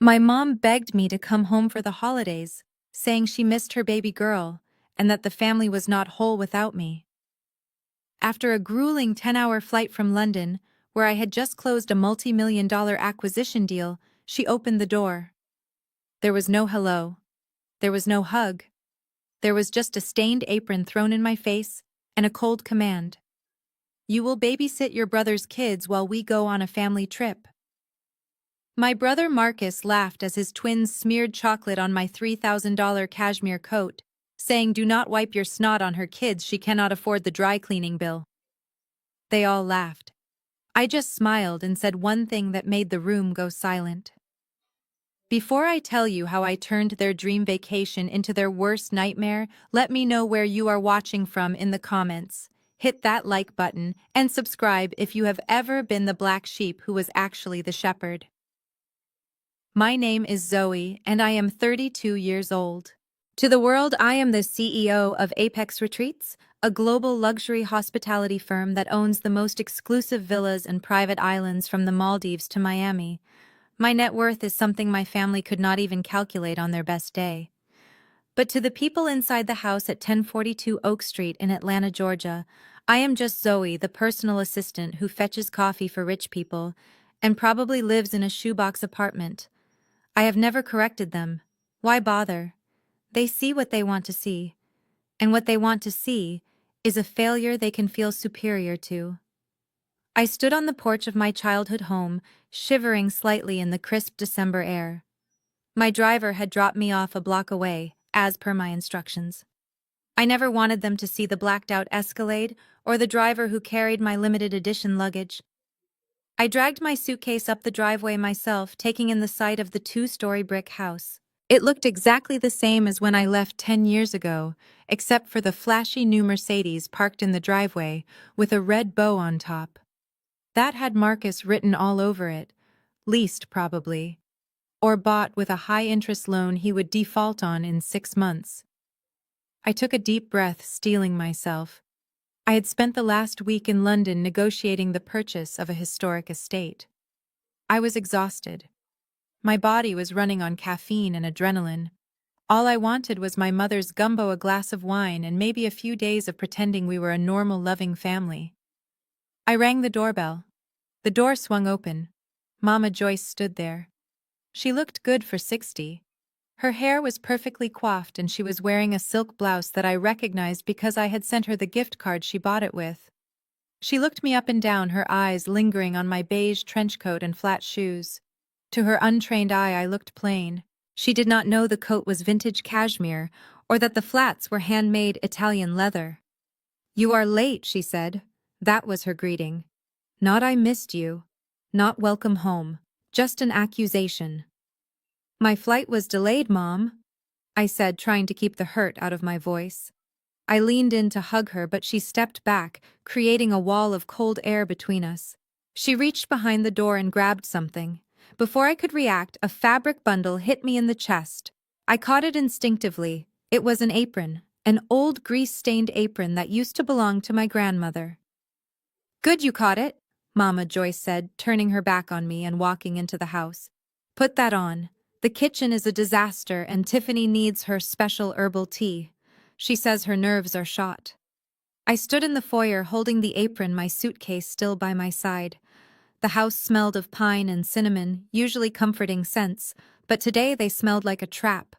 My mom begged me to come home for the holidays, saying she missed her baby girl and that the family was not whole without me. After a grueling 10-hour flight from London, where I had just closed a multi-million-dollar acquisition deal, she opened the door. There was no hello. There was no hug. There was just a stained apron thrown in my face and a cold command. You will babysit your brother's kids while we go on a family trip. My brother Marcus laughed as his twins smeared chocolate on my $3,000 cashmere coat, saying, "Do not wipe your snot on her kids, she cannot afford the dry cleaning bill." They all laughed. I just smiled and said one thing that made the room go silent. Before I tell you how I turned their dream vacation into their worst nightmare, let me know where you are watching from in the comments. Hit that like button and subscribe if you have ever been the black sheep who was actually the shepherd. My name is Zoe, and I am 32 years old. To the world, I am the CEO of Apex Retreats, a global luxury hospitality firm that owns the most exclusive villas and private islands from the Maldives to Miami. My net worth is something my family could not even calculate on their best day. But to the people inside the house at 1042 Oak Street in Atlanta, Georgia, I am just Zoe, the personal assistant who fetches coffee for rich people and probably lives in a shoebox apartment. I have never corrected them. Why bother? They see what they want to see. And what they want to see is a failure they can feel superior to. I stood on the porch of my childhood home, shivering slightly in the crisp December air. My driver had dropped me off a block away, as per my instructions. I never wanted them to see the blacked-out Escalade or the driver who carried my limited edition luggage. I dragged my suitcase up the driveway myself, taking in the sight of the two-story brick house. It looked exactly the same as when I left 10 years ago, except for the flashy new Mercedes parked in the driveway with a red bow on top. That had Marcus written all over it, leased probably, or bought with a high-interest loan he would default on in 6 months. I took a deep breath, steeling myself. I had spent the last week in London negotiating the purchase of a historic estate. I was exhausted. My body was running on caffeine and adrenaline. All I wanted was my mother's gumbo, a glass of wine, and maybe a few days of pretending we were a normal, loving family. I rang the doorbell. The door swung open. Mama Joyce stood there. She looked good for 60. Her hair was perfectly coiffed and she was wearing a silk blouse that I recognized because I had sent her the gift card she bought it with. She looked me up and down, her eyes lingering on my beige trench coat and flat shoes. To her untrained eye, I looked plain. She did not know the coat was vintage cashmere or that the flats were handmade Italian leather. "You are late," she said. That was her greeting. Not "I missed you." Not "welcome home." Just an accusation. "My flight was delayed, Mom," I said, trying to keep the hurt out of my voice. I leaned in to hug her, but she stepped back, creating a wall of cold air between us. She reached behind the door and grabbed something. Before I could react, a fabric bundle hit me in the chest. I caught it instinctively. It was an apron, an old grease-stained apron that used to belong to my grandmother. "Good you caught it," Mama Joyce said, turning her back on me and walking into the house. "Put that on. The kitchen is a disaster and Tiffany needs her special herbal tea. She says her nerves are shot." I stood in the foyer holding the apron, my suitcase still by my side. The house smelled of pine and cinnamon, usually comforting scents, but today they smelled like a trap.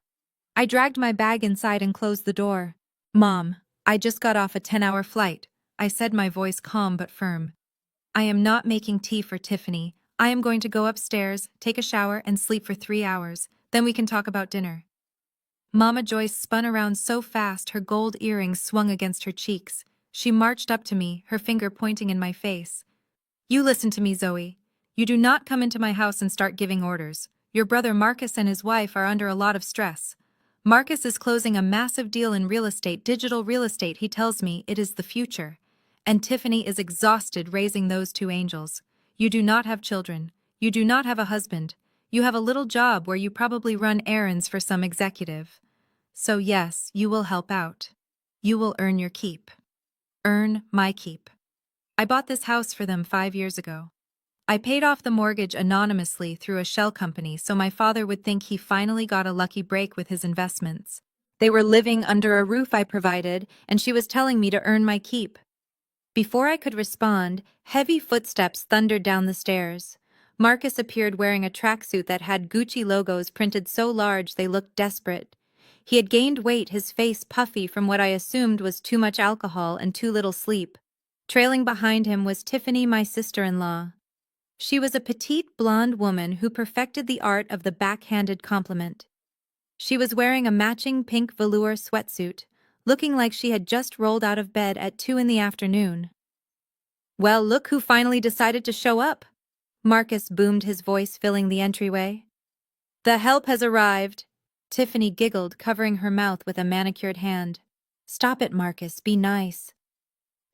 I dragged my bag inside and closed the door. "Mom, I just got off a 10-hour flight," I said, my voice calm but firm. "I am not making tea for Tiffany. I am going to go upstairs, take a shower, and sleep for 3 hours. Then we can talk about dinner." Mama Joyce spun around so fast her gold earrings swung against her cheeks. She marched up to me, her finger pointing in my face. "You listen to me, Zoe. You do not come into my house and start giving orders. Your brother Marcus and his wife are under a lot of stress. Marcus is closing a massive deal in real estate, digital real estate. He tells me it is the future. And Tiffany is exhausted raising those two angels. You do not have children. You do not have a husband. You have a little job where you probably run errands for some executive. So yes, you will help out. You will earn your keep. Earn my keep. I bought this house for them 5 years ago. I paid off the mortgage anonymously through a shell company so my father would think he finally got a lucky break with his investments. They were living under a roof I provided, and she was telling me to earn my keep. Before I could respond, heavy footsteps thundered down the stairs. Marcus appeared wearing a tracksuit that had Gucci logos printed so large they looked desperate. He had gained weight, his face puffy from what I assumed was too much alcohol and too little sleep. Trailing behind him was Tiffany, my sister-in-law. She was a petite blonde woman who perfected the art of the backhanded compliment. She was wearing a matching pink velour sweatsuit, looking like she had just rolled out of bed at 2 in the afternoon. "Well, look who finally decided to show up," Marcus boomed, his voice filling the entryway. "The help has arrived." Tiffany giggled, covering her mouth with a manicured hand. "Stop it, Marcus, be nice."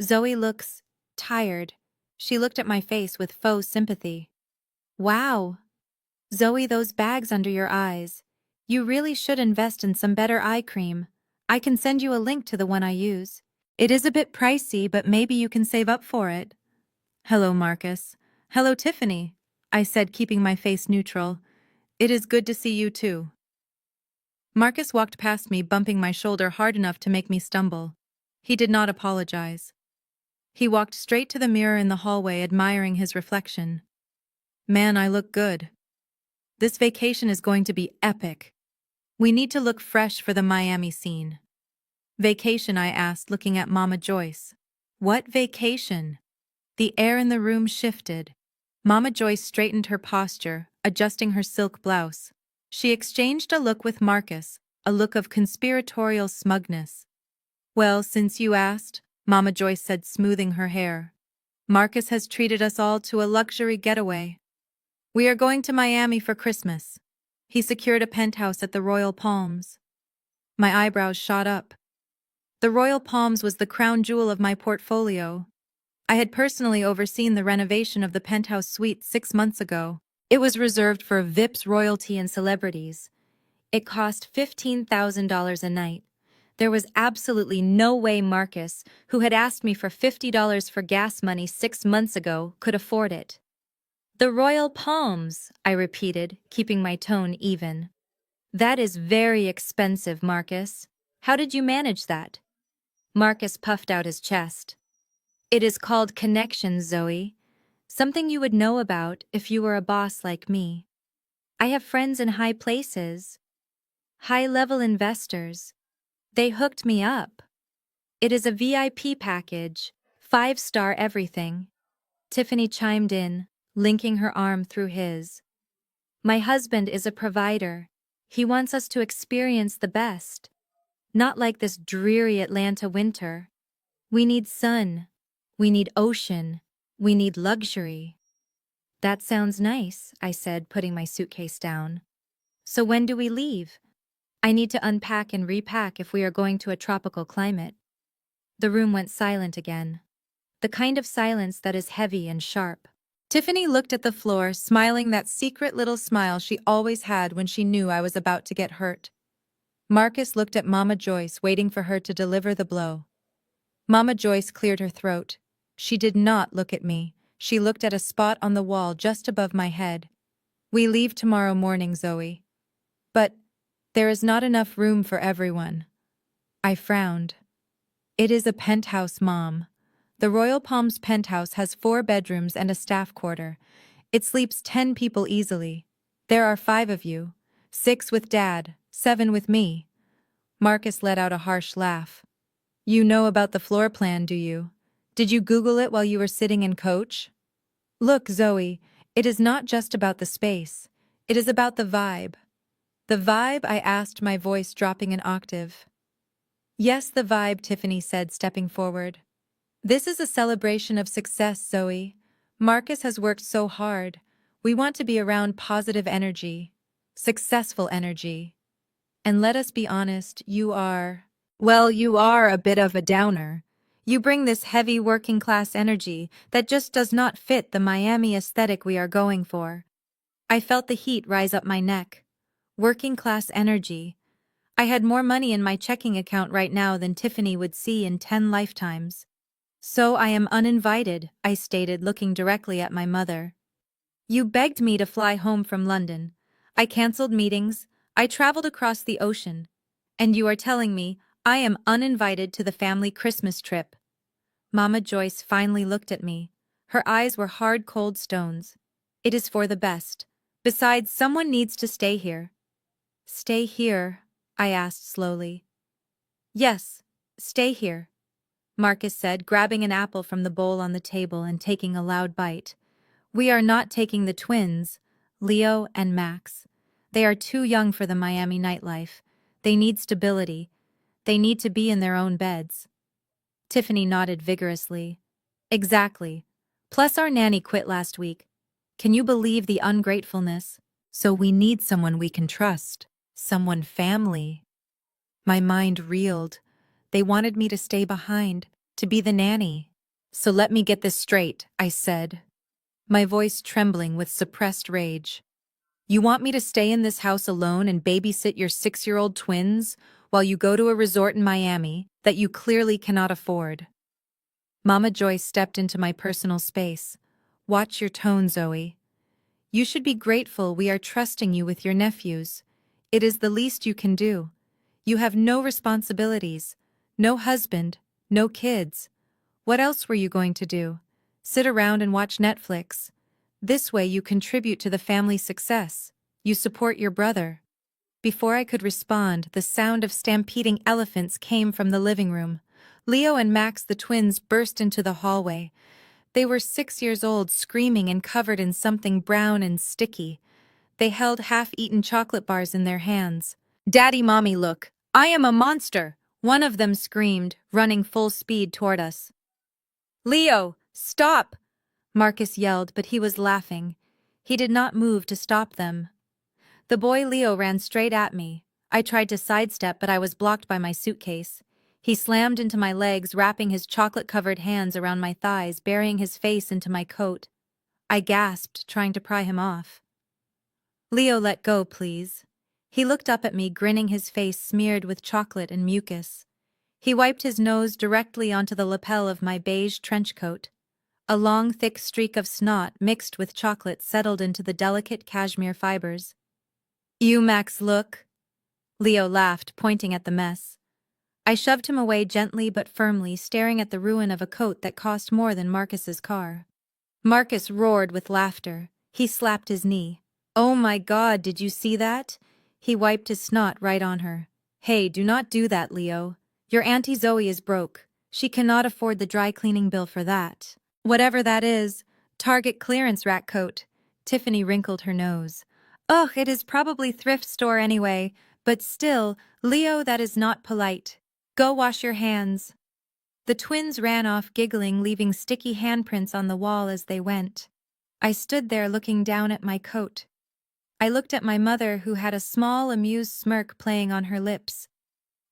"Zoe looks tired." She looked at my face with faux sympathy. "Wow. Zoe, those bags under your eyes. You really should invest in some better eye cream. I can send you a link to the one I use. It is a bit pricey, but maybe you can save up for it." "Hello, Marcus." "Hello, Tiffany," I said, keeping my face neutral. "It is good to see you too." Marcus walked past me, bumping my shoulder hard enough to make me stumble. He did not apologize. He walked straight to the mirror in the hallway, admiring his reflection. "Man, I look good. This vacation is going to be epic. We need to look fresh for the Miami scene." "Vacation?" I asked, looking at Mama Joyce. "What vacation?" The air in the room shifted. Mama Joyce straightened her posture, adjusting her silk blouse. She exchanged a look with Marcus, a look of conspiratorial smugness. "Well, since you asked," Mama Joyce said, smoothing her hair, "Marcus has treated us all to a luxury getaway. We are going to Miami for Christmas." He secured a penthouse at the Royal Palms. My eyebrows shot up. The Royal Palms was the crown jewel of my portfolio. I had personally overseen the renovation of the penthouse suite 6 months ago. It was reserved for VIPs, royalty, and celebrities. It cost $15,000 a night. There was absolutely no way Marcus, who had asked me for $50 for gas money 6 months ago, could afford it. "The Royal Palms," I repeated, keeping my tone even. "That is very expensive, Marcus. How did you manage that?" Marcus puffed out his chest. "It is called connections, Zoe. Something you would know about if you were a boss like me. I have friends in high places. High-level investors. They hooked me up. It is a VIP package, 5-star everything." Tiffany chimed in, linking her arm through his. "My husband is a provider. He wants us to experience the best. Not like this dreary Atlanta winter. We need sun. We need ocean. We need luxury." "That sounds nice," I said, putting my suitcase down. "So when do we leave? I need to unpack and repack if we are going to a tropical climate." The room went silent again. The kind of silence that is heavy and sharp. Tiffany looked at the floor, smiling that secret little smile she always had when she knew I was about to get hurt. Marcus looked at Mama Joyce, waiting for her to deliver the blow. Mama Joyce cleared her throat. She did not look at me. She looked at a spot on the wall just above my head. "We leave tomorrow morning, Zoe. But there is not enough room for everyone." I frowned. "It is a penthouse, Mom. The Royal Palms penthouse has 4 bedrooms and a staff quarter. It sleeps 10 people easily. There are 5 of you. 6 with Dad, 7 with me." Marcus let out a harsh laugh. "You know about the floor plan, do you? Did you Google it while you were sitting in coach?" "Look, Zoe, it is not just about the space. It is about the vibe." "The vibe?" I asked, my voice dropping an octave. "Yes, the vibe," Tiffany said, stepping forward. "This is a celebration of success, Zoe. Marcus has worked so hard. We want to be around positive energy, successful energy. And let us be honest, you are a bit of a downer. You bring this heavy working-class energy that just does not fit the Miami aesthetic we are going for." I felt the heat rise up my neck. Working-class energy. I had more money in my checking account right now than Tiffany would see in 10 lifetimes. "So I am uninvited," I stated, looking directly at my mother. You begged me to fly home from London. I cancelled meetings. I traveled across the ocean. And you are telling me I am uninvited to the family Christmas trip. Mama Joyce finally looked at me. Her eyes were hard, cold stones. It is for the best. Besides, someone needs to stay here. Stay here? I asked slowly. Yes, stay here, Marcus said, grabbing an apple from the bowl on the table and taking a loud bite. We are not taking the twins, Leo and Max. They are too young for the Miami nightlife. They need stability. They need to be in their own beds. Tiffany nodded vigorously. Exactly. Plus our nanny quit last week. Can you believe the ungratefulness? So we need someone we can trust. Someone family. My mind reeled. They wanted me to stay behind, to be the nanny. So let me get this straight, I said, my voice trembling with suppressed rage. You want me to stay in this house alone and babysit your 6-year-old twins while you go to a resort in Miami that you clearly cannot afford? Mama Joyce stepped into my personal space. Watch your tone, Zoe. You should be grateful we are trusting you with your nephews. It is the least you can do. You have no responsibilities, no husband, no kids. What else were you going to do? Sit around and watch Netflix. This way you contribute to the family's success. You support your brother. Before I could respond, the sound of stampeding elephants came from the living room. Leo and Max, the twins, burst into the hallway. They were 6 years old, screaming and covered in something brown and sticky. They held half-eaten chocolate bars in their hands. Daddy, Mommy, look! I am a monster! One of them screamed, running full speed toward us. Leo, stop! Marcus yelled, but he was laughing. He did not move to stop them. The boy Leo ran straight at me. I tried to sidestep, but I was blocked by my suitcase. He slammed into my legs, wrapping his chocolate-covered hands around my thighs, burying his face into my coat. I gasped, trying to pry him off. Leo, let go, please. He looked up at me, grinning, his face smeared with chocolate and mucus. He wiped his nose directly onto the lapel of my beige trench coat. A long, thick streak of snot mixed with chocolate settled into the delicate cashmere fibers. You, Max, look. Leo laughed, pointing at the mess. I shoved him away gently but firmly, staring at the ruin of a coat that cost more than Marcus's car. Marcus roared with laughter. He slapped his knee. Oh my God, did you see that? He wiped his snot right on her. Hey, do not do that, Leo. Your Auntie Zoe is broke. She cannot afford the dry cleaning bill for that. Whatever that is, Target clearance rack coat. Tiffany wrinkled her nose. Ugh, it is probably thrift store anyway, but still, Leo, that is not polite. Go wash your hands. The twins ran off giggling, leaving sticky handprints on the wall as they went. I stood there looking down at my coat. I looked at my mother, who had a small, amused smirk playing on her lips.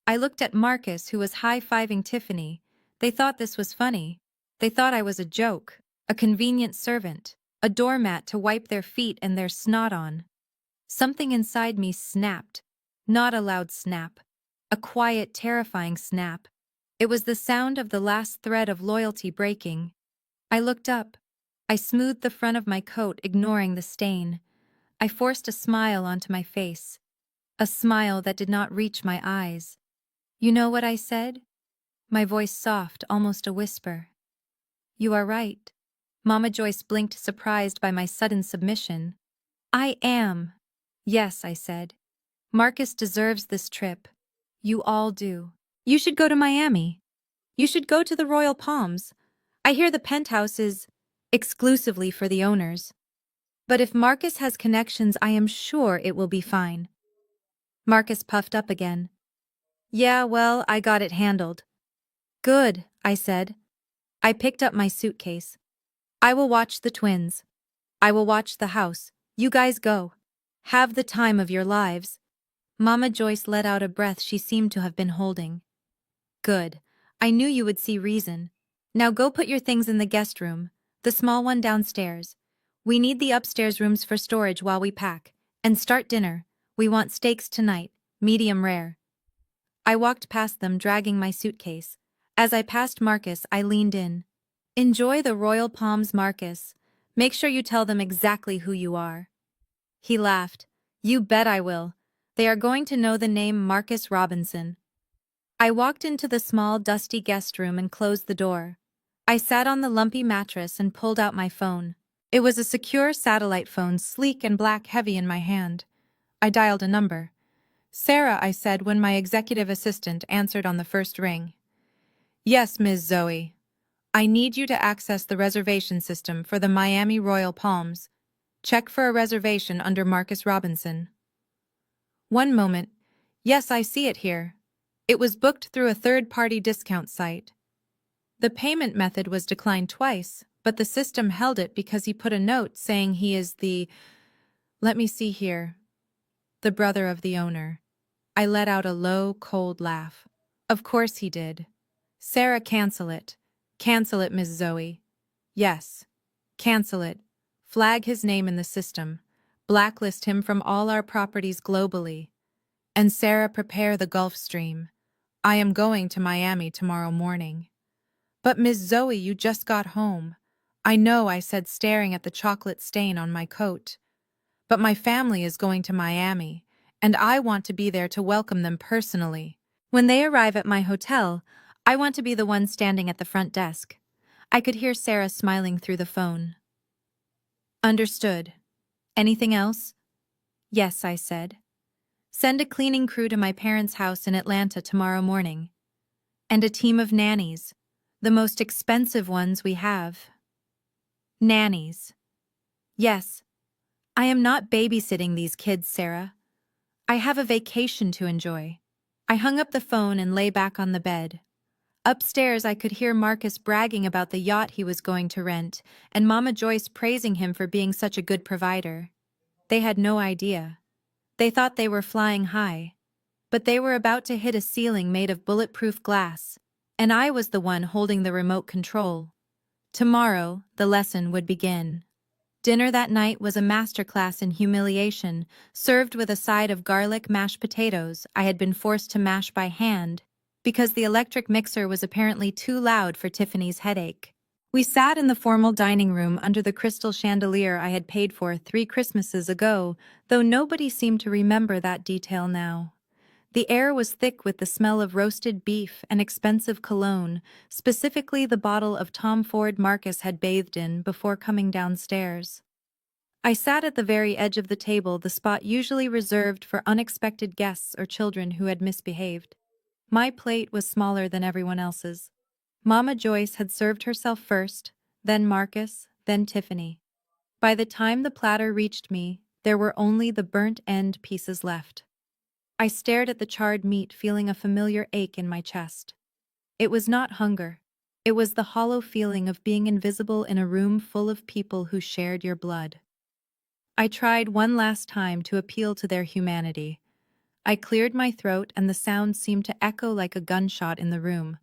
I looked at Marcus, who was high-fiving Tiffany. They thought this was funny. They thought I was a joke, a convenient servant, a doormat to wipe their feet and their snot on. Something inside me snapped. Not a loud snap. A quiet, terrifying snap. It was the sound of the last thread of loyalty breaking. I looked up. I smoothed the front of my coat, ignoring the stain. I forced a smile onto my face. A smile that did not reach my eyes. You know what I said? My voice soft, almost a whisper. You are right. Mama Joyce blinked, surprised by my sudden submission. I am. Yes, I said. Marcus deserves this trip. You all do. You should go to Miami. You should go to the Royal Palms. I hear the penthouse is exclusively for the owners. But if Marcus has connections, I am sure it will be fine. Marcus puffed up again. Yeah, well, I got it handled. Good, I said. I picked up my suitcase. I will watch the twins. I will watch the house. You guys go. Have the time of your lives. Mama Joyce let out a breath she seemed to have been holding. Good. I knew you would see reason. Now go put your things in the guest room, the small one downstairs. We need the upstairs rooms for storage while we pack. And start dinner. We want steaks tonight, medium rare. I walked past them, dragging my suitcase. As I passed Marcus, I leaned in. Enjoy the Royal Palms, Marcus. Make sure you tell them exactly who you are." He laughed. "You bet I will. They are going to know the name Marcus Robinson." I walked into the small, dusty guest room and closed the door. I sat on the lumpy mattress and pulled out my phone. It was a secure satellite phone, sleek and black, heavy in my hand. I dialed a number. "Sarah," I said when my executive assistant answered on the first ring. "Yes, Ms. Zoe. I need you to access the reservation system for the Miami Royal Palms. Check for a reservation under Marcus Robinson." "One moment. Yes, I see it here. It was booked through a third-party discount site." The payment method was declined twice, but the system held it because he put a note saying he is let me see here, the brother of the owner. I let out a low, cold laugh. Of course he did. "Sarah, cancel it. Cancel it, Miss Zoe." "Yes. Cancel it. Flag his name in the system. Blacklist him from all our properties globally. And Sarah, prepare the Gulf Stream. I am going to Miami tomorrow morning." "But Miss Zoe, you just got home." "I know," I said, staring at the chocolate stain on my coat. "But my family is going to Miami, and I want to be there to welcome them personally. When they arrive at my hotel, I want to be the one standing at the front desk." I could hear Sarah smiling through the phone. "Understood. Anything else?" "Yes," I said. "Send a cleaning crew to my parents' house in Atlanta tomorrow morning. And a team of nannies. The most expensive ones we have." "Nannies." "Yes. I am not babysitting these kids, Sarah. I have a vacation to enjoy." I hung up the phone and lay back on the bed. Upstairs, I could hear Marcus bragging about the yacht he was going to rent, and Mama Joyce praising him for being such a good provider. They had no idea. They thought they were flying high. But they were about to hit a ceiling made of bulletproof glass, and I was the one holding the remote control. Tomorrow, the lesson would begin. Dinner that night was a masterclass in humiliation, served with a side of garlic mashed potatoes I had been forced to mash by hand because the electric mixer was apparently too loud for Tiffany's headache. We sat in the formal dining room under the crystal chandelier I had paid for 3 Christmases ago, though nobody seemed to remember that detail now. The air was thick with the smell of roasted beef and expensive cologne, specifically the bottle of Tom Ford Marcus had bathed in before coming downstairs. I sat at the very edge of the table, the spot usually reserved for unexpected guests or children who had misbehaved. My plate was smaller than everyone else's. Mama Joyce had served herself first, then Marcus, then Tiffany. By the time the platter reached me, there were only the burnt-end pieces left. I stared at the charred meat, feeling a familiar ache in my chest. It was not hunger. It was the hollow feeling of being invisible in a room full of people who shared your blood. I tried one last time to appeal to their humanity. I cleared my throat, and the sound seemed to echo like a gunshot in the room.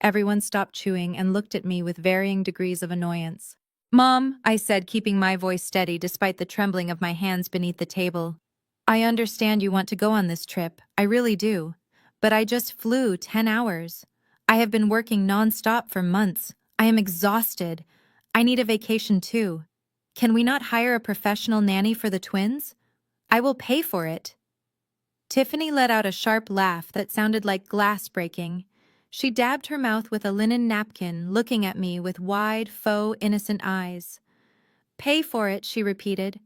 Everyone stopped chewing and looked at me with varying degrees of annoyance. "Mom," I said, keeping my voice steady despite the trembling of my hands beneath the table, "I understand you want to go on this trip, I really do. But I just flew 10 hours. I have been working non-stop for months. I am exhausted. I need a vacation too. Can we not hire a professional nanny for the twins? I will pay for it." Tiffany let out a sharp laugh that sounded like glass breaking. She dabbed her mouth with a linen napkin, looking at me with wide, faux, innocent eyes. "Pay for it," she repeated.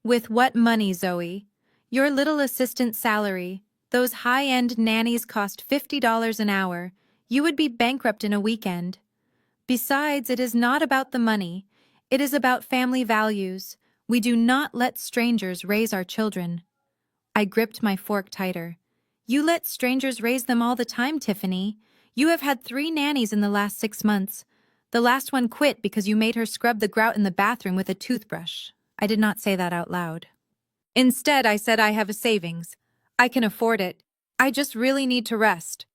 "With what money, Zoe? Your little assistant salary. Those high-end nannies cost $50 an hour. You would be bankrupt in a weekend. Besides, it is not about the money. It is about family values. We do not let strangers raise our children." I gripped my fork tighter. "You let strangers raise them all the time, Tiffany. You have had 3 nannies in the last 6 months. The last one quit because you made her scrub the grout in the bathroom with a toothbrush." I did not say that out loud. Instead, I said I have a savings. I can afford it. I just really need to rest.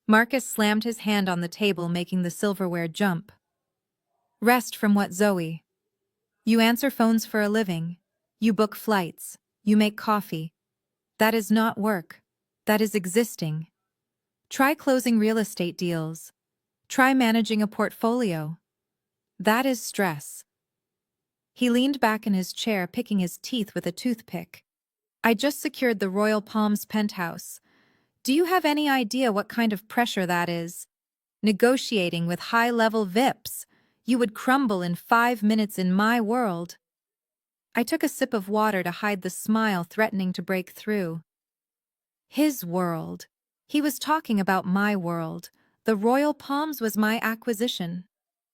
Marcus slammed his hand on the table, making the silverware jump. "Rest from what, Zoe? You answer phones for a living. You book flights. You make coffee. That is not work. That is existing. Try closing real estate deals. Try managing a portfolio. That is stress." He leaned back in his chair, picking his teeth with a toothpick. I just secured the Royal Palms penthouse. Do you have any idea what kind of pressure that is? Negotiating with high-level VIPs. You would crumble in 5 minutes in my world. I took a sip of water to hide the smile threatening to break through. His world. He was talking about my world. The Royal Palms was my acquisition.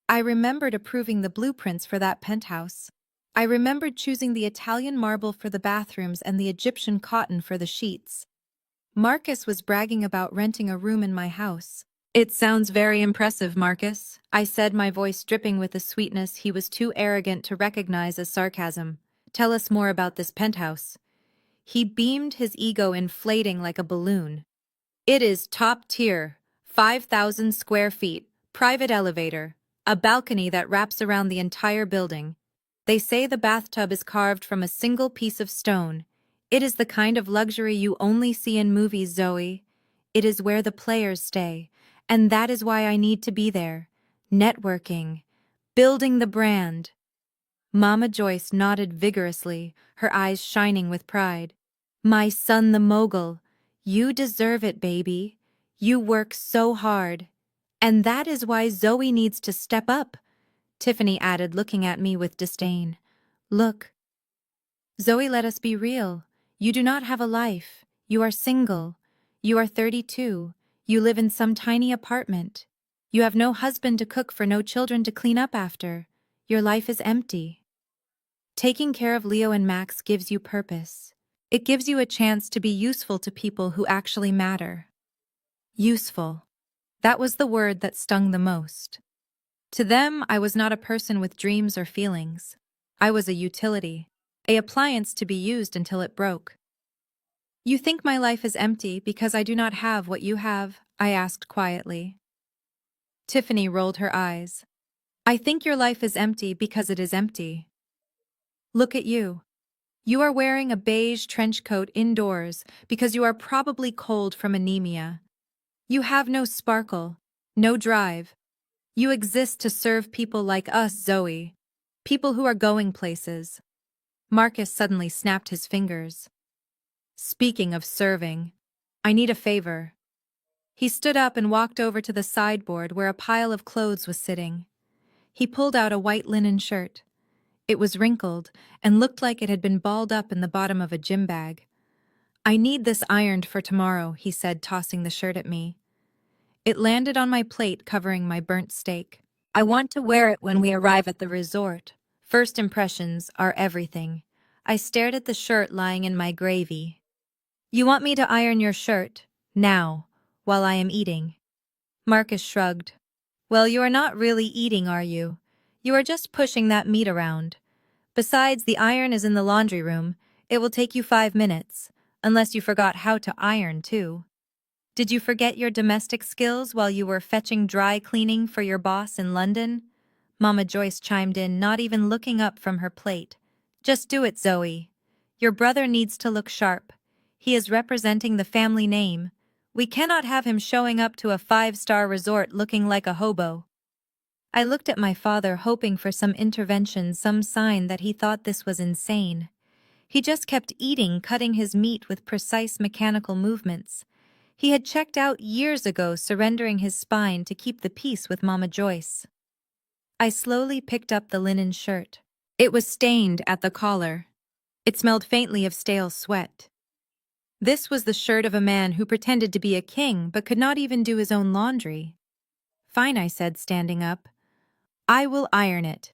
I remembered approving the blueprints for that penthouse. I remembered choosing the Italian marble for the bathrooms and the Egyptian cotton for the sheets. Marcus was bragging about renting a room in my house. It sounds very impressive, Marcus, I said, my voice dripping with a sweetness he was too arrogant to recognize as sarcasm. Tell us more about this penthouse. He beamed, his ego inflating like a balloon. It is top tier, 5,000 square feet, private elevator, a balcony that wraps around the entire building. They say the bathtub is carved from a single piece of stone. It is the kind of luxury you only see in movies, Zoe. It is where the players stay, and that is why I need to be there. Networking, building the brand. Mama Joyce nodded vigorously, her eyes shining with pride. My son the mogul, you deserve it, baby. You work so hard. And that is why Zoe needs to step up, Tiffany added, looking at me with disdain. Look. Zoe, let us be real. You do not have a life. You are single. You are 32. You live in some tiny apartment. You have no husband to cook for, no children to clean up after. Your life is empty. Taking care of Leo and Max gives you purpose. It gives you a chance to be useful to people who actually matter. Useful. That was the word that stung the most. To them, I was not a person with dreams or feelings. I was a utility, an appliance to be used until it broke. You think my life is empty because I do not have what you have? I asked quietly. Tiffany rolled her eyes. I think your life is empty because it is empty. Look at you. You are wearing a beige trench coat indoors because you are probably cold from anemia. You have no sparkle, no drive. You exist to serve people like us, Zoe. People who are going places. Marcus suddenly snapped his fingers. Speaking of serving, I need a favor. He stood up and walked over to the sideboard where a pile of clothes was sitting. He pulled out a white linen shirt. It was wrinkled and looked like it had been balled up in the bottom of a gym bag. I need this ironed for tomorrow, he said, tossing the shirt at me. It landed on my plate, covering my burnt steak. I want to wear it when we arrive at the resort. First impressions are everything. I stared at the shirt lying in my gravy. You want me to iron your shirt, now, while I am eating? Marcus shrugged. Well, you are not really eating, are you? You are just pushing that meat around. Besides, the iron is in the laundry room. It will take you 5 minutes, unless you forgot how to iron, too. Did you forget your domestic skills while you were fetching dry cleaning for your boss in London? Mama Joyce chimed in, not even looking up from her plate. Just do it, Zoe. Your brother needs to look sharp. He is representing the family name. We cannot have him showing up to a 5-star resort looking like a hobo. I looked at my father, hoping for some intervention, some sign that he thought this was insane. He just kept eating, cutting his meat with precise mechanical movements. He had checked out years ago, surrendering his spine to keep the peace with Mama Joyce. I slowly picked up the linen shirt. It was stained at the collar. It smelled faintly of stale sweat. This was the shirt of a man who pretended to be a king but could not even do his own laundry. Fine, I said, standing up. I will iron it.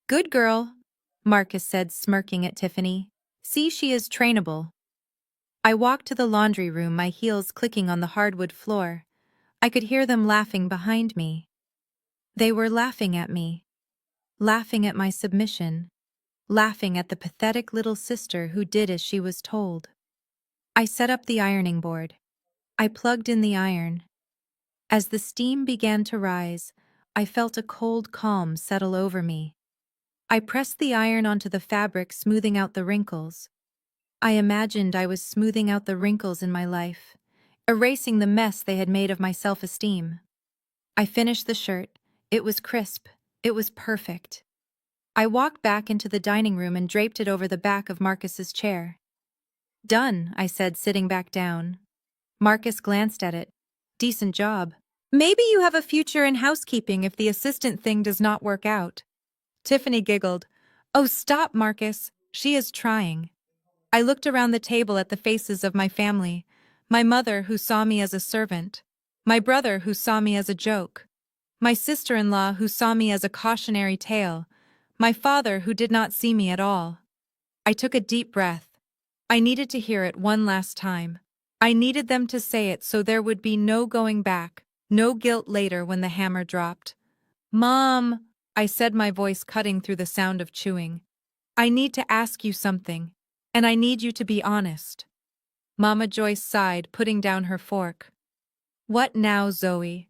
Good girl, Marcus said, smirking at Tiffany. See, she is trainable. I walked to the laundry room, my heels clicking on the hardwood floor. I could hear them laughing behind me. They were laughing at me, laughing at my submission, laughing at the pathetic little sister who did as she was told. I set up the ironing board. I plugged in the iron. As the steam began to rise, I felt a cold calm settle over me. I pressed the iron onto the fabric, smoothing out the wrinkles. I imagined I was smoothing out the wrinkles in my life, erasing the mess they had made of my self-esteem. I finished the shirt. It was crisp. It was perfect. I walked back into the dining room and draped it over the back of Marcus's chair. Done, I said, sitting back down. Marcus glanced at it. Decent job. Maybe you have a future in housekeeping if the assistant thing does not work out. Tiffany giggled. Oh, stop, Marcus. She is trying. I looked around the table at the faces of my family. My mother, who saw me as a servant. My brother, who saw me as a joke. My sister-in-law, who saw me as a cautionary tale. My father, who did not see me at all. I took a deep breath. I needed to hear it one last time. I needed them to say it so there would be no going back, no guilt later when the hammer dropped. Mom, I said, my voice cutting through the sound of chewing. I need to ask you something, and I need you to be honest. Mama Joyce sighed, putting down her fork. What now, Zoe?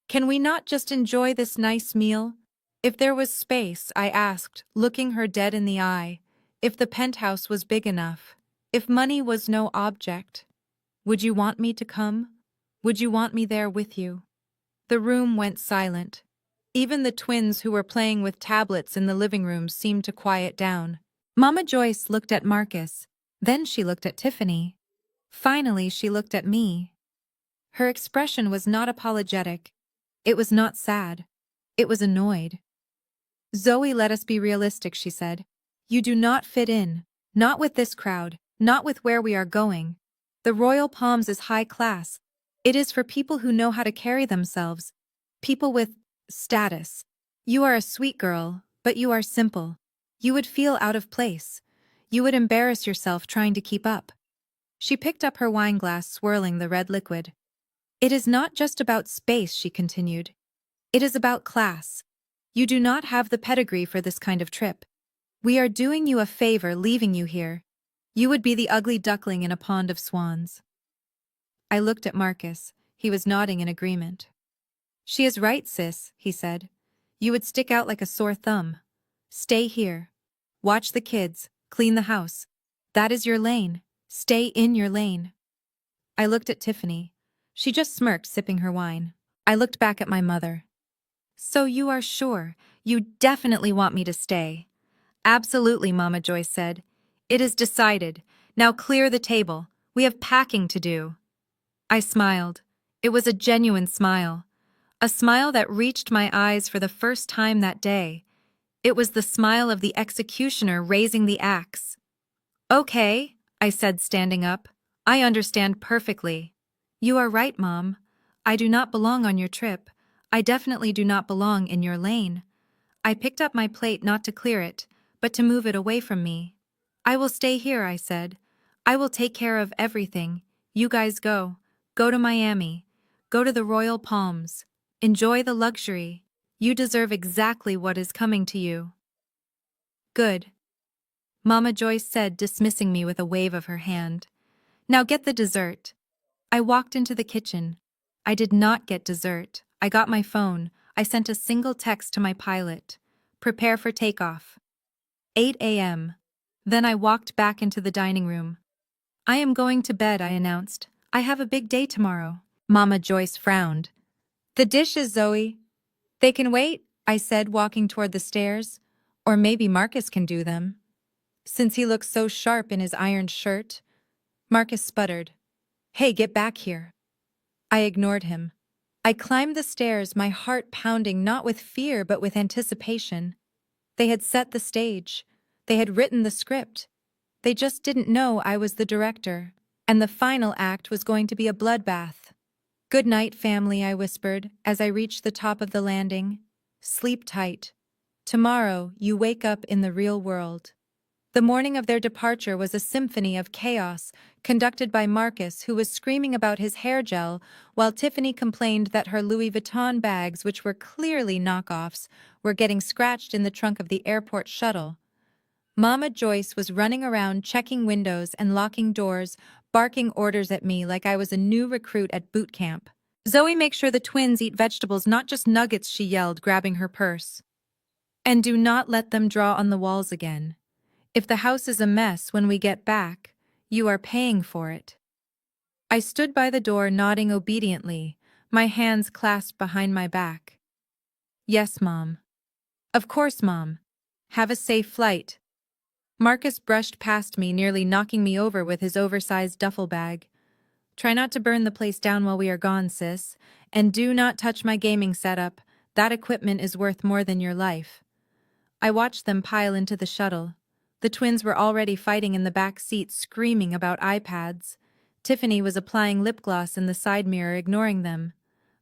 Can we not just enjoy this nice meal? If there was space, I asked, looking her dead in the eye. If the penthouse was big enough. If money was no object. Would you want me to come? Would you want me there with you? The room went silent. Even the twins who were playing with tablets in the living room seemed to quiet down. Mama Joyce looked at Marcus. Then she looked at Tiffany. Finally, she looked at me. Her expression was not apologetic. It was not sad. It was annoyed. Zoe, let us be realistic, she said. You do not fit in. Not with this crowd. Not with where we are going. The Royal Palms is high class. It is for people who know how to carry themselves. People with status. You are a sweet girl, but you are simple. You would feel out of place. You would embarrass yourself trying to keep up. She picked up her wineglass, swirling the red liquid. It is not just about space, she continued. It is about class. You do not have the pedigree for this kind of trip. We are doing you a favor leaving you here. You would be the ugly duckling in a pond of swans. I looked at Marcus. He was nodding in agreement. She is right, sis, he said. You would stick out like a sore thumb. Stay here. Watch the kids. Clean the house. That is your lane. Stay in your lane. I looked at Tiffany. She just smirked, sipping her wine. I looked back at my mother. So you are sure? You definitely want me to stay? Absolutely, Mama Joyce said. It is decided. Now clear the table. We have packing to do. I smiled. It was a genuine smile. A smile that reached my eyes for the first time that day. It was the smile of the executioner raising the axe. Okay, I said, standing up. I understand perfectly. You are right, Mom. I do not belong on your trip. I definitely do not belong in your lane. I picked up my plate not to clear it, but to move it away from me. I will stay here, I said. I will take care of everything. You guys go. Go to Miami. Go to the Royal Palms. Enjoy the luxury. You deserve exactly what is coming to you. Good. Mama Joyce said, dismissing me with a wave of her hand. Now get the dessert. I walked into the kitchen. I did not get dessert. I got my phone. I sent a single text to my pilot. Prepare for takeoff. 8 a.m. Then I walked back into the dining room. I am going to bed, I announced. I have a big day tomorrow. Mama Joyce frowned. The dishes, Zoe. They can wait, I said, walking toward the stairs. Or maybe Marcus can do them. Since he looks so sharp in his ironed shirt. Marcus sputtered. Hey, get back here. I ignored him. I climbed the stairs, my heart pounding not with fear but with anticipation. They had set the stage. They had written the script. They just didn't know I was the director. And the final act was going to be a bloodbath. Good night, family, I whispered as I reached the top of the landing. Sleep tight. Tomorrow, you wake up in the real world. The morning of their departure was a symphony of chaos, conducted by Marcus, who was screaming about his hair gel, while Tiffany complained that her Louis Vuitton bags, which were clearly knockoffs, were getting scratched in the trunk of the airport shuttle. Mama Joyce was running around checking windows and locking doors, barking orders at me like I was a new recruit at boot camp. Zoe, make sure the twins eat vegetables, not just nuggets, she yelled, grabbing her purse. And do not let them draw on the walls again. If the house is a mess when we get back, you are paying for it. I stood by the door, nodding obediently, my hands clasped behind my back. Yes, Mom. Of course, Mom. Have a safe flight. Marcus brushed past me, nearly knocking me over with his oversized duffel bag. Try not to burn the place down while we are gone, sis. And do not touch my gaming setup. That equipment is worth more than your life. I watched them pile into the shuttle. The twins were already fighting in the back seat, screaming about iPads. Tiffany was applying lip gloss in the side mirror, ignoring them.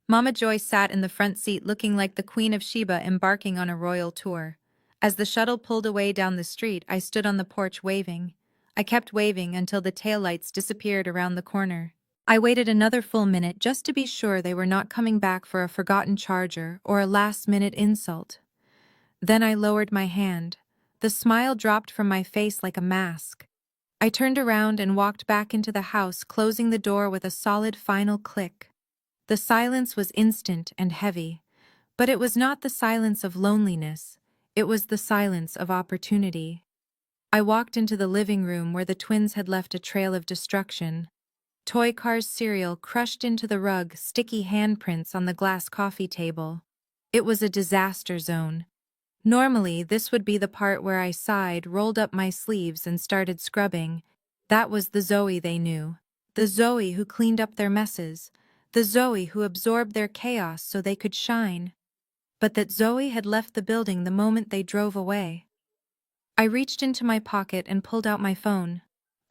Mama Joy sat in the front seat looking like the Queen of Sheba embarking on a royal tour. As the shuttle pulled away down the street, I stood on the porch waving. I kept waving until the taillights disappeared around the corner. I waited another full minute just to be sure they were not coming back for a forgotten charger or a last-minute insult. Then I lowered my hand. The smile dropped from my face like a mask. I turned around and walked back into the house, closing the door with a solid final click. The silence was instant and heavy, but it was not the silence of loneliness. It was the silence of opportunity. I walked into the living room where the twins had left a trail of destruction. Toy Cars cereal crushed into the rug, sticky handprints on the glass coffee table. It was a disaster zone. Normally, this would be the part where I sighed, rolled up my sleeves, and started scrubbing. That was the Zoe they knew. The Zoe who cleaned up their messes. The Zoe who absorbed their chaos so they could shine. But that Zoe had left the building the moment they drove away. I reached into my pocket and pulled out my phone.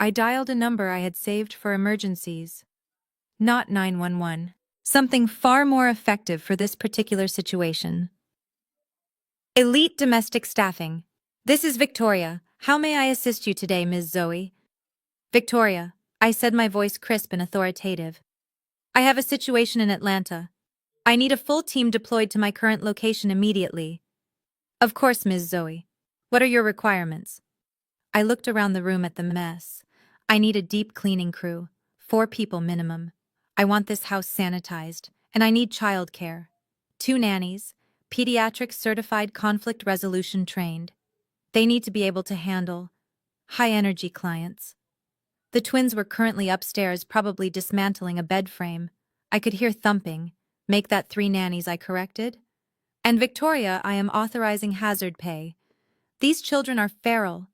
I dialed a number I had saved for emergencies. Not 911. Something far more effective for this particular situation. Elite Domestic Staffing. This is Victoria. How may I assist you today, Ms. Zoe? Victoria, I said, my voice crisp and authoritative. I have a situation in Atlanta. I need a full team deployed to my current location immediately. Of course, Ms. Zoe. What are your requirements? I looked around the room at the mess. I need a deep cleaning crew, 4 people minimum. I want this house sanitized, and I need childcare. 2 nannies, pediatric certified conflict resolution trained. They need to be able to handle high-energy clients. The twins were currently upstairs, probably dismantling a bed frame. I could hear thumping. Make that 3 nannies, I corrected. And Victoria, I am authorizing hazard pay. These children are feral.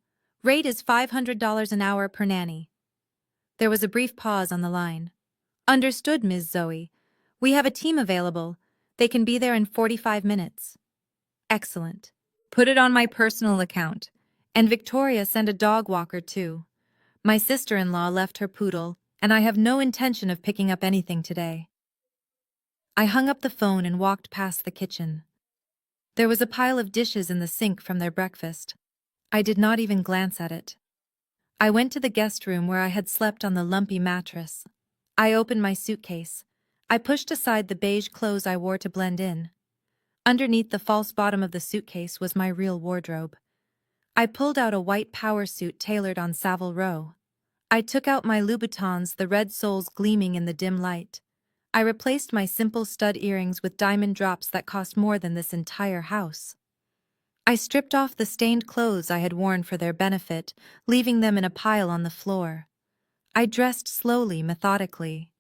Rate is $500 an hour per nanny. There was a brief pause on the line. Understood, Ms. Zoe. We have a team available. They can be there in 45 minutes. Excellent. Put it on my personal account. And Victoria, send a dog walker too. My sister-in-law left her poodle, and I have no intention of picking up anything today. I hung up the phone and walked past the kitchen. There was a pile of dishes in the sink from their breakfast. I did not even glance at it. I went to the guest room where I had slept on the lumpy mattress. I opened my suitcase. I pushed aside the beige clothes I wore to blend in. Underneath the false bottom of the suitcase was my real wardrobe. I pulled out a white power suit tailored on Savile Row. I took out my Louboutins, the red soles gleaming in the dim light. I replaced my simple stud earrings with diamond drops that cost more than this entire house. I stripped off the stained clothes I had worn for their benefit, leaving them in a pile on the floor. I dressed slowly, methodically.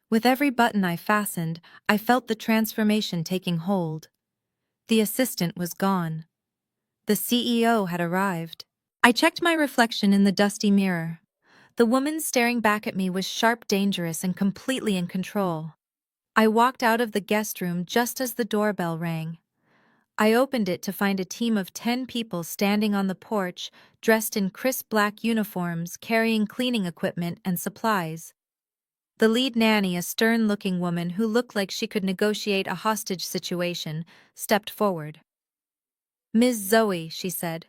With every button I fastened, I felt the transformation taking hold. The assistant was gone. The CEO had arrived. I checked my reflection in the dusty mirror. The woman staring back at me was sharp, dangerous, and completely in control. I walked out of the guest room just as the doorbell rang. I opened it to find a team of 10 people standing on the porch, dressed in crisp black uniforms, carrying cleaning equipment and supplies. The lead nanny, a stern-looking woman who looked like she could negotiate a hostage situation, stepped forward. "Ms. Zoe," she said,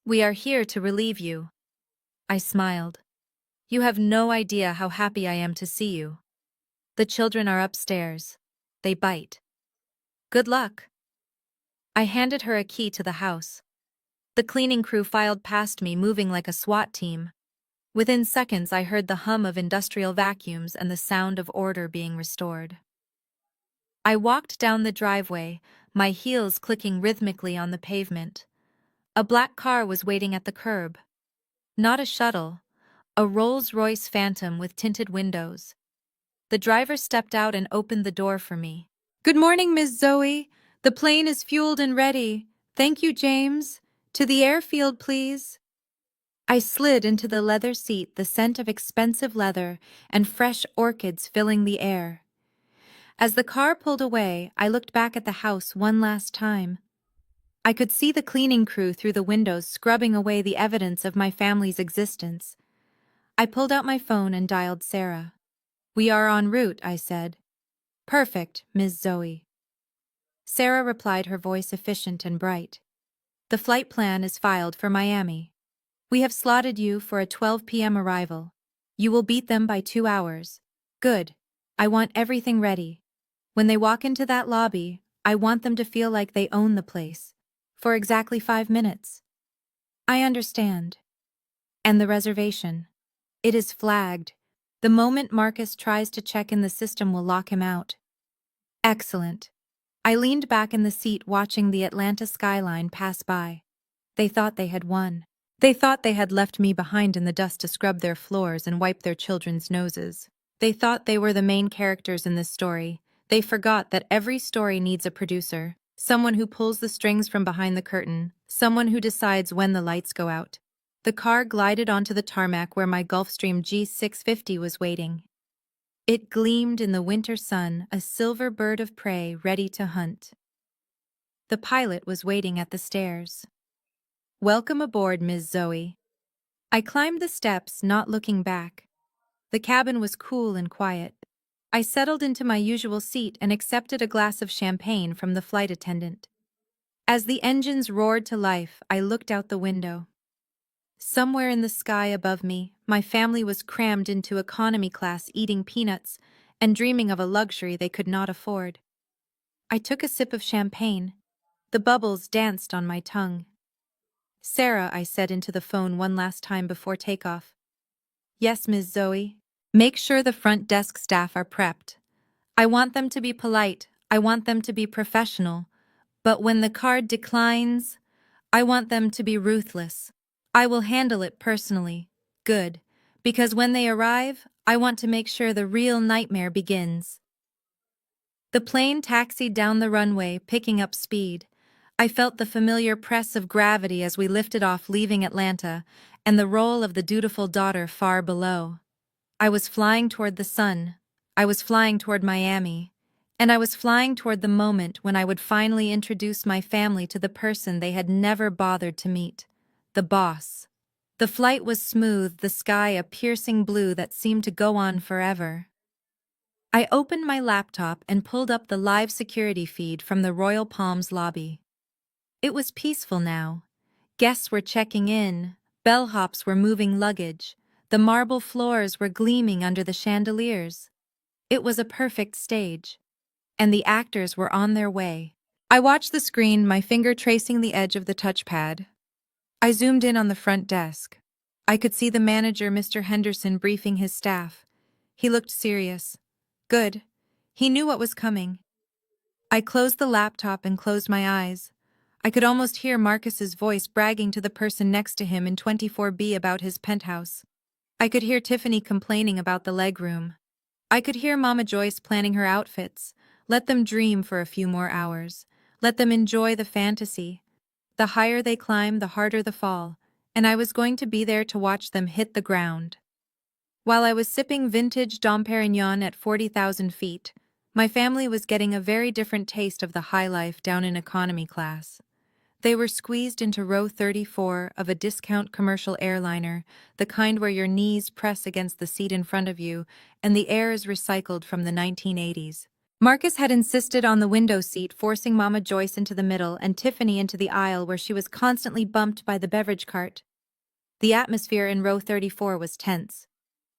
"we are here to relieve you." I smiled. "You have no idea how happy I am to see you. The children are upstairs. They bite. Good luck." I handed her a key to the house. The cleaning crew filed past me, moving like a SWAT team. Within seconds, I heard the hum of industrial vacuums and the sound of order being restored. I walked down the driveway, my heels clicking rhythmically on the pavement. A black car was waiting at the curb. Not a shuttle, a Rolls-Royce Phantom with tinted windows. The driver stepped out and opened the door for me. "Good morning, Miss Zoe. The plane is fueled and ready. Thank you, James. To the airfield, please. I slid into the leather seat, the scent of expensive leather and fresh orchids filling the air. As the car pulled away, I looked back at the house one last time. I could see the cleaning crew through the windows scrubbing away the evidence of my family's existence. I pulled out my phone and dialed Sarah. "We are en route," I said. "Perfect, Ms. Zoe." Sarah replied, her voice efficient and bright. "The flight plan is filed for Miami. We have slotted you for a 12 p.m. arrival. You will beat them by 2 hours. Good. I want everything ready. When they walk into that lobby, I want them to feel like they own the place. For exactly 5 minutes." "I understand." "And the reservation? It is flagged. The moment Marcus tries to check in, the system will lock him out." "Excellent." I leaned back in the seat watching the Atlanta skyline pass by. They thought they had won. They thought they had left me behind in the dust to scrub their floors and wipe their children's noses. They thought they were the main characters in this story. They forgot that every story needs a producer, someone who pulls the strings from behind the curtain, someone who decides when the lights go out. The car glided onto the tarmac where my Gulfstream G650 was waiting. It gleamed in the winter sun, a silver bird of prey ready to hunt. The pilot was waiting at the stairs. "Welcome aboard, Ms. Zoe." I climbed the steps, not looking back. The cabin was cool and quiet. I settled into my usual seat and accepted a glass of champagne from the flight attendant. As the engines roared to life, I looked out the window. Somewhere in the sky above me, my family was crammed into economy class, eating peanuts and dreaming of a luxury they could not afford. I took a sip of champagne. The bubbles danced on my tongue. "Sarah," I said into the phone one last time before takeoff. "Yes, Ms. Zoe." "Make sure the front desk staff are prepped. I want them to be polite, I want them to be professional, but when the card declines, I want them to be ruthless. I will handle it personally." "Good, because when they arrive, I want to make sure the real nightmare begins." The plane taxied down the runway, picking up speed. I felt the familiar press of gravity as we lifted off, leaving Atlanta, and the roll of the dutiful daughter far below. I was flying toward the sun. I was flying toward Miami. And I was flying toward the moment when I would finally introduce my family to the person they had never bothered to meet, the boss. The flight was smooth, the sky a piercing blue that seemed to go on forever. I opened my laptop and pulled up the live security feed from the Royal Palms lobby. It was peaceful now. Guests were checking in, bellhops were moving luggage, the marble floors were gleaming under the chandeliers. It was a perfect stage. And the actors were on their way. I watched the screen, my finger tracing the edge of the touchpad. I zoomed in on the front desk. I could see the manager, Mr. Henderson, briefing his staff. He looked serious. Good. He knew what was coming. I closed the laptop and closed my eyes. I could almost hear Marcus's voice bragging to the person next to him in 24B about his penthouse. I could hear Tiffany complaining about the legroom. I could hear Mama Joyce planning her outfits. Let them dream for a few more hours. Let them enjoy the fantasy. The higher they climb, the harder the fall, and I was going to be there to watch them hit the ground. While I was sipping vintage Dom Perignon at 40,000 feet, my family was getting a very different taste of the high life down in economy class. They were squeezed into row 34 of a discount commercial airliner, the kind where your knees press against the seat in front of you and the air is recycled from the 1980s. Marcus had insisted on the window seat, forcing Mama Joyce into the middle and Tiffany into the aisle where she was constantly bumped by the beverage cart. The atmosphere in row 34 was tense.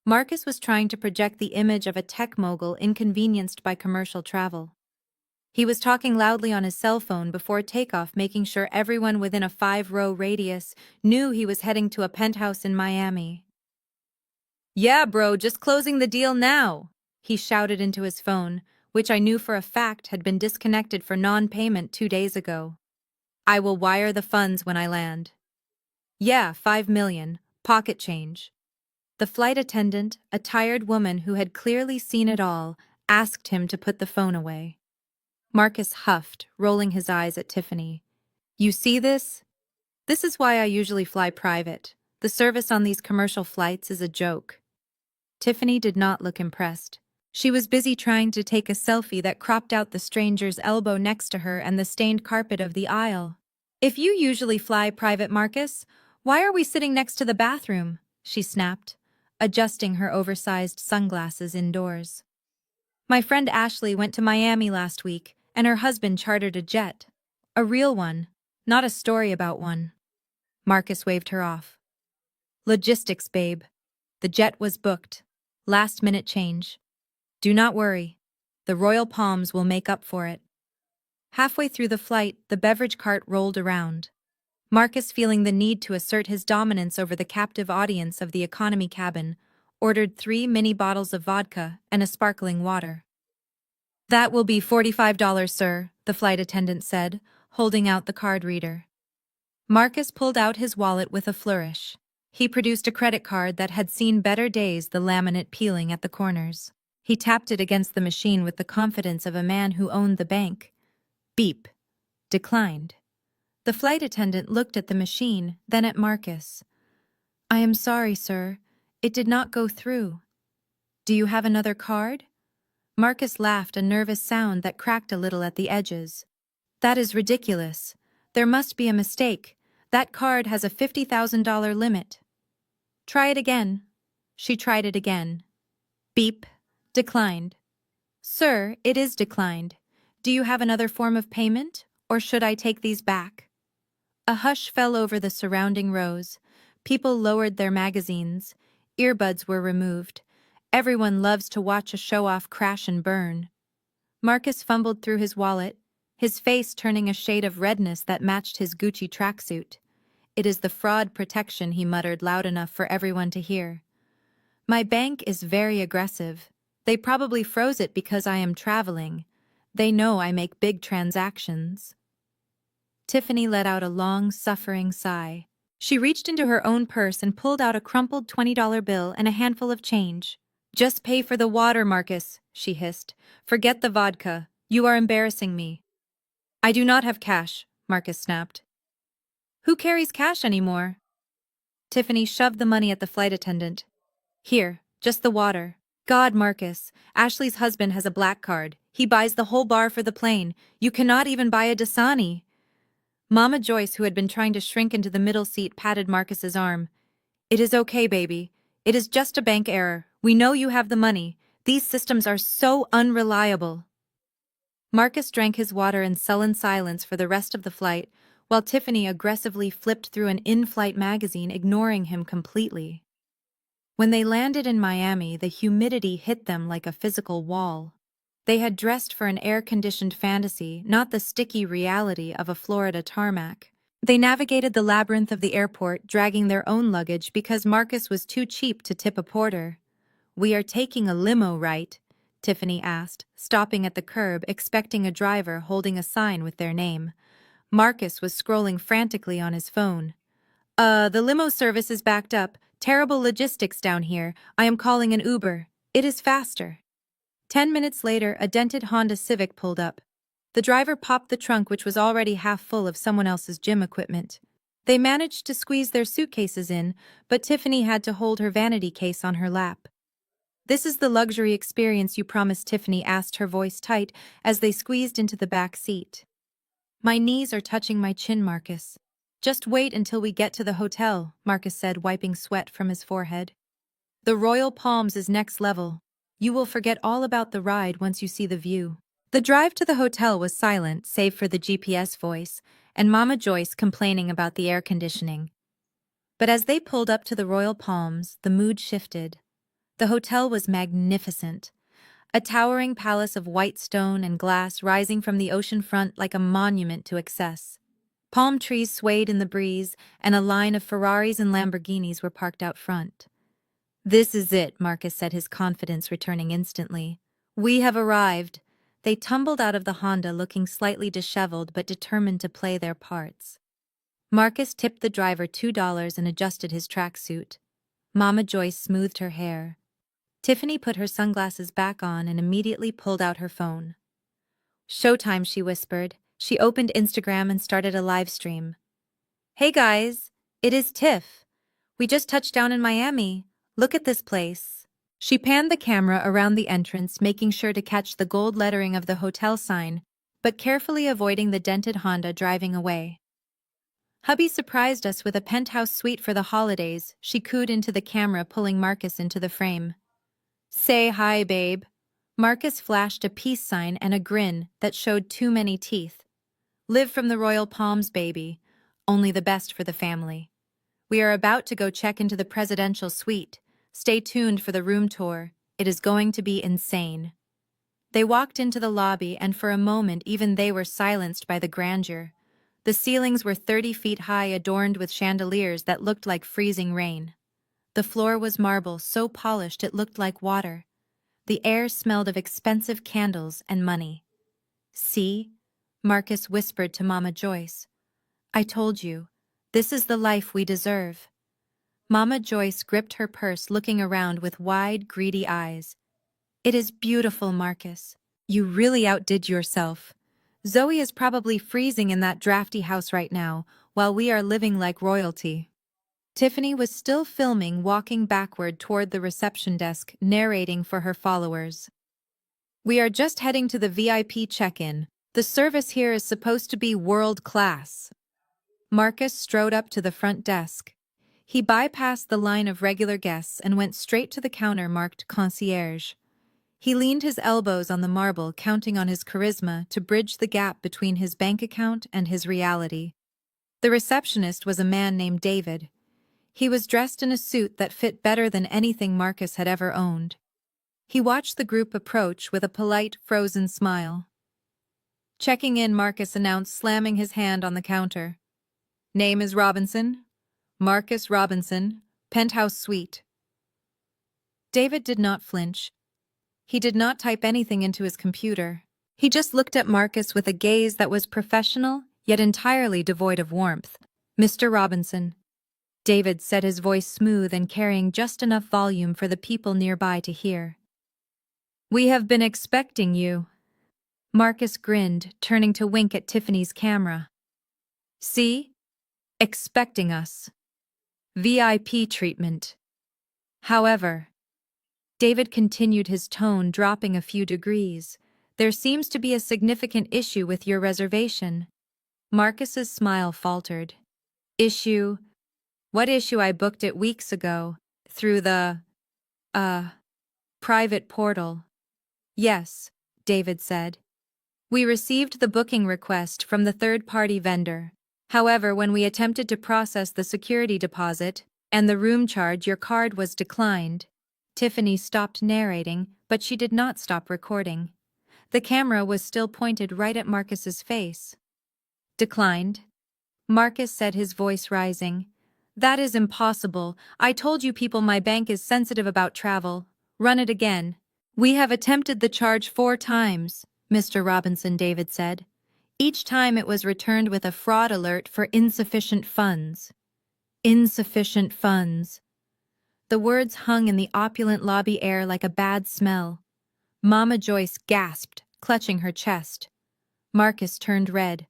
Marcus was trying to project the image of a tech mogul inconvenienced by commercial travel. He was talking loudly on his cell phone before takeoff, making sure everyone within a 5-row radius knew he was heading to a penthouse in Miami. "Yeah, bro, just closing the deal now," he shouted into his phone, which I knew for a fact had been disconnected for non-payment 2 days ago. "I will wire the funds when I land." "Yeah, 5 million, pocket change." The flight attendant, a tired woman who had clearly seen it all, asked him to put the phone away. Marcus huffed, rolling his eyes at Tiffany. "You see this?" This is why I usually fly private. The service on these commercial flights is a joke. Tiffany did not look impressed. She was busy trying to take a selfie that cropped out the stranger's elbow next to her and the stained carpet of the aisle. If you usually fly private, Marcus, why are we sitting next to the bathroom? She snapped, adjusting her oversized sunglasses indoors. My friend Ashley went to Miami last week, and her husband chartered a jet. A real one, not a story about one. Marcus waved her off. Logistics, babe. The jet was booked. Last-minute change. Do not worry. The Royal Palms will make up for it. Halfway through the flight, the beverage cart rolled around. Marcus, feeling the need to assert his dominance over the captive audience of the economy cabin, ordered 3 mini bottles of vodka and a sparkling water. That will be $45, sir, the flight attendant said, holding out the card reader. Marcus pulled out his wallet with a flourish. He produced a credit card that had seen better days, the laminate peeling at the corners. He tapped it against the machine with the confidence of a man who owned the bank. Beep. Declined. The flight attendant looked at the machine, then at Marcus. I am sorry, sir. It did not go through. Do you have another card? Marcus laughed, a nervous sound that cracked a little at the edges. That is ridiculous. There must be a mistake. That card has a $50,000 limit. Try it again. She tried it again. Beep. Declined. Sir, it is declined. Do you have another form of payment, or should I take these back? A hush fell over the surrounding rows. People lowered their magazines. Earbuds were removed. Everyone loves to watch a show-off crash and burn. Marcus fumbled through his wallet, his face turning a shade of redness that matched his Gucci tracksuit. It is the fraud protection, he muttered loud enough for everyone to hear. My bank is very aggressive. They probably froze it because I am traveling. They know I make big transactions. Tiffany let out a long, suffering sigh. She reached into her own purse and pulled out a crumpled $20 bill and a handful of change. Just pay for the water, Marcus, she hissed. Forget the vodka. You are embarrassing me. I do not have cash, Marcus snapped. Who carries cash anymore? Tiffany shoved the money at the flight attendant. Here, just the water. God, Marcus, Ashley's husband has a black card. He buys the whole bar for the plane. You cannot even buy a Dasani. Mama Joyce, who had been trying to shrink into the middle seat, patted Marcus's arm. It is okay, baby. It is just a bank error. We know you have the money. These systems are so unreliable. Marcus drank his water in sullen silence for the rest of the flight, while Tiffany aggressively flipped through an in-flight magazine, ignoring him completely. When they landed in Miami, the humidity hit them like a physical wall. They had dressed for an air-conditioned fantasy, not the sticky reality of a Florida tarmac. They navigated the labyrinth of the airport, dragging their own luggage because Marcus was too cheap to tip a porter. We are taking a limo, right? Tiffany asked, stopping at the curb, expecting a driver holding a sign with their name. Marcus was scrolling frantically on his phone. The limo service is backed up. Terrible logistics down here. I am calling an Uber. It is faster. 10 minutes later, a dented Honda Civic pulled up. The driver popped the trunk, which was already half full of someone else's gym equipment. They managed to squeeze their suitcases in, but Tiffany had to hold her vanity case on her lap. This is the luxury experience you promised, Tiffany asked, her voice tight, as they squeezed into the back seat. My knees are touching my chin, Marcus. Just wait until we get to the hotel, Marcus said, wiping sweat from his forehead. The Royal Palms is next level. You will forget all about the ride once you see the view. The drive to the hotel was silent, save for the GPS voice, and Mama Joyce complaining about the air conditioning. But as they pulled up to the Royal Palms, the mood shifted. The hotel was magnificent. A towering palace of white stone and glass rising from the ocean front like a monument to excess. Palm trees swayed in the breeze, and a line of Ferraris and Lamborghinis were parked out front. This is it, Marcus said, his confidence returning instantly. We have arrived. They tumbled out of the Honda, looking slightly disheveled but determined to play their parts. Marcus tipped the driver $2 and adjusted his tracksuit. Mama Joyce smoothed her hair. Tiffany put her sunglasses back on and immediately pulled out her phone. Showtime, she whispered. She opened Instagram and started a live stream. Hey guys, it is Tiff. We just touched down in Miami. Look at this place. She panned the camera around the entrance, making sure to catch the gold lettering of the hotel sign, but carefully avoiding the dented Honda driving away. Hubby surprised us with a penthouse suite for the holidays, she cooed into the camera, pulling Marcus into the frame. Say hi, babe. Marcus flashed a peace sign and a grin that showed too many teeth. Live from the royal palms, baby. Only the best for the family. We are about to go check into the presidential suite. Stay tuned for the room tour. It is going to be insane. They walked into the lobby, and for a moment even they were silenced by the grandeur. The ceilings were 30 feet high, adorned with chandeliers that looked like freezing rain. The floor was marble, so polished it looked like water. The air smelled of expensive candles and money. See? Marcus whispered to Mama Joyce. I told you, this is the life we deserve. Mama Joyce gripped her purse, looking around with wide, greedy eyes. It is beautiful, Marcus. You really outdid yourself. Zoe is probably freezing in that drafty house right now, while we are living like royalty. Tiffany was still filming, walking backward toward the reception desk, narrating for her followers. We are just heading to the VIP check-in. The service here is supposed to be world-class. Marcus strode up to the front desk. He bypassed the line of regular guests and went straight to the counter marked concierge. He leaned his elbows on the marble, counting on his charisma to bridge the gap between his bank account and his reality. The receptionist was a man named David. He was dressed in a suit that fit better than anything Marcus had ever owned. He watched the group approach with a polite, frozen smile. Checking in, Marcus announced, slamming his hand on the counter. Name is Robinson. Marcus Robinson, penthouse suite. David did not flinch. He did not type anything into his computer. He just looked at Marcus with a gaze that was professional, yet entirely devoid of warmth. Mr. Robinson. David said, his voice smooth and carrying just enough volume for the people nearby to hear. We have been expecting you. Marcus grinned, turning to wink at Tiffany's camera. See? Expecting us. VIP treatment. However, David continued, his tone dropping a few degrees. There seems to be a significant issue with your reservation. Marcus's smile faltered. Issue? What issue? I booked it weeks ago, through the, private portal. Yes, David said. We received the booking request from the third-party vendor. However, when we attempted to process the security deposit and the room charge, your card was declined. Tiffany stopped narrating, but she did not stop recording. The camera was still pointed right at Marcus's face. Declined? Marcus said, his voice rising. That is impossible. I told you people my bank is sensitive about travel. Run it again. We have attempted the charge 4 times, Mr. Robinson, David said. Each time it was returned with a fraud alert for insufficient funds. Insufficient funds. The words hung in the opulent lobby air like a bad smell. Mama Joyce gasped, clutching her chest. Marcus turned red.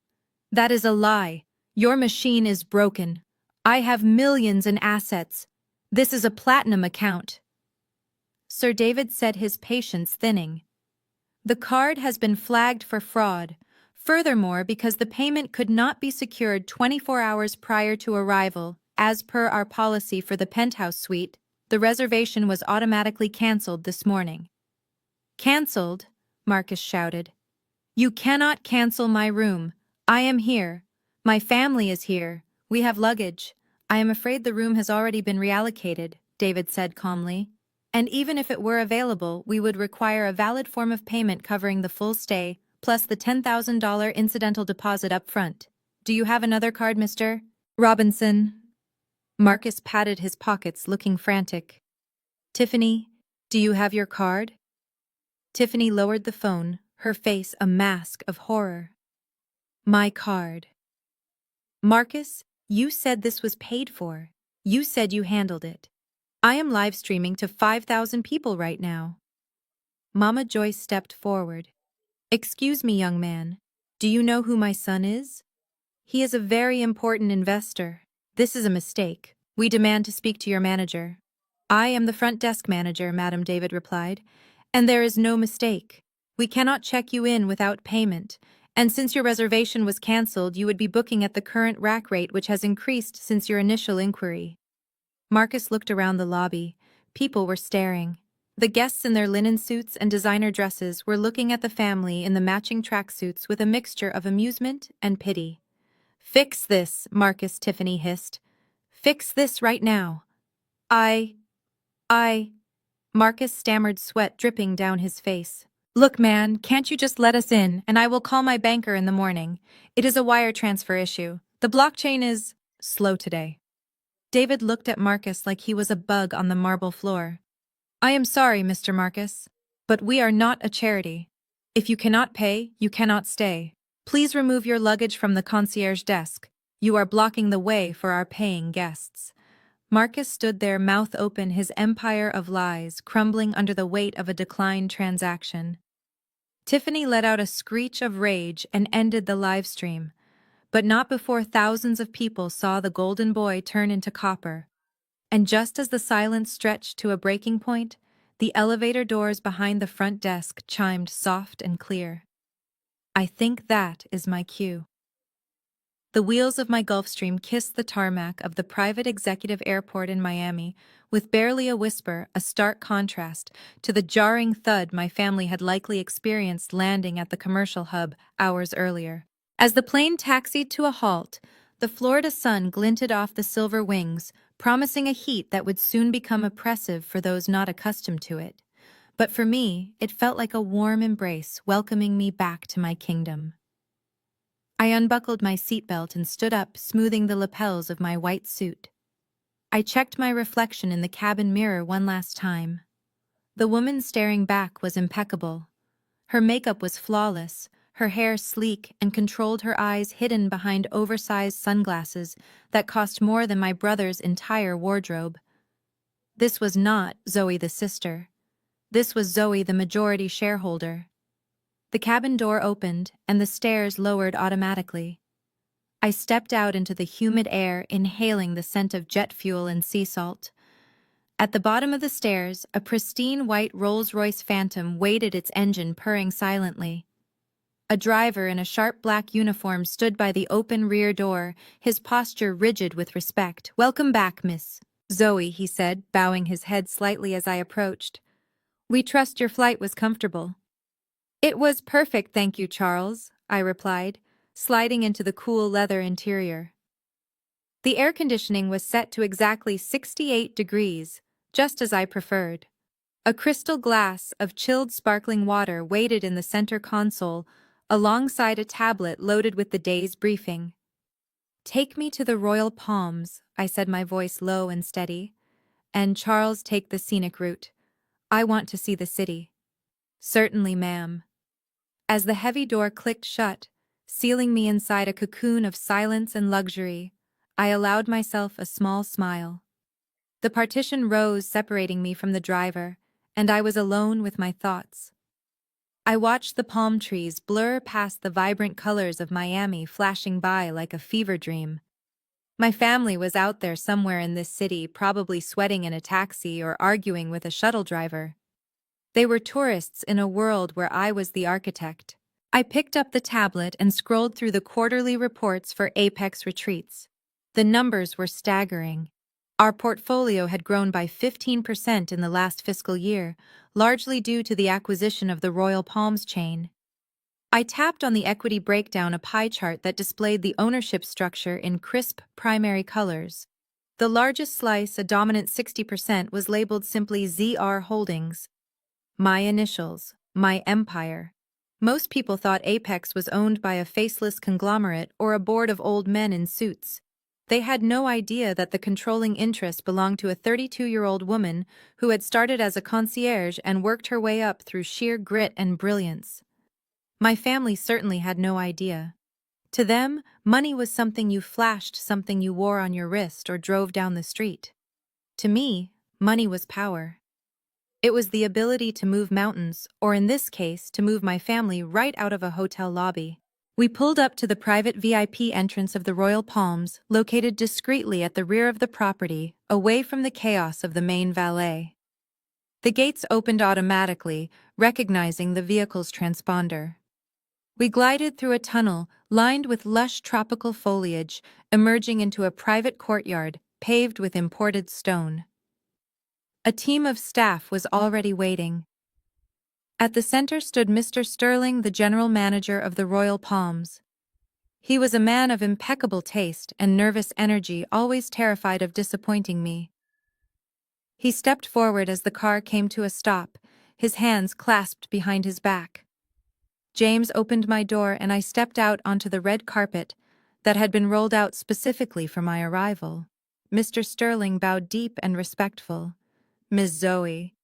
That is a lie. Your machine is broken. I have millions in assets. This is a platinum account. Sir David said, his patience thinning. The card has been flagged for fraud. Furthermore, because the payment could not be secured 24 hours prior to arrival, as per our policy for the penthouse suite, the reservation was automatically cancelled this morning. Cancelled? Marcus shouted. You cannot cancel my room. I am here. My family is here. We have luggage. I am afraid the room has already been reallocated, David said calmly. And even if it were available, we would require a valid form of payment covering the full stay, plus the $10,000 incidental deposit up front. Do you have another card, Mr. Robinson? Marcus patted his pockets, looking frantic. Tiffany, do you have your card? Tiffany lowered the phone, her face a mask of horror. My card. Marcus, you said this was paid for. You said you handled it. I am live streaming to 5,000 people right now. Mama Joyce stepped forward. Excuse me, young man. Do you know who my son is? He is a very important investor. This is a mistake. We demand to speak to your manager. I am the front desk manager, Madam David replied, and there is no mistake. We cannot check you in without payment, and since your reservation was cancelled, you would be booking at the current rack rate, which has increased since your initial inquiry. Marcus looked around the lobby. People were staring. The guests in their linen suits and designer dresses were looking at the family in the matching tracksuits with a mixture of amusement and pity. Fix this, Marcus, Tiffany hissed. Fix this right now. I... Marcus stammered, sweat dripping down his face. Look, man, can't you just let us in, and I will call my banker in the morning. It is a wire transfer issue. The blockchain is slow today. David looked at Marcus like he was a bug on the marble floor. I am sorry, Mr. Marcus, but we are not a charity. If you cannot pay, you cannot stay. Please remove your luggage from the concierge desk. You are blocking the way for our paying guests. Marcus stood there, mouth open, his empire of lies crumbling under the weight of a declined transaction. Tiffany let out a screech of rage and ended the live stream, but not before thousands of people saw the golden boy turn into copper. And just as the silence stretched to a breaking point, the elevator doors behind the front desk chimed soft and clear. I think that is my cue. The wheels of my Gulfstream kissed the tarmac of the private executive airport in Miami, with barely a whisper, a stark contrast to the jarring thud my family had likely experienced landing at the commercial hub hours earlier. As the plane taxied to a halt, the Florida sun glinted off the silver wings, promising a heat that would soon become oppressive for those not accustomed to it. But for me, it felt like a warm embrace welcoming me back to my kingdom. I unbuckled my seatbelt and stood up, smoothing the lapels of my white suit. I checked my reflection in the cabin mirror one last time. The woman staring back was impeccable. Her makeup was flawless, her hair sleek and controlled, her eyes hidden behind oversized sunglasses that cost more than my brother's entire wardrobe. This was not Zoe the sister. This was Zoe the majority shareholder. The cabin door opened and the stairs lowered automatically. I stepped out into the humid air, inhaling the scent of jet fuel and sea salt. At the bottom of the stairs, a pristine white Rolls-Royce Phantom waited, its engine purring silently. A driver in a sharp black uniform stood by the open rear door, his posture rigid with respect. Welcome back, Miss Zoe, he said, bowing his head slightly as I approached. We trust your flight was comfortable. It was perfect, thank you, Charles, I replied, sliding into the cool leather interior. The air conditioning was set to exactly 68 degrees, just as I preferred. A crystal glass of chilled sparkling water waited in the center console, alongside a tablet loaded with the day's briefing. Take me to the Royal Palms, I said, my voice low and steady. And Charles, take the scenic route. I want to see the city. Certainly, ma'am. As the heavy door clicked shut, sealing me inside a cocoon of silence and luxury, I allowed myself a small smile. The partition rose, separating me from the driver, and I was alone with my thoughts. I watched the palm trees blur past the vibrant colors of Miami, flashing by like a fever dream. My family was out there somewhere in this city, probably sweating in a taxi or arguing with a shuttle driver. They were tourists in a world where I was the architect. I picked up the tablet and scrolled through the quarterly reports for Apex retreats. The numbers were staggering. Our portfolio had grown by 15% in the last fiscal year, largely due to the acquisition of the Royal Palms chain. I tapped on the equity breakdown, a pie chart that displayed the ownership structure in crisp primary colors. The largest slice, a dominant 60%, was labeled simply ZR Holdings. My initials, my empire. Most people thought Apex was owned by a faceless conglomerate or a board of old men in suits. They had no idea that the controlling interest belonged to a 32-year-old woman who had started as a concierge and worked her way up through sheer grit and brilliance. My family certainly had no idea. To them, money was something you flashed, something you wore on your wrist or drove down the street. To me, money was power. It was the ability to move mountains, or in this case, to move my family right out of a hotel lobby. We pulled up to the private VIP entrance of the Royal Palms, located discreetly at the rear of the property, away from the chaos of the main valet. The gates opened automatically, recognizing the vehicle's transponder. We glided through a tunnel lined with lush tropical foliage, emerging into a private courtyard paved with imported stone. A team of staff was already waiting. At the center stood Mr. Sterling, the general manager of the Royal Palms. He was a man of impeccable taste and nervous energy, always terrified of disappointing me. He stepped forward as the car came to a stop, his hands clasped behind his back. James opened my door and I stepped out onto the red carpet that had been rolled out specifically for my arrival. Mr. Sterling bowed deep and respectful. "Miss Zoe,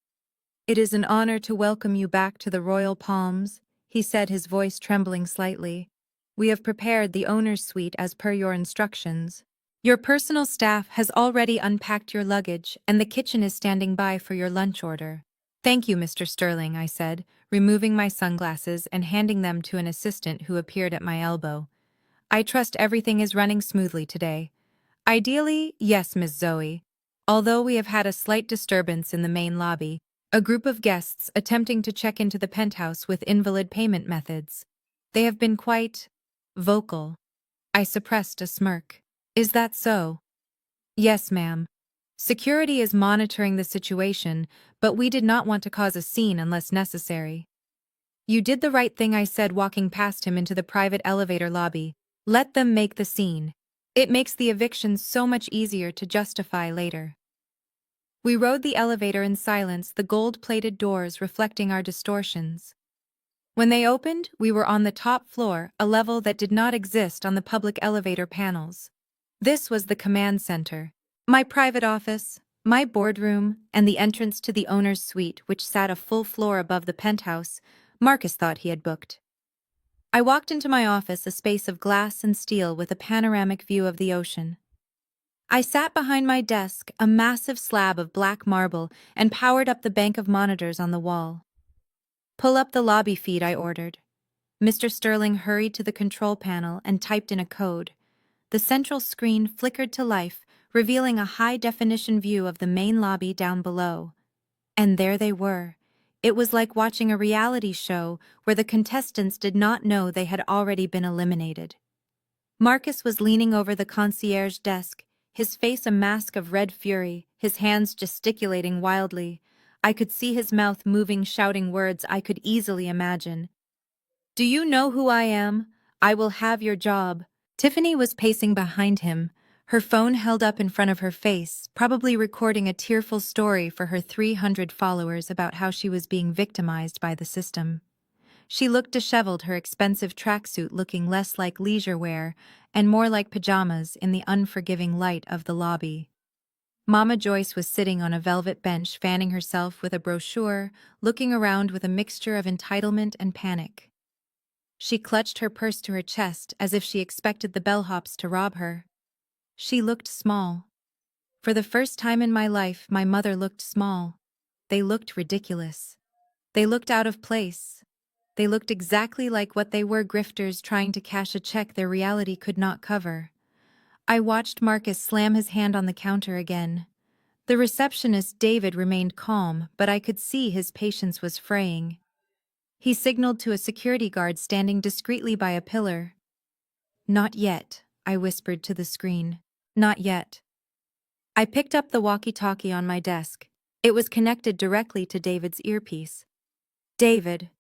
it is an honor to welcome you back to the Royal Palms," he said, his voice trembling slightly. "We have prepared the owner's suite as per your instructions. Your personal staff has already unpacked your luggage and the kitchen is standing by for your lunch order." "Thank you, Mr. Sterling," I said, removing my sunglasses and handing them to an assistant who appeared at my elbow. "I trust everything is running smoothly today." "Ideally, yes, Miss Zoe. Although we have had a slight disturbance in the main lobby, a group of guests attempting to check into the penthouse with invalid payment methods. They have been quite vocal." I suppressed a smirk. "Is that so?" "Yes, ma'am. Security is monitoring the situation, but we did not want to cause a scene unless necessary." "You did the right thing," I said, walking past him into the private elevator lobby. "Let them make the scene. It makes the eviction so much easier to justify later." We rode the elevator in silence, the gold-plated doors reflecting our distortions. When they opened, we were on the top floor, a level that did not exist on the public elevator panels. This was the command center. My private office, my boardroom, and the entrance to the owner's suite, which sat a full floor above the penthouse Marcus thought he had booked. I walked into my office, a space of glass and steel with a panoramic view of the ocean. I sat behind my desk, a massive slab of black marble, and powered up the bank of monitors on the wall. "Pull up the lobby feed," I ordered. Mr. Sterling hurried to the control panel and typed in a code. The central screen flickered to life, revealing a high-definition view of the main lobby down below. And there they were. It was like watching a reality show where the contestants did not know they had already been eliminated. Marcus was leaning over the concierge desk, his face a mask of red fury, his hands gesticulating wildly. I could see his mouth moving, shouting words I could easily imagine. "Do you know who I am? I will have your job." Tiffany was pacing behind him, her phone held up in front of her face, probably recording a tearful story for her 300 followers about how she was being victimized by the system. She looked disheveled, her expensive tracksuit looking less like leisure wear and more like pajamas in the unforgiving light of the lobby. Mama Joyce was sitting on a velvet bench, fanning herself with a brochure, looking around with a mixture of entitlement and panic. She clutched her purse to her chest as if she expected the bellhops to rob her. She looked small. For the first time in my life, my mother looked small. They looked ridiculous. They looked out of place. They looked exactly like what they were, grifters trying to cash a check their reality could not cover. I watched Marcus slam his hand on the counter again. The receptionist, David, remained calm, but I could see his patience was fraying. He signaled to a security guard standing discreetly by a pillar. "Not yet," I whispered to the screen. "Not yet." I picked up the walkie-talkie on my desk. It was connected directly to David's earpiece. "David,"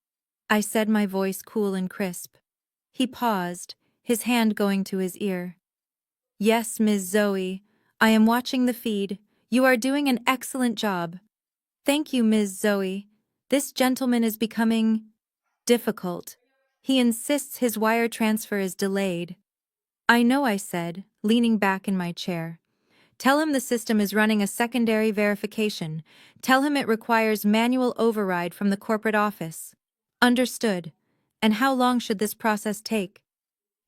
I said, my voice cool and crisp. He paused, his hand going to his ear. "Yes, Ms. Zoe. I am watching the feed. You are doing an excellent job." "Thank you, Ms. Zoe. This gentleman is becoming difficult. He insists his wire transfer is delayed." "I know," I said, leaning back in my chair. "Tell him the system is running a secondary verification. Tell him it requires manual override from the corporate office." "Understood. And how long should this process take?"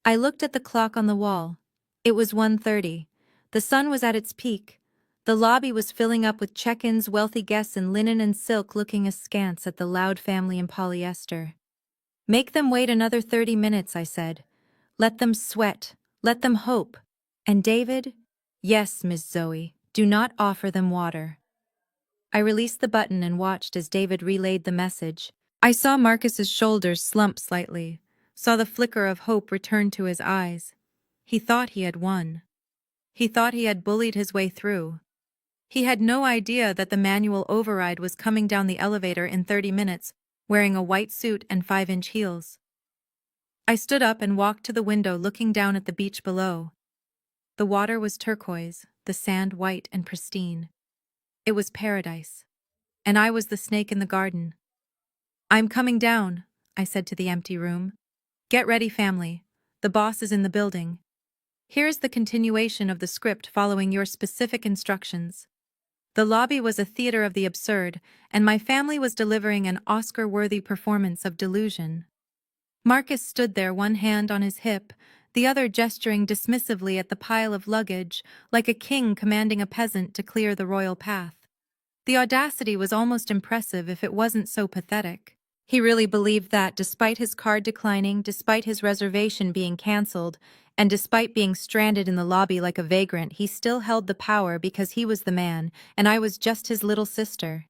I looked at the clock on the wall. It was 1:30. The sun was at its peak. The lobby was filling up with check-ins, wealthy guests in linen and silk looking askance at the loud family in polyester. "Make them wait another 30 minutes, I said. Let them sweat. Let them hope. And David? Yes, Miss Zoe, do not offer them water. I released the button and watched as David relayed the message. I saw Marcus's shoulders slump slightly, saw the flicker of hope return to his eyes. He thought he had won. He thought he had bullied his way through. He had no idea that the manual override was coming down the elevator in 30 minutes, wearing a white suit and 5-inch heels. I stood up and walked to the window looking down at the beach below. The water was turquoise, the sand white and pristine. It was paradise. And I was the snake in the garden. I'm coming down, I said to the empty room. Get ready, family. The boss is in the building. Here's the continuation of the script following your specific instructions. The lobby was a theater of the absurd, and my family was delivering an Oscar-worthy performance of delusion. Marcus stood there, one hand on his hip, the other gesturing dismissively at the pile of luggage, like a king commanding a peasant to clear the royal path. The audacity was almost impressive if it wasn't so pathetic. He really believed that, despite his card declining, despite his reservation being cancelled, and despite being stranded in the lobby like a vagrant, he still held the power because he was the man, and I was just his little sister.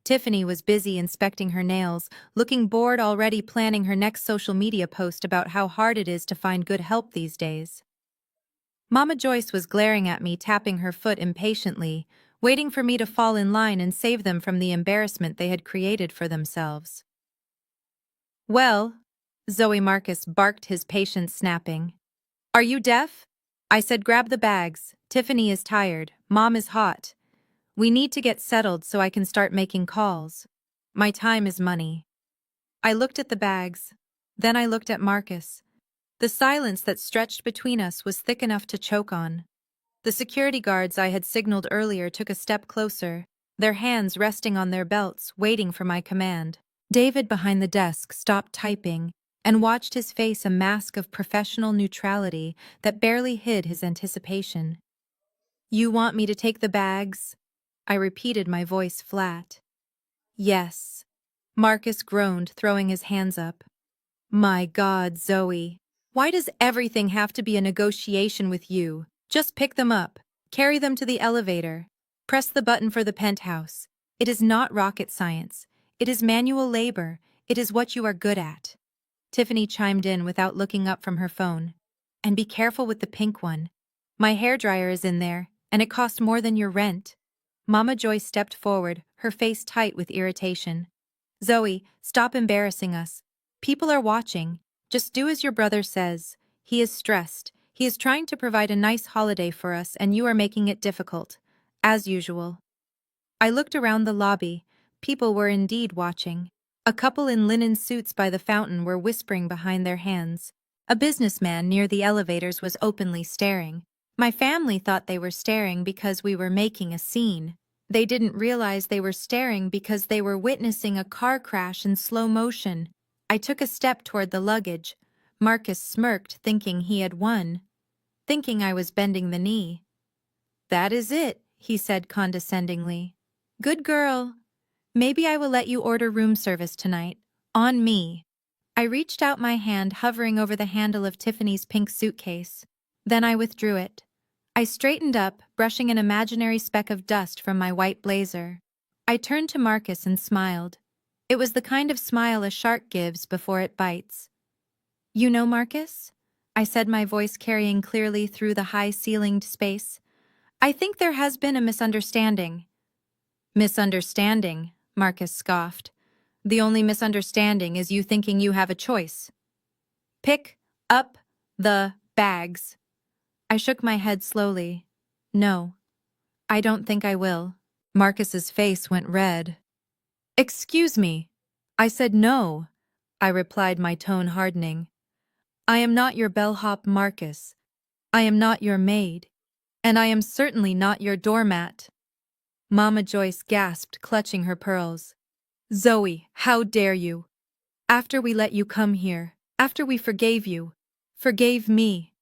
Tiffany was busy inspecting her nails, looking bored already planning her next social media post about how hard it is to find good help these days. Mama Joyce was glaring at me, tapping her foot impatiently, waiting for me to fall in line and save them from the embarrassment they had created for themselves. Well, Zoe Marcus barked, his patience snapping. Are you deaf? I said, grab the bags. Tiffany is tired. Mom is hot. We need to get settled so I can start making calls. My time is money. I looked at the bags. Then I looked at Marcus. The silence that stretched between us was thick enough to choke on. The security guards I had signaled earlier took a step closer, their hands resting on their belts, waiting for my command. David behind the desk stopped typing and watched, his face a mask of professional neutrality that barely hid his anticipation. You want me to take the bags? I repeated, my voice flat. Yes. Marcus groaned, throwing his hands up. My God, Zoe. Why does everything have to be a negotiation with you? Just pick them up. Carry them to the elevator. Press the button for the penthouse. It is not rocket science. It is manual labor. It is what you are good at. Tiffany chimed in without looking up from her phone. And be careful with the pink one. My hairdryer is in there, and it costs more than your rent. Mama Joy stepped forward, her face tight with irritation. Zoe, stop embarrassing us. People are watching. Just do as your brother says. He is stressed. He is trying to provide a nice holiday for us, and you are making it difficult. As usual. I looked around the lobby. People were indeed watching. A couple in linen suits by the fountain were whispering behind their hands. A businessman near the elevators was openly staring. My family thought they were staring because we were making a scene. They didn't realize they were staring because they were witnessing a car crash in slow motion. I took a step toward the luggage. Marcus smirked, thinking he had won. Thinking I was bending the knee. That is it, he said condescendingly. Good girl. Maybe I will let you order room service tonight. On me. I reached out my hand, hovering over the handle of Tiffany's pink suitcase. Then I withdrew it. I straightened up, brushing an imaginary speck of dust from my white blazer. I turned to Marcus and smiled. It was the kind of smile a shark gives before it bites. You know, Marcus? I said, my voice carrying clearly through the high-ceilinged space. I think there has been a misunderstanding. Misunderstanding, Marcus scoffed. The only misunderstanding is you thinking you have a choice. Pick up the bags. I shook my head slowly. No, I don't think I will. Marcus's face went red. Excuse me. I said no, I replied, my tone hardening. I am not your bellhop, Marcus. I am not your maid. And I am certainly not your doormat. Mama Joyce gasped, clutching her pearls. Zoe, how dare you? After we let you come here, after we forgave you, forgave me.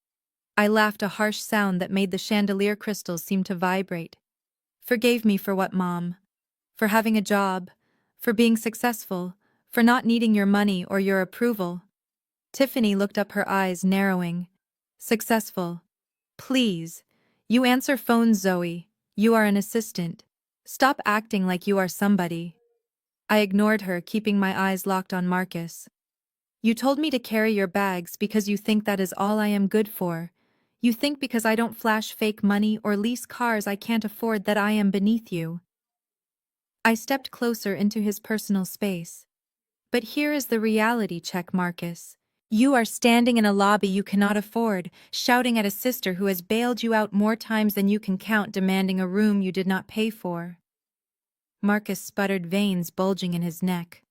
I laughed, a harsh sound that made the chandelier crystals seem to vibrate. Forgave me for what, Mom? For having a job, for being successful, for not needing your money or your approval. Tiffany looked up, her eyes narrowing. Successful. Please. You answer phones, Zoe. You are an assistant. Stop acting like you are somebody. I ignored her, keeping my eyes locked on Marcus. You told me to carry your bags because you think that is all I am good for. You think because I don't flash fake money or lease cars I can't afford that I am beneath you. I stepped closer into his personal space. But here is the reality check, Marcus. You are standing in a lobby you cannot afford, shouting at a sister who has bailed you out more times than you can count, demanding a room you did not pay for. Marcus sputtered, veins bulging in his neck.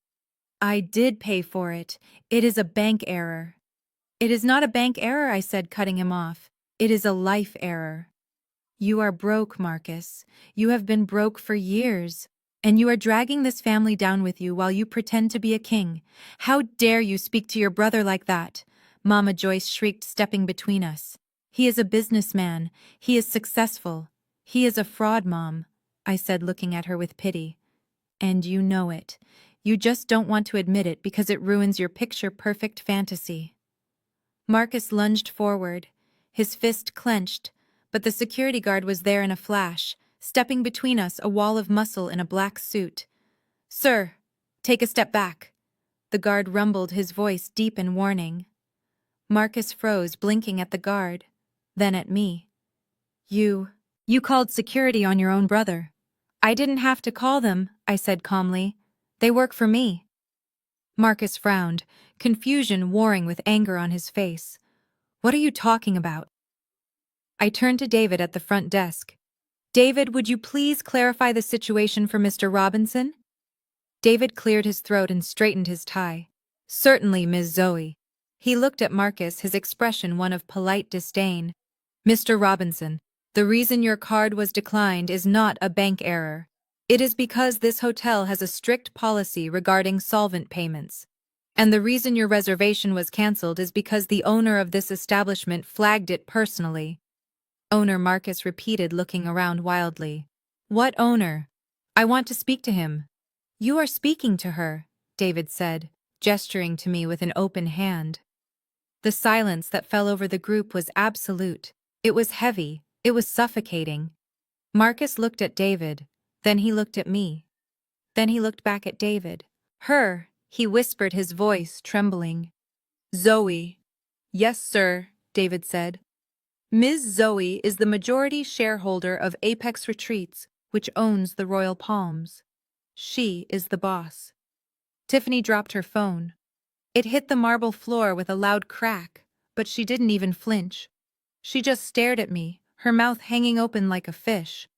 I did pay for it. It is a bank error. It is not a bank error, I said, cutting him off. It is a life error. You are broke, Marcus. You have been broke for years. And you are dragging this family down with you while you pretend to be a king. How dare you speak to your brother like that? Mama Joyce shrieked, stepping between us. He is a businessman. He is successful. He is a fraud, Mom, I said, looking at her with pity. And you know it. You just don't want to admit it because it ruins your picture-perfect fantasy. Marcus lunged forward, his fist clenched, but the security guard was there in a flash, stepping between us, a wall of muscle in a black suit. Sir, take a step back. The guard rumbled, his voice deep in warning. Marcus froze, blinking at the guard, then at me. You called security on your own brother. I didn't have to call them, I said calmly. They work for me. Marcus frowned, confusion warring with anger on his face. What are you talking about? I turned to David at the front desk. David, would you please clarify the situation for Mr. Robinson? David cleared his throat and straightened his tie. Certainly, Ms. Zoe. He looked at Marcus, his expression one of polite disdain. Mr. Robinson, the reason your card was declined is not a bank error. It is because this hotel has a strict policy regarding solvent payments. And the reason your reservation was canceled is because the owner of this establishment flagged it personally. Owner, Marcus repeated, looking around wildly. What owner? I want to speak to him. You are speaking to her, David said, gesturing to me with an open hand. The silence that fell over the group was absolute. It was heavy. It was suffocating. Marcus looked at David. Then he looked at me. Then he looked back at David. Her, he whispered, his voice trembling. Zoe. Yes, sir, David said. Ms. Zoe is the majority shareholder of Apex Retreats, which owns the Royal Palms. She is the boss. Tiffany dropped her phone. It hit the marble floor with a loud crack, but she didn't even flinch. She just stared at me, her mouth hanging open like a fish.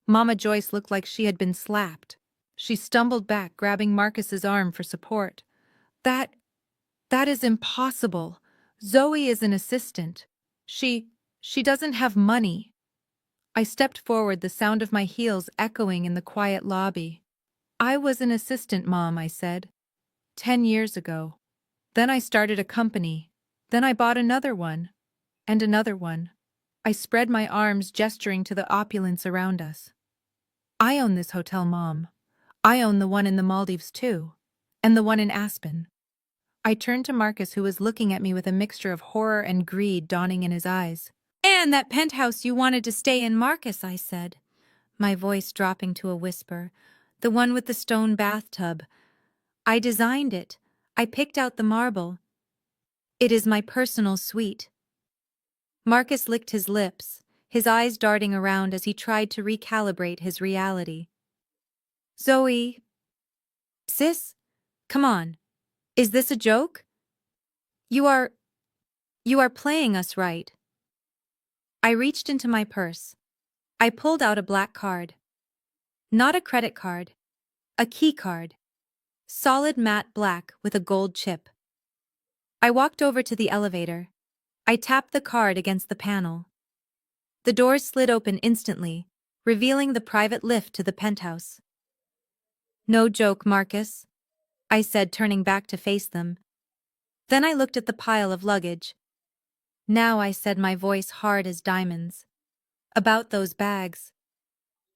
Mama Joyce looked like she had been slapped. She stumbled back, grabbing Marcus's arm for support. That is impossible. Zoe is an assistant. She doesn't have money. I stepped forward, the sound of my heels echoing in the quiet lobby. I was an assistant, Mom, I said. 10 years ago. Then I started a company. Then I bought another one. And another one. I spread my arms, gesturing to the opulence around us. I own this hotel, Mom. I own the one in the Maldives, too. And the one in Aspen. I turned to Marcus, who was looking at me with a mixture of horror and greed dawning in his eyes. And that penthouse you wanted to stay in, Marcus, I said, my voice dropping to a whisper. The one with the stone bathtub. I designed it. I picked out the marble. It is my personal suite. Marcus licked his lips, his eyes darting around as he tried to recalibrate his reality. Zoe. Sis? Come on. Is this a joke? You are playing us, right? I reached into my purse. I pulled out a black card. Not a credit card. A key card. Solid matte black with a gold chip. I walked over to the elevator. I tapped the card against the panel. The doors slid open instantly, revealing the private lift to the penthouse. No joke, Marcus, I said, turning back to face them. Then I looked at the pile of luggage. Now, I said, my voice hard as diamonds. About those bags.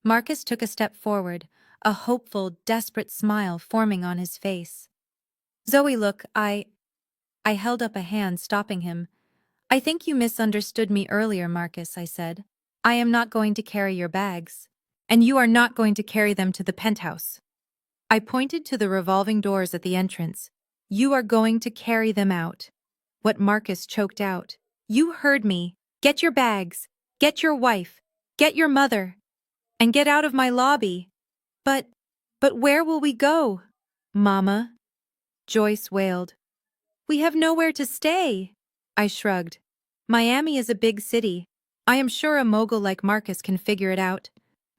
Marcus took a step forward, a hopeful, desperate smile forming on his face. Zoe, look, I held up a hand, stopping him. I think you misunderstood me earlier, Marcus, I said. I am not going to carry your bags. And you are not going to carry them to the penthouse. I pointed to the revolving doors at the entrance. You are going to carry them out. What Marcus choked out. You heard me. Get your bags. Get your wife. Get your mother. And get out of my lobby. But where will we go? Mama, Joyce wailed. We have nowhere to stay. I shrugged. Miami is a big city. I am sure a mogul like Marcus can figure it out.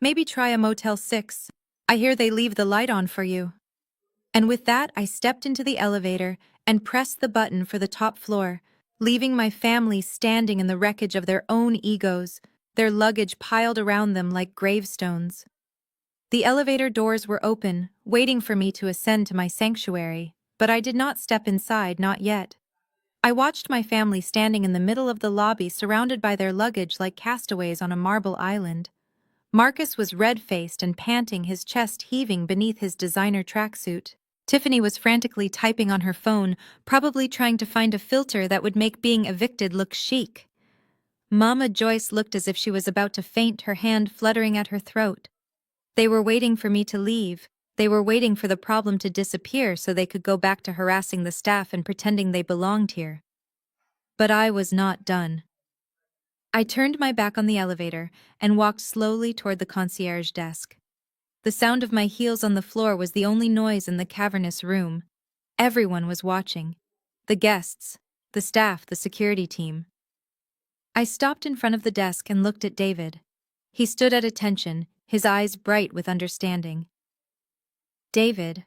Maybe try a Motel 6. I hear they leave the light on for you. And with that, I stepped into the elevator and pressed the button for the top floor, leaving my family standing in the wreckage of their own egos, their luggage piled around them like gravestones. The elevator doors were open, waiting for me to ascend to my sanctuary, but I did not step inside, not yet. I watched my family standing in the middle of the lobby surrounded by their luggage like castaways on a marble island. Marcus was red-faced and panting, his chest heaving beneath his designer tracksuit. Tiffany was frantically typing on her phone, probably trying to find a filter that would make being evicted look chic. Mama Joyce looked as if she was about to faint, her hand fluttering at her throat. They were waiting for me to leave. They were waiting for the problem to disappear so they could go back to harassing the staff and pretending they belonged here. But I was not done. I turned my back on the elevator and walked slowly toward the concierge desk. The sound of my heels on the floor was the only noise in the cavernous room. Everyone was watching. The guests, the staff, the security team. I stopped in front of the desk and looked at David. He stood at attention, his eyes bright with understanding. David,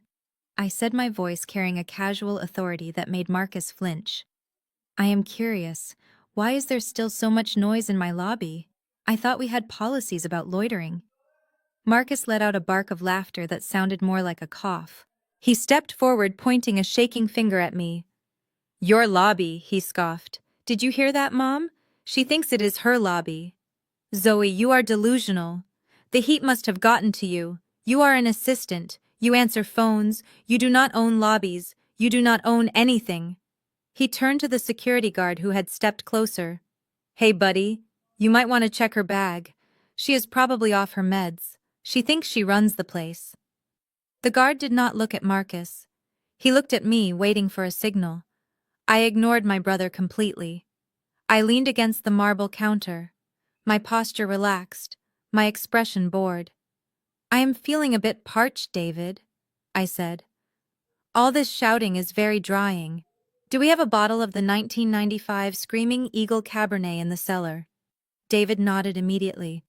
I said, my voice carrying a casual authority that made Marcus flinch. I am curious. Why is there still so much noise in my lobby? I thought we had policies about loitering. Marcus let out a bark of laughter that sounded more like a cough. He stepped forward, pointing a shaking finger at me. Your lobby, he scoffed. Did you hear that, Mom? She thinks it is her lobby. Zoe, you are delusional. The heat must have gotten to you. You are an assistant. You answer phones. You do not own lobbies. You do not own anything. He turned to the security guard who had stepped closer. Hey, buddy, you might want to check her bag. She is probably off her meds. She thinks she runs the place. The guard did not look at Marcus. He looked at me, waiting for a signal. I ignored my brother completely. I leaned against the marble counter, my posture relaxed, my expression bored. I am feeling a bit parched, David, I said. All this shouting is very drying. Do we have a bottle of the 1995 Screaming Eagle Cabernet in the cellar? David nodded immediately.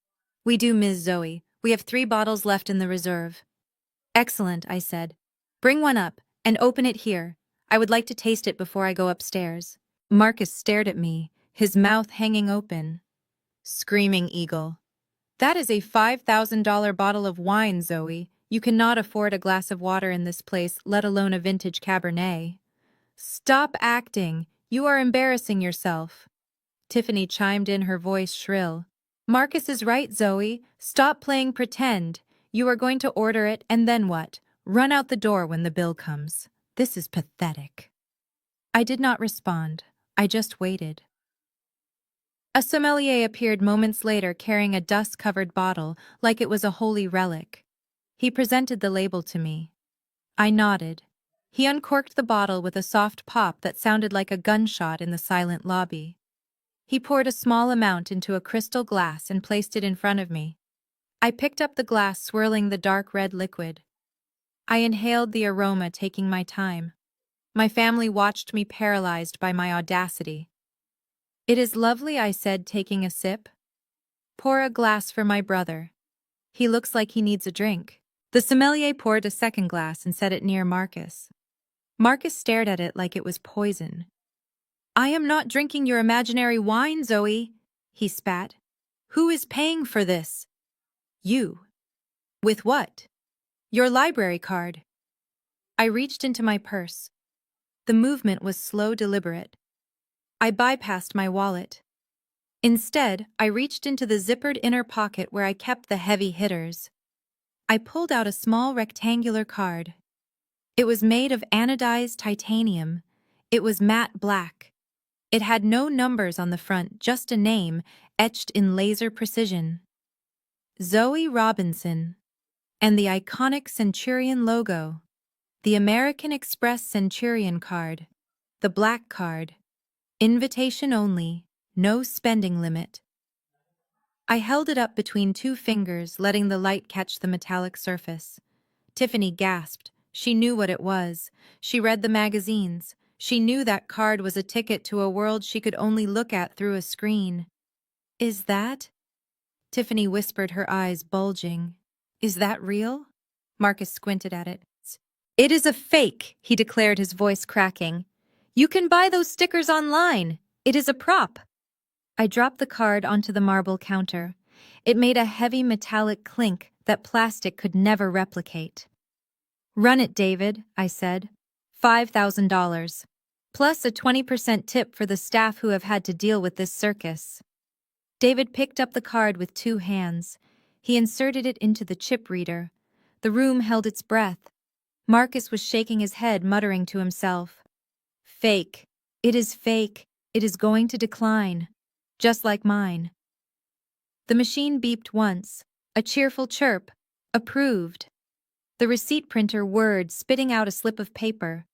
We do, Ms. Zoe. We have 3 bottles left in the reserve. Excellent, I said. Bring one up, and open it here. I would like to taste it before I go upstairs. Marcus stared at me, his mouth hanging open. Screaming Eagle. That is a $5,000 bottle of wine, Zoe. You cannot afford a glass of water in this place, let alone a vintage Cabernet. Stop acting. You are embarrassing yourself. Tiffany chimed in, her voice shrill. Marcus is right, Zoe. Stop playing pretend. You are going to order it, and then what? Run out the door when the bill comes. This is pathetic. I did not respond. I just waited. A sommelier appeared moments later carrying a dust-covered bottle like it was a holy relic. He presented the label to me. I nodded. He uncorked the bottle with a soft pop that sounded like a gunshot in the silent lobby. He poured a small amount into a crystal glass and placed it in front of me. I picked up the glass, swirling the dark red liquid. I inhaled the aroma, taking my time. My family watched me, paralyzed by my audacity. It is lovely, I said, taking a sip. Pour a glass for my brother. He looks like he needs a drink. The sommelier poured a second glass and set it near Marcus. Marcus stared at it like it was poison. I am not drinking your imaginary wine, Zoe, he spat. Who is paying for this? You. With what? Your library card. I reached into my purse. The movement was slow, deliberate. I bypassed my wallet. Instead, I reached into the zippered inner pocket where I kept the heavy hitters. I pulled out a small rectangular card. It was made of anodized titanium. It was matte black. It had no numbers on the front, just a name, etched in laser precision. Zoe Robinson. And the iconic Centurion logo. The American Express Centurion card. The black card. Invitation only, no spending limit. I held it up between two fingers, letting the light catch the metallic surface. Tiffany gasped. She knew what it was. She read the magazines. She knew that card was a ticket to a world she could only look at through a screen. Is that? Tiffany whispered, her eyes bulging. Is that real? Marcus squinted at it. It is a fake, he declared, his voice cracking. You can buy those stickers online. It is a prop. I dropped the card onto the marble counter. It made a heavy metallic clink that plastic could never replicate. Run it, David, I said. $5,000. Plus a 20% tip for the staff who have had to deal with this circus. David picked up the card with two hands. He inserted it into the chip reader. The room held its breath. Marcus was shaking his head, muttering to himself. Fake. It is fake. It is going to decline. Just like mine. The machine beeped once. A cheerful chirp. Approved. The receipt printer whirred, spitting out a slip of paper.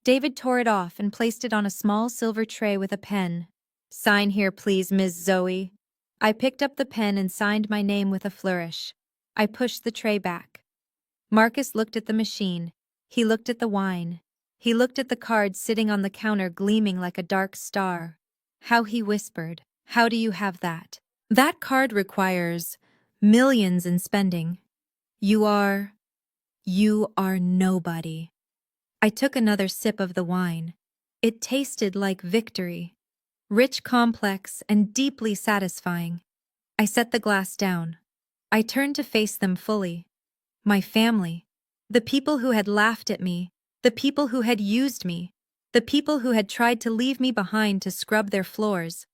David tore it off and placed it on a small silver tray with a pen. Sign here, please, Ms. Zoe. I picked up the pen and signed my name with a flourish. I pushed the tray back. Marcus looked at the machine. He looked at the wine. He looked at the card sitting on the counter, gleaming like a dark star. How he whispered, "How do you have that? That card requires millions in spending. You are nobody." I took another sip of the wine. It tasted like victory. Rich, complex, and deeply satisfying. I set the glass down. I turned to face them fully. My family. The people who had laughed at me. The people who had used me. The people who had tried to leave me behind to scrub their floors.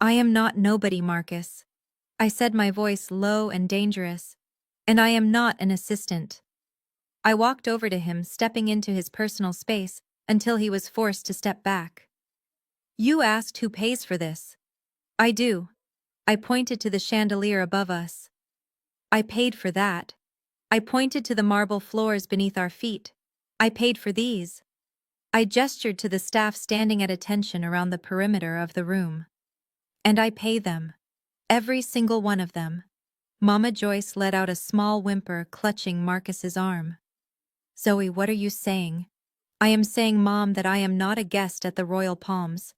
I am not nobody, Marcus. I said, my voice low and dangerous. And I am not an assistant. I walked over to him, stepping into his personal space until he was forced to step back. You asked who pays for this. I do. I pointed to the chandelier above us. I paid for that. I pointed to the marble floors beneath our feet. I paid for these. I gestured to the staff standing at attention around the perimeter of the room. And I pay them. Every single one of them. Mama Joyce let out a small whimper, clutching Marcus's arm. Zoe, what are you saying? I am saying, Mom, that I am not a guest at the Royal Palms.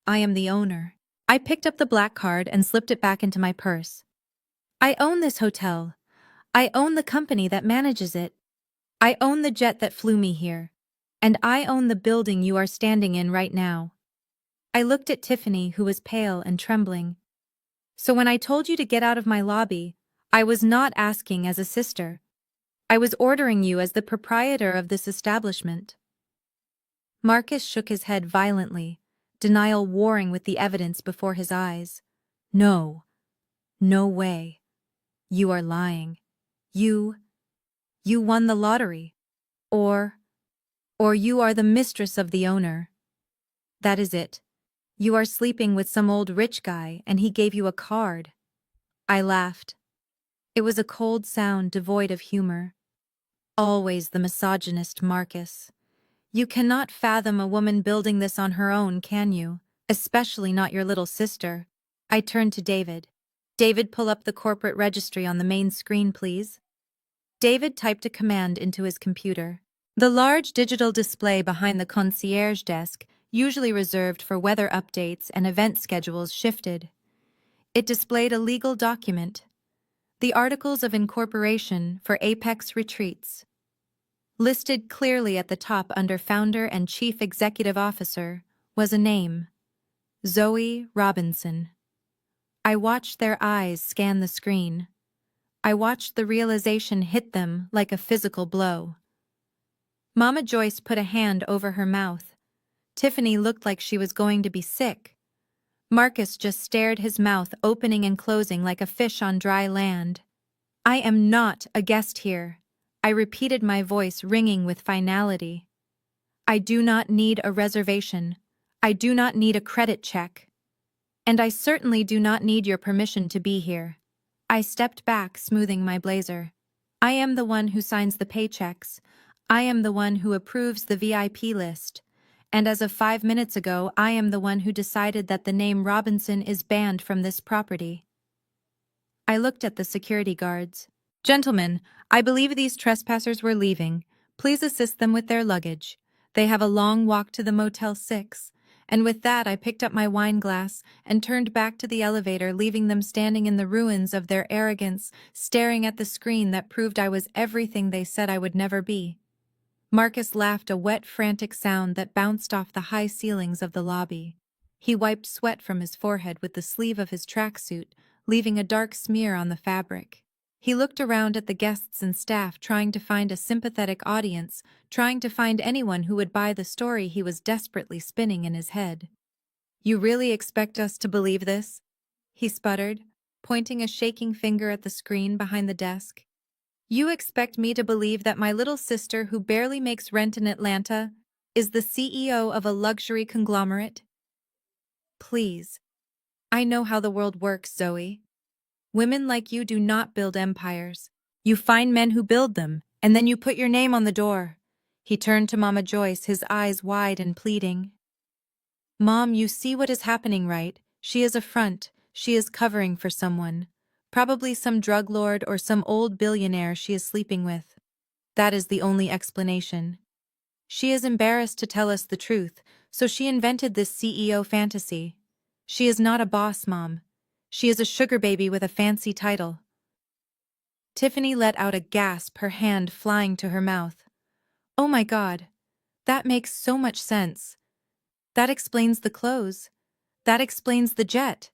I am the owner. I picked up the black card and slipped it back into my purse. I own this hotel. I own the company that manages it. I own the jet that flew me here. And I own the building you are standing in right now. I looked at Tiffany, who was pale and trembling. So when I told you to get out of my lobby, I was not asking as a sister. I was ordering you as the proprietor of this establishment. Marcus shook his head violently, denial warring with the evidence before his eyes. No. No way. You are lying. You won the lottery. Or you are the mistress of the owner. That is it. You are sleeping with some old rich guy and he gave you a card. I laughed. It was a cold sound devoid of humor. Always the misogynist, Marcus. You cannot fathom a woman building this on her own, can you? Especially not your little sister. I turned to David. David, pull up the corporate registry on the main screen, please. David typed a command into his computer. The large digital display behind the concierge desk, usually reserved for weather updates and event schedules, shifted. It displayed a legal document. The Articles of Incorporation for Apex Retreats. Listed clearly at the top under Founder and Chief Executive Officer was a name. Zoe Robinson. I watched their eyes scan the screen. I watched the realization hit them like a physical blow. Mama Joyce put a hand over her mouth. Tiffany looked like she was going to be sick. Marcus just stared, his mouth opening and closing like a fish on dry land. I am not a guest here. I repeated, my voice ringing with finality. I do not need a reservation. I do not need a credit check. And I certainly do not need your permission to be here. I stepped back, smoothing my blazer. I am the one who signs the paychecks. I am the one who approves the VIP list. And as of 5 minutes ago, I am the one who decided that the name Robinson is banned from this property. I looked at the security guards. Gentlemen, I believe these trespassers were leaving. Please assist them with their luggage. They have a long walk to the Motel 6. And with that, I picked up my wine glass and turned back to the elevator, leaving them standing in the ruins of their arrogance, staring at the screen that proved I was everything they said I would never be. Marcus laughed, a wet, frantic sound that bounced off the high ceilings of the lobby. He wiped sweat from his forehead with the sleeve of his tracksuit, leaving a dark smear on the fabric. He looked around at the guests and staff, trying to find a sympathetic audience, trying to find anyone who would buy the story he was desperately spinning in his head. "You really expect us to believe this?" he sputtered, pointing a shaking finger at the screen behind the desk. "You expect me to believe that my little sister, who barely makes rent in Atlanta, is the CEO of a luxury conglomerate? Please. I know how the world works, Zoe. Women like you do not build empires. You find men who build them, and then you put your name on the door." He turned to Mama Joyce, his eyes wide and pleading. "Mom, you see what is happening, right? She is a front. She is covering for someone. Probably some drug lord or some old billionaire she is sleeping with. That is the only explanation. She is embarrassed to tell us the truth, so she invented this CEO fantasy. She is not a boss, Mom. She is a sugar baby with a fancy title." Tiffany let out a gasp, her hand flying to her mouth. "Oh my God. That makes so much sense. That explains the clothes. That explains the jet.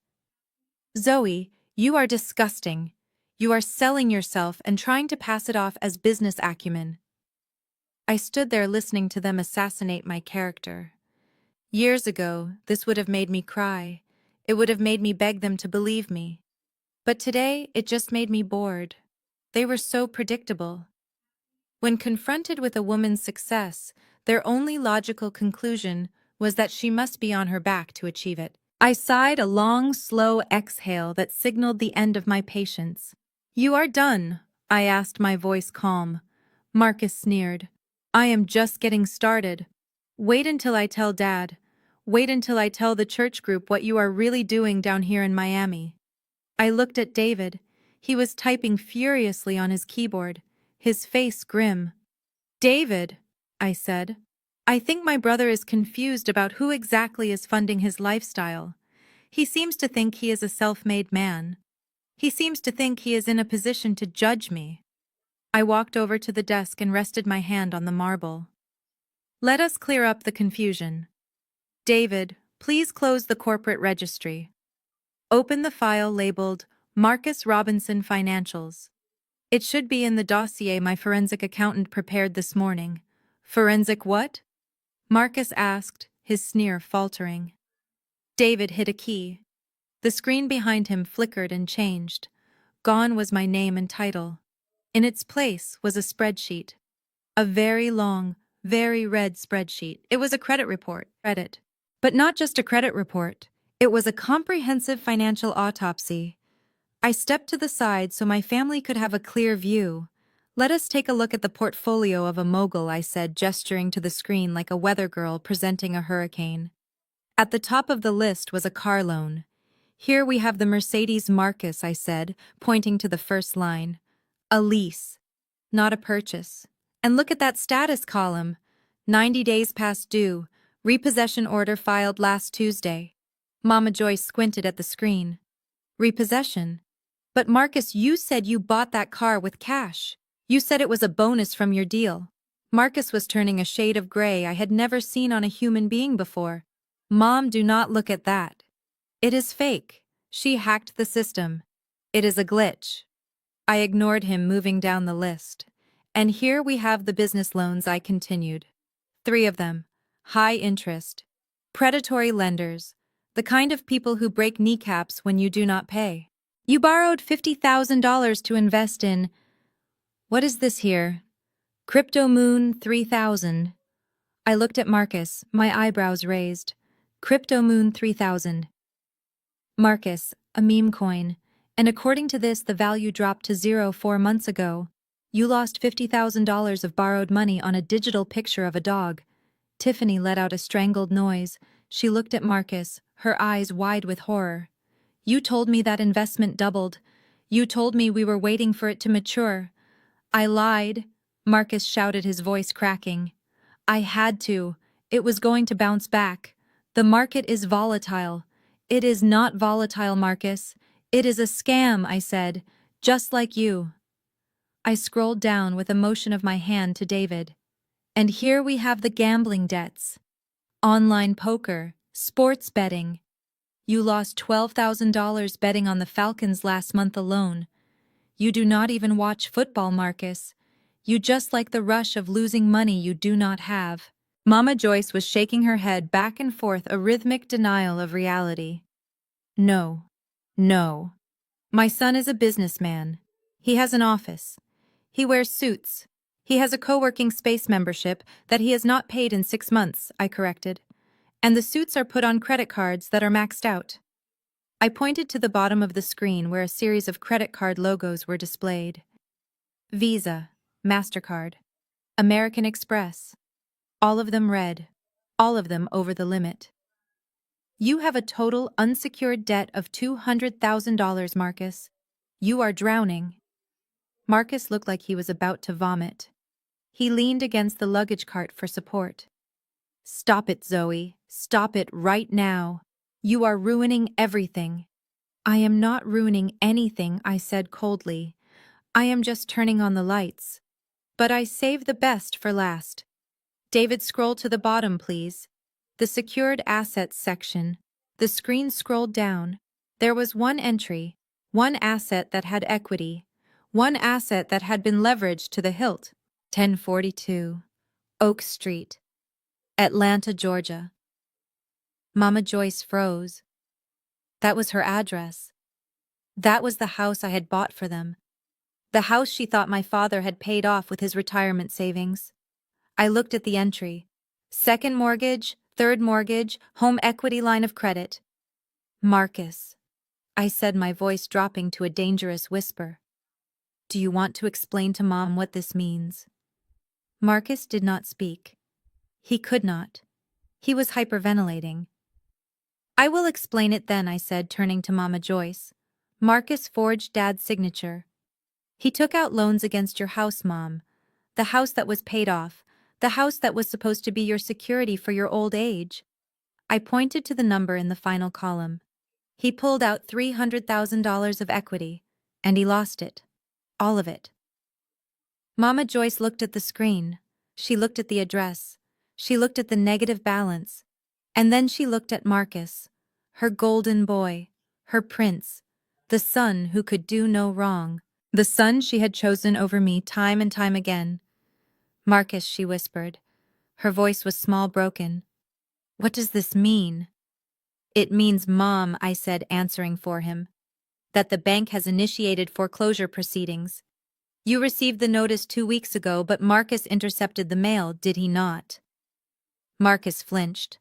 Zoe, you are disgusting. You are selling yourself and trying to pass it off as business acumen." I stood there listening to them assassinate my character. Years ago, this would have made me cry. It would have made me beg them to believe me. But today, it just made me bored. They were so predictable. When confronted with a woman's success, their only logical conclusion was that she must be on her back to achieve it. I sighed, a long, slow exhale that signaled the end of my patience. "You are done?" I asked, my voice calm. Marcus sneered. "I am just getting started. Wait until I tell Dad. Wait until I tell the church group what you are really doing down here in Miami." I looked at David. He was typing furiously on his keyboard, his face grim. "David," I said, "I think my brother is confused about who exactly is funding his lifestyle. He seems to think he is a self-made man. He seems to think he is in a position to judge me." I walked over to the desk and rested my hand on the marble. "Let us clear up the confusion. David, please close the corporate registry. Open the file labeled Marcus Robinson Financials. It should be in the dossier my forensic accountant prepared this morning." "Forensic what?" Marcus asked, his sneer faltering. David hit a key. The screen behind him flickered and changed. Gone was my name and title. In its place was a spreadsheet. A very long, very red spreadsheet. It was a credit report. Credit. But not just a credit report. It was a comprehensive financial autopsy. I stepped to the side so my family could have a clear view. "Let us take a look at the portfolio of a mogul," I said, gesturing to the screen like a weather girl presenting a hurricane. At the top of the list was a car loan. "Here we have the Mercedes Marcus," I said, pointing to the first line. "A lease, not a purchase. And look at that status column. 90 days past due. Repossession order filed last Tuesday." Mama Joyce squinted at the screen. "Repossession? But Marcus, you said you bought that car with cash. You said it was a bonus from your deal." Marcus was turning a shade of gray I had never seen on a human being before. "Mom, do not look at that. It is fake. She hacked the system. It is a glitch." I ignored him, moving down the list. "And here we have the business loans," I continued. 3 of them. High interest. Predatory lenders. The kind of people who break kneecaps when you do not pay. You borrowed $50,000 to invest in... What is this here? Crypto Moon 3000. I looked at Marcus, my eyebrows raised. Crypto Moon 3000. Marcus, a meme coin. And according to this, the value dropped to zero 4 months ago. You lost $50,000 of borrowed money on a digital picture of a dog. Tiffany let out a strangled noise. She looked at Marcus, her eyes wide with horror. You told me that investment doubled. You told me we were waiting for it to mature. I lied, Marcus shouted, his voice cracking. I had to. It was going to bounce back. The market is volatile. It is not volatile, Marcus. It is a scam, I said, just like you. I scrolled down with a motion of my hand to David. And here we have the gambling debts. Online poker, sports betting. You lost $12,000 betting on the Falcons last month alone. You do not even watch football, Marcus. You just like the rush of losing money you do not have. Mama Joyce was shaking her head back and forth, a rhythmic denial of reality. No. No. My son is a businessman. He has an office. He wears suits. He has a co-working space membership that he has not paid in 6 months, I corrected. And the suits are put on credit cards that are maxed out. I pointed to the bottom of the screen where a series of credit card logos were displayed. Visa, MasterCard, American Express. All of them red. All of them over the limit. You have a total unsecured debt of $200,000, Marcus. You are drowning. Marcus looked like he was about to vomit. He leaned against the luggage cart for support. Stop it, Zoe. Stop it right now. You are ruining everything. I am not ruining anything, I said coldly. I am just turning on the lights. But I save the best for last. David, scroll to the bottom, please. The secured assets section. The screen scrolled down. There was one entry, one asset that had equity, one asset that had been leveraged to the hilt. 1042 Oak Street, Atlanta, Georgia. Mama Joyce froze. That was her address. That was the house I had bought for them. The house she thought my father had paid off with his retirement savings. I looked at the entry. Second mortgage, third mortgage, home equity line of credit. Marcus, I said, my voice dropping to a dangerous whisper. Do you want to explain to Mom what this means? Marcus did not speak. He could not. He was hyperventilating. I will explain it then, I said, turning to Mama Joyce. Marcus forged Dad's signature. He took out loans against your house, Mom. The house that was paid off. The house that was supposed to be your security for your old age. I pointed to the number in the final column. He pulled out $300,000 of equity, and he lost it. All of it. Mama Joyce looked at the screen. She looked at the address. She looked at the negative balance. And then she looked at Marcus, her golden boy, her prince, the son who could do no wrong, the son she had chosen over me time and time again. Marcus, she whispered. Her voice was small, broken. What does this mean? It means, Mom, I said, answering for him, that the bank has initiated foreclosure proceedings. You received the notice 2 weeks ago, but Marcus intercepted the mail, did he not? Marcus flinched.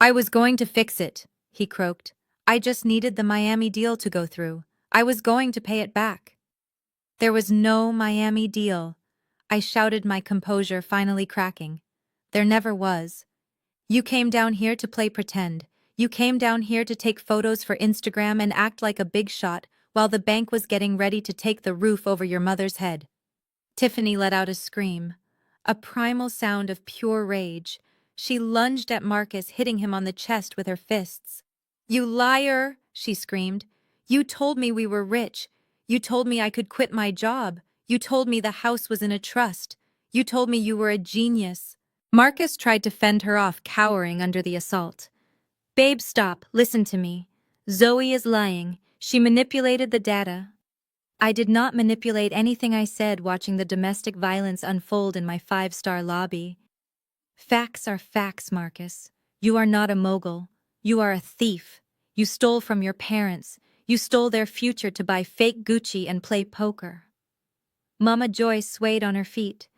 I was going to fix it, he croaked. I just needed the Miami deal to go through. I was going to pay it back. There was no Miami deal. I shouted, my composure finally cracking. There never was. You came down here to play pretend. You came down here to take photos for Instagram and act like a big shot while the bank was getting ready to take the roof over your mother's head. Tiffany let out a scream, a primal sound of pure rage. She lunged at Marcus, hitting him on the chest with her fists. You liar, she screamed. You told me we were rich. You told me I could quit my job. You told me the house was in a trust. You told me you were a genius. Marcus tried to fend her off, cowering under the assault. Babe, stop. Listen to me. Zoe is lying. She manipulated the data. I did not manipulate anything, I said, watching the domestic violence unfold in my 5-star lobby. Facts are facts, Marcus. You are not a mogul. You are a thief. You stole from your parents. You stole their future to buy fake Gucci and play poker. Mama Joyce swayed on her feet.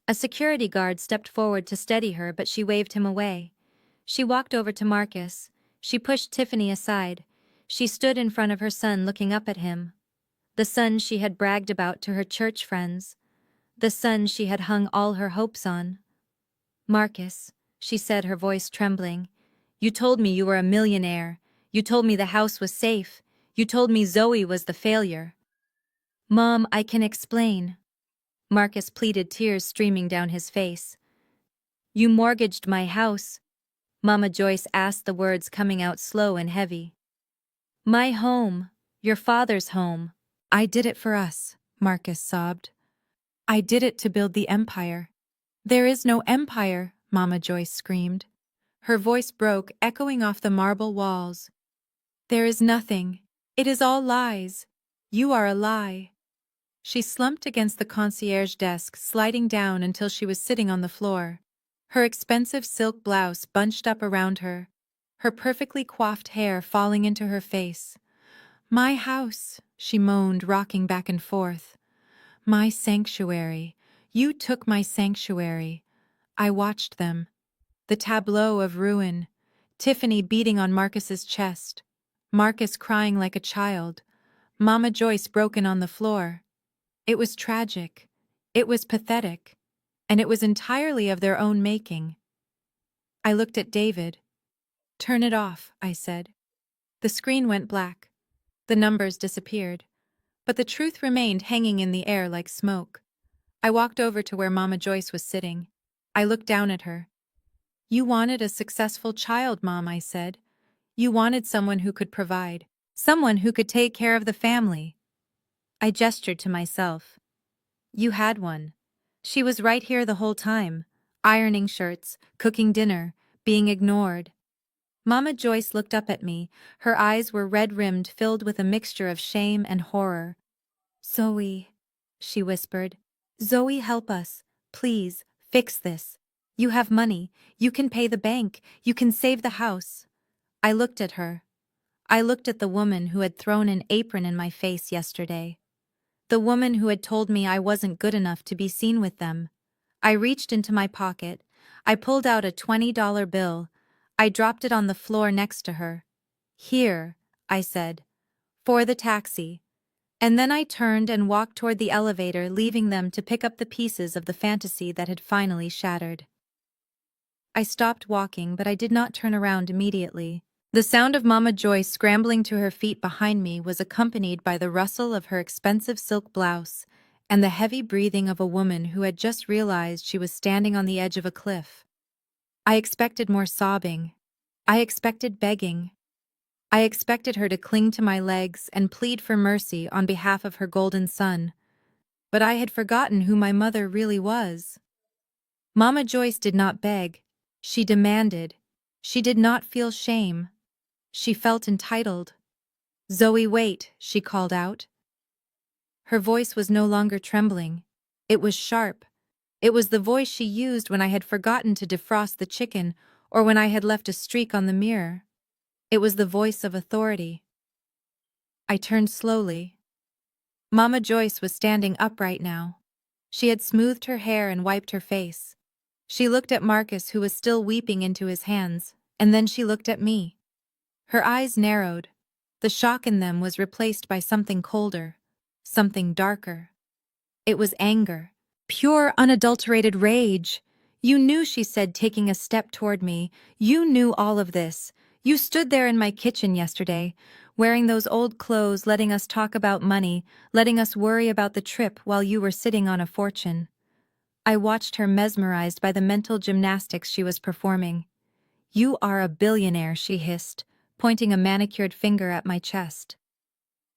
A security guard stepped forward to steady her, but she waved him away. She walked over to Marcus. She pushed Tiffany aside. She stood in front of her son looking up at him. The son she had bragged about to her church friends. The son she had hung all her hopes on. "Marcus," she said, her voice trembling, "you told me you were a millionaire. You told me the house was safe. You told me Zoe was the failure." "Mom, I can explain," Marcus pleaded, tears streaming down his face. "You mortgaged my house," Mama Joyce asked, the words coming out slow and heavy. "My home, your father's home." "I did it for us," Marcus sobbed. "I did it to build the empire." "There is no empire," Mama Joyce screamed. Her voice broke, echoing off the marble walls. "There is nothing. It is all lies. You are a lie." She slumped against the concierge desk, sliding down until she was sitting on the floor. Her expensive silk blouse bunched up around her, her perfectly coiffed hair falling into her face. "My house," she moaned, rocking back and forth. "My sanctuary. You took my sanctuary." I watched them. The tableau of ruin. Tiffany beating on Marcus's chest. Marcus crying like a child. Mama Joyce broken on the floor. It was tragic. It was pathetic. And it was entirely of their own making. I looked at David. "Turn it off," I said. The screen went black. The numbers disappeared. But the truth remained hanging in the air like smoke. I walked over to where Mama Joyce was sitting. I looked down at her. "You wanted a successful child, Mom," I said. "You wanted someone who could provide. Someone who could take care of the family." I gestured to myself. "You had one. She was right here the whole time, ironing shirts, cooking dinner, being ignored." Mama Joyce looked up at me. Her eyes were red-rimmed, filled with a mixture of shame and horror. "Zoe," she whispered. "Zoe, help us. Please, fix this. You have money. You can pay the bank. You can save the house." I looked at her. I looked at the woman who had thrown an apron in my face yesterday. The woman who had told me I wasn't good enough to be seen with them. I reached into my pocket. I pulled out a $20 bill. I dropped it on the floor next to her. "Here," I said, "for the taxi." And then I turned and walked toward the elevator, leaving them to pick up the pieces of the fantasy that had finally shattered. I stopped walking, but I did not turn around immediately. The sound of Mama Joyce scrambling to her feet behind me was accompanied by the rustle of her expensive silk blouse and the heavy breathing of a woman who had just realized she was standing on the edge of a cliff. I expected more sobbing. I expected begging. I expected her to cling to my legs and plead for mercy on behalf of her golden son. But I had forgotten who my mother really was. Mama Joyce did not beg. She demanded. She did not feel shame. She felt entitled. "Zoe, wait," she called out. Her voice was no longer trembling. It was sharp. It was the voice she used when I had forgotten to defrost the chicken or when I had left a streak on the mirror. It was the voice of authority. I turned slowly. Mama Joyce was standing upright now. She had smoothed her hair and wiped her face. She looked at Marcus, who was still weeping into his hands, and then she looked at me. Her eyes narrowed. The shock in them was replaced by something colder, something darker. It was anger. Pure, unadulterated rage. "You knew," she said, taking a step toward me. "You knew all of this. You stood there in my kitchen yesterday, wearing those old clothes, letting us talk about money, letting us worry about the trip while you were sitting on a fortune." I watched her, mesmerized by the mental gymnastics she was performing. "You are a billionaire," she hissed, pointing a manicured finger at my chest.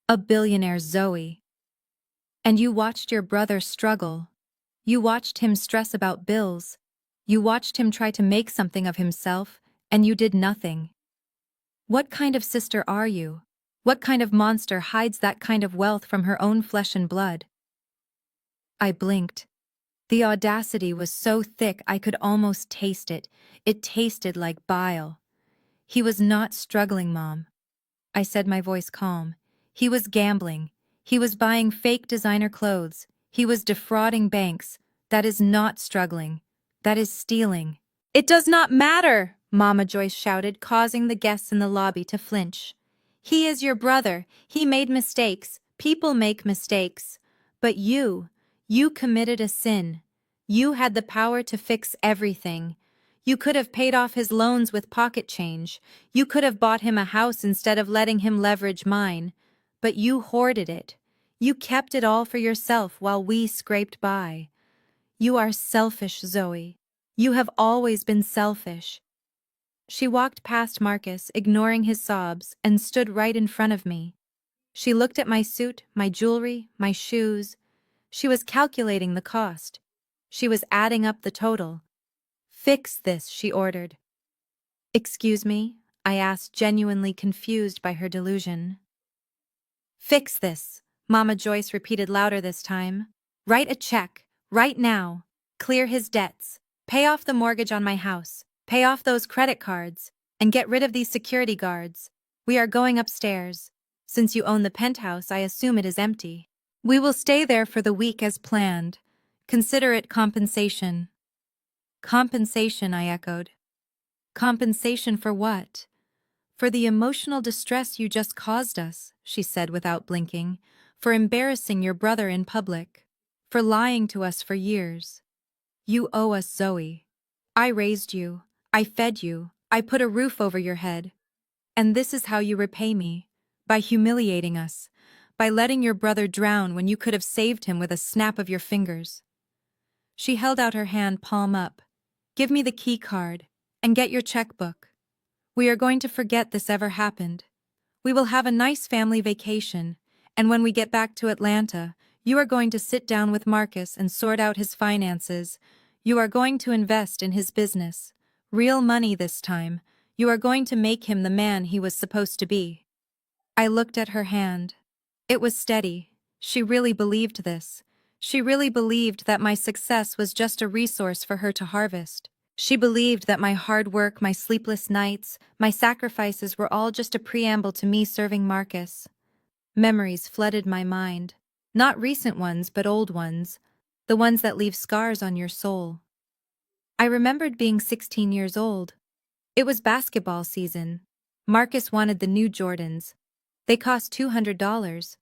"A billionaire, Zoe. And you watched your brother struggle. You watched him stress about bills. You watched him try to make something of himself, and you did nothing. What kind of sister are you? What kind of monster hides that kind of wealth from her own flesh and blood?" I blinked. The audacity was so thick I could almost taste it. It tasted like bile. "He was not struggling, Mom," I said, my voice calm. "He was gambling. He was buying fake designer clothes. He was defrauding banks. That is not struggling. That is stealing. It does not matter, Mama Joyce shouted, causing the guests in the lobby to flinch. He is your brother. He made mistakes. People make mistakes. But you committed a sin. You had the power to fix everything. You could have paid off his loans with pocket change. You could have bought him a house instead of letting him leverage mine. But you hoarded it. You kept it all for yourself while we scraped by. You are selfish, Zoe. You have always been selfish. She walked past Marcus, ignoring his sobs, and stood right in front of me. She looked at my suit, my jewelry, my shoes. She was calculating the cost. She was adding up the total. Fix this, she ordered. Excuse me? I asked, genuinely confused by her delusion. Fix this, Mama Joyce repeated louder this time. Write a check, right now. Clear his debts. Pay off the mortgage on my house. Pay off those credit cards. And get rid of these security guards. We are going upstairs. Since you own the penthouse, I assume it is empty. We will stay there for the week as planned. Consider it compensation. Compensation, I echoed. Compensation for what? For the emotional distress you just caused us, she said without blinking, for embarrassing your brother in public, for lying to us for years. You owe us, Zoe. I raised you, I fed you, I put a roof over your head. And this is how you repay me, by humiliating us, by letting your brother drown when you could have saved him with a snap of your fingers. She held out her hand, palm up. Give me the key card, and get your checkbook. We are going to forget this ever happened. We will have a nice family vacation, and when we get back to Atlanta, you are going to sit down with Marcus and sort out his finances. You are going to invest in his business. Real money this time. You are going to make him the man he was supposed to be. I looked at her hand. It was steady. She really believed this. She really believed that my success was just a resource for her to harvest. She believed that my hard work, my sleepless nights, my sacrifices were all just a preamble to me serving Marcus. Memories flooded my mind. Not recent ones, but old ones. The ones that leave scars on your soul. I remembered being 16 years old. It was basketball season. Marcus wanted the new Jordans. They cost $200.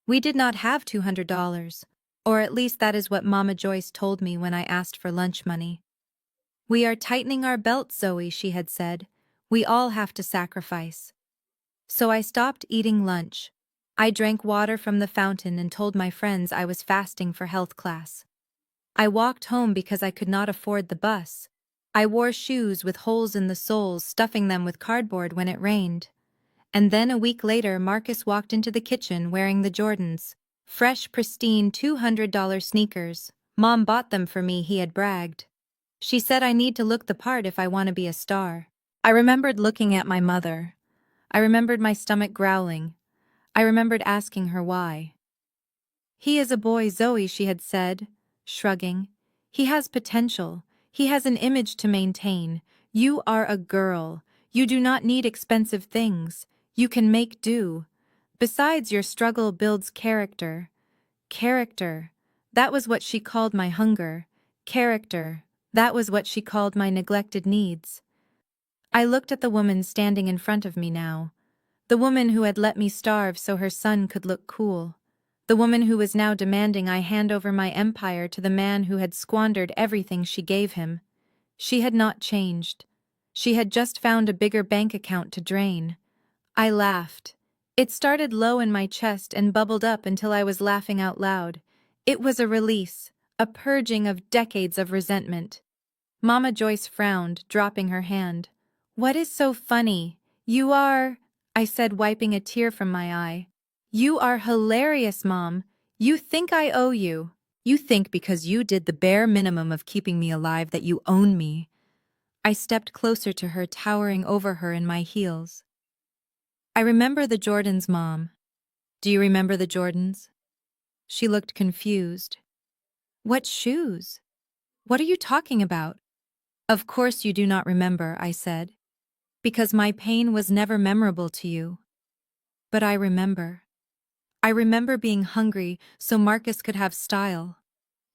We did not have $200, or at least that is what Mama Joyce told me when I asked for lunch money. We are tightening our belts, Zoe, she had said. We all have to sacrifice. So I stopped eating lunch. I drank water from the fountain and told my friends I was fasting for health class. I walked home because I could not afford the bus. I wore shoes with holes in the soles, stuffing them with cardboard when it rained. And then a week later, Marcus walked into the kitchen wearing the Jordans. Fresh, pristine $200 sneakers. Mom bought them for me, he had bragged. She said I need to look the part if I want to be a star. I remembered looking at my mother. I remembered my stomach growling. I remembered asking her why. He is a boy, Zoe, she had said, shrugging. He has potential. He has an image to maintain. You are a girl. You do not need expensive things. You can make do. Besides, your struggle builds character. Character. That was what she called my hunger. Character. That was what she called my neglected needs. I looked at the woman standing in front of me now. The woman who had let me starve so her son could look cool. The woman who was now demanding I hand over my empire to the man who had squandered everything she gave him. She had not changed. She had just found a bigger bank account to drain. I laughed. It started low in my chest and bubbled up until I was laughing out loud. It was a release, a purging of decades of resentment. Mama Joyce frowned, dropping her hand. What is so funny? You are, I said, wiping a tear from my eye. You are hilarious, Mom. You think I owe you. You think because you did the bare minimum of keeping me alive that you own me. I stepped closer to her, towering over her in my heels. I remember the Jordans, Mom. Do you remember the Jordans? She looked confused. What shoes? What are you talking about? Of course you do not remember, I said, because my pain was never memorable to you. But I remember. I remember being hungry so Marcus could have style.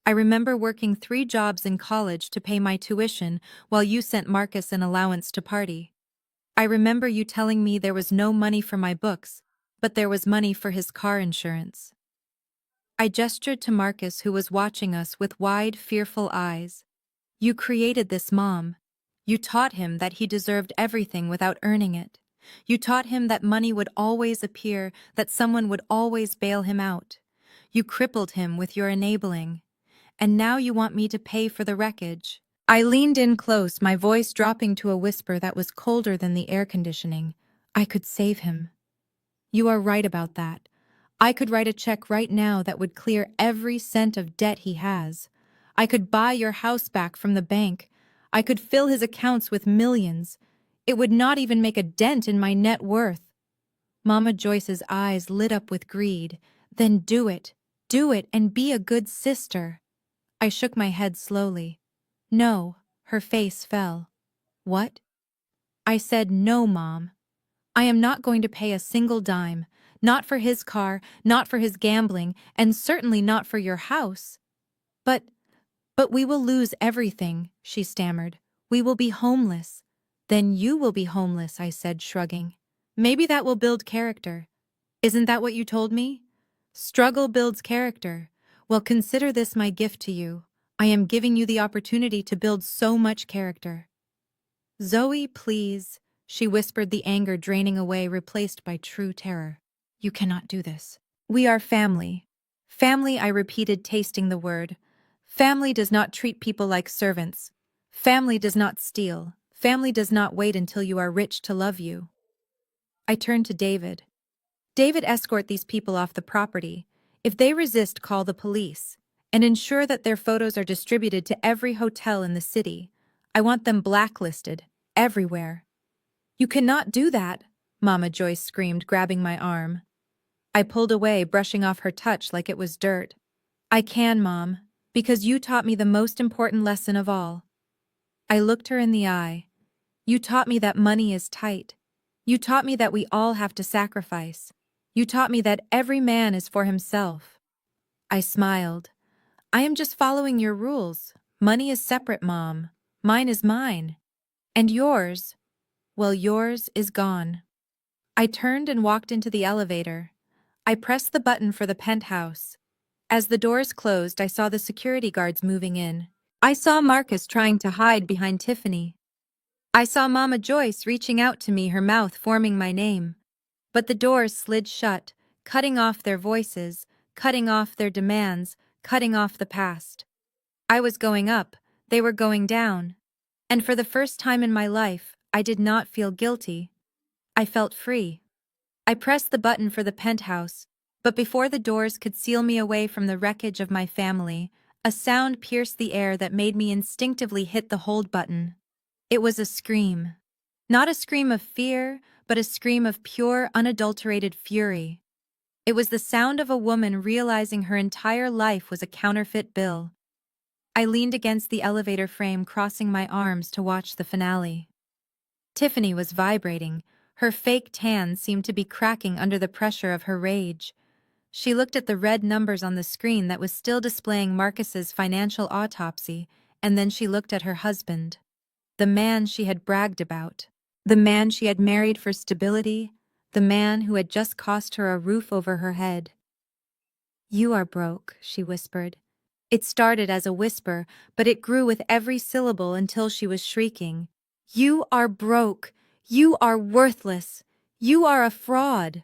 I remember working 3 jobs in college to pay my tuition while you sent Marcus an allowance to party. I remember you telling me there was no money for my books, but there was money for his car insurance. I gestured to Marcus, who was watching us with wide, fearful eyes. You created this, Mom. You taught him that he deserved everything without earning it. You taught him that money would always appear, that someone would always bail him out. You crippled him with your enabling. And now you want me to pay for the wreckage. I leaned in close, my voice dropping to a whisper that was colder than the air conditioning. I could save him. You are right about that. I could write a check right now that would clear every cent of debt he has. I could buy your house back from the bank. I could fill his accounts with millions. It would not even make a dent in my net worth. Mama Joyce's eyes lit up with greed. Then do it, and be a good sister. I shook my head slowly. No, her face fell. What? I said, no, Mom. I am not going to pay a single dime, not for his car, not for his gambling, and certainly not for your house. But we will lose everything, she stammered. We will be homeless. Then you will be homeless, I said, shrugging. Maybe that will build character. Isn't that what you told me? Struggle builds character. Well, consider this my gift to you. I am giving you the opportunity to build so much character. Zoe, please, she whispered, the anger draining away, replaced by true terror. You cannot do this. We are family. Family, I repeated, tasting the word. Family does not treat people like servants. Family does not steal. Family does not wait until you are rich to love you. I turned to David. David, escort these people off the property. If they resist, call the police. And ensure that their photos are distributed to every hotel in the city. I want them blacklisted, everywhere. You cannot do that, Mama Joyce screamed, grabbing my arm. I pulled away, brushing off her touch like it was dirt. I can, Mom, because you taught me the most important lesson of all. I looked her in the eye. You taught me that money is tight. You taught me that we all have to sacrifice. You taught me that every man is for himself. I smiled. I am just following your rules. Money is separate, Mom. Mine is mine. And yours, well, yours is gone. I turned and walked into the elevator. I pressed the button for the penthouse. As the doors closed, I saw the security guards moving in. I saw Marcus trying to hide behind Tiffany. I saw Mama Joyce reaching out to me, her mouth forming my name. But the doors slid shut, cutting off their voices, cutting off their demands, cutting off the past. I was going up, they were going down. And for the first time in my life, I did not feel guilty. I felt free. I pressed the button for the penthouse, but before the doors could seal me away from the wreckage of my family, a sound pierced the air that made me instinctively hit the hold button. It was a scream. Not a scream of fear, but a scream of pure, unadulterated fury. It was the sound of a woman realizing her entire life was a counterfeit bill. I leaned against the elevator frame, crossing my arms to watch the finale. Tiffany was vibrating. Her fake tan seemed to be cracking under the pressure of her rage. She looked at the red numbers on the screen that was still displaying Marcus's financial autopsy, and then she looked at her husband. The man she had bragged about. The man she had married for stability. The man who had just cost her a roof over her head. You are broke, she whispered. It started as a whisper, but it grew with every syllable until she was shrieking. You are broke. You are worthless. You are a fraud.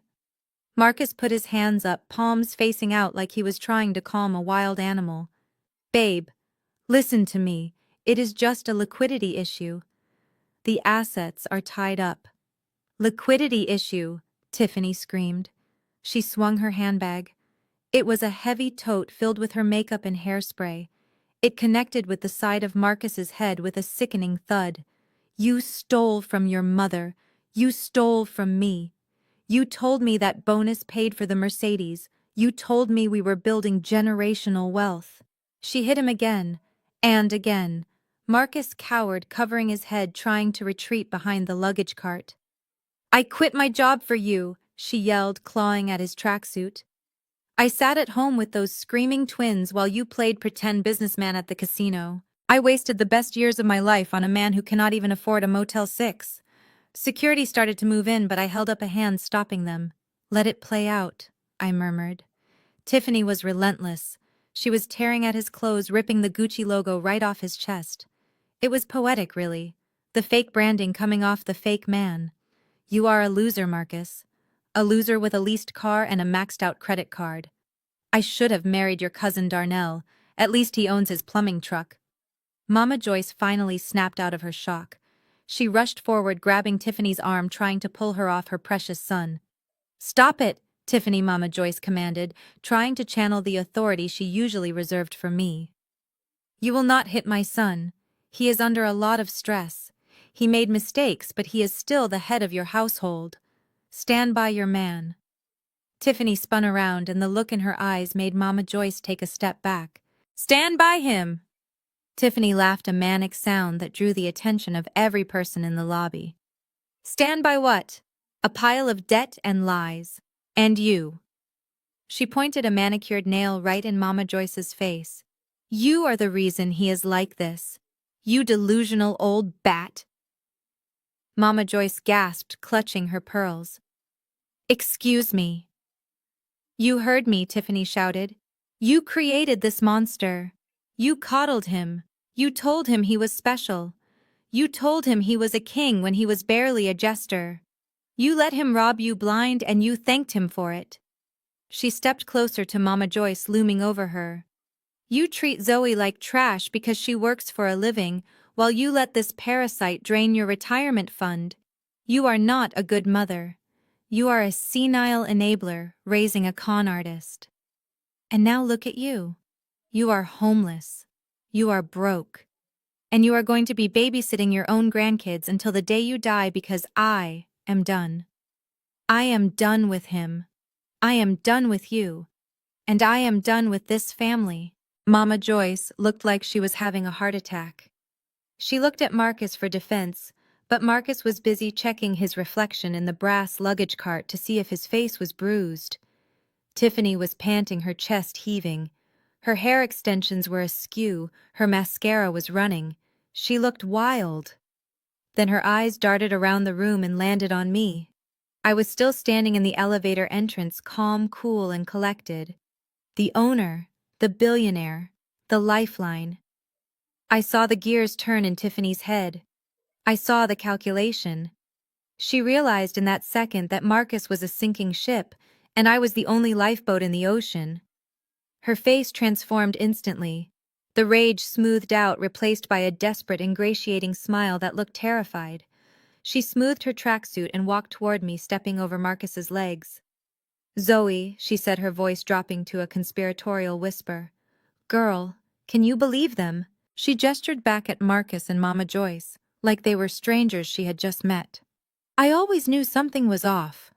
Marcus put his hands up, palms facing out like he was trying to calm a wild animal. Babe, listen to me. It is just a liquidity issue. The assets are tied up. Liquidity issue, Tiffany screamed. She swung her handbag. It was a heavy tote filled with her makeup and hairspray. It connected with the side of Marcus's head with a sickening thud. You stole from your mother. You stole from me. You told me that bonus paid for the Mercedes. You told me we were building generational wealth. She hit him again, and again. Marcus cowered, covering his head, trying to retreat behind the luggage cart. I quit my job for you, she yelled, clawing at his tracksuit. I sat at home with those screaming twins while you played pretend businessman at the casino. I wasted the best years of my life on a man who cannot even afford a Motel 6. Security started to move in, but I held up a hand stopping them. Let it play out, I murmured. Tiffany was relentless. She was tearing at his clothes, ripping the Gucci logo right off his chest. It was poetic, really. The fake branding coming off the fake man. You are a loser, Marcus. A loser with a leased car and a maxed-out credit card. I should have married your cousin Darnell. At least he owns his plumbing truck. Mama Joyce finally snapped out of her shock. She rushed forward, grabbing Tiffany's arm, trying to pull her off her precious son. "Stop it," Tiffany, Mama Joyce commanded, trying to channel the authority she usually reserved for me. "You will not hit my son. He is under a lot of stress. He made mistakes, but he is still the head of your household. Stand by your man." Tiffany spun around, and the look in her eyes made Mama Joyce take a step back. "Stand by him!" Tiffany laughed, a manic sound that drew the attention of every person in the lobby. "Stand by what? A pile of debt and lies. And you." She pointed a manicured nail right in Mama Joyce's face. "You are the reason he is like this. You delusional old bat." Mama Joyce gasped, clutching her pearls. "Excuse me." "You heard me," Tiffany shouted. "You created this monster. You coddled him. You told him he was special. You told him he was a king when he was barely a jester. You let him rob you blind, and you thanked him for it." She stepped closer to Mama Joyce, looming over her. "You treat Zoe like trash because she works for a living, while you let this parasite drain your retirement fund. You are not a good mother. You are a senile enabler raising a con artist. And now look at you. You are homeless. You are broke. And you are going to be babysitting your own grandkids until the day you die because I am done. I am done with him. I am done with you. And I am done with this family." Mama Joyce looked like she was having a heart attack. She looked at Marcus for defense, but Marcus was busy checking his reflection in the brass luggage cart to see if his face was bruised. Tiffany was panting, her chest heaving. Her hair extensions were askew, her mascara was running. She looked wild. Then her eyes darted around the room and landed on me. I was still standing in the elevator entrance, calm, cool, and collected. The owner, the billionaire, the lifeline. I saw the gears turn in Tiffany's head. I saw the calculation. She realized in that second that Marcus was a sinking ship, and I was the only lifeboat in the ocean. Her face transformed instantly. The rage smoothed out, replaced by a desperate, ingratiating smile that looked terrified. She smoothed her tracksuit and walked toward me, stepping over Marcus's legs. "Zoe," she said, her voice dropping to a conspiratorial whisper. "Girl, can you believe them?" She gestured back at Marcus and Mama Joyce, like they were strangers she had just met. "I always knew something was off,"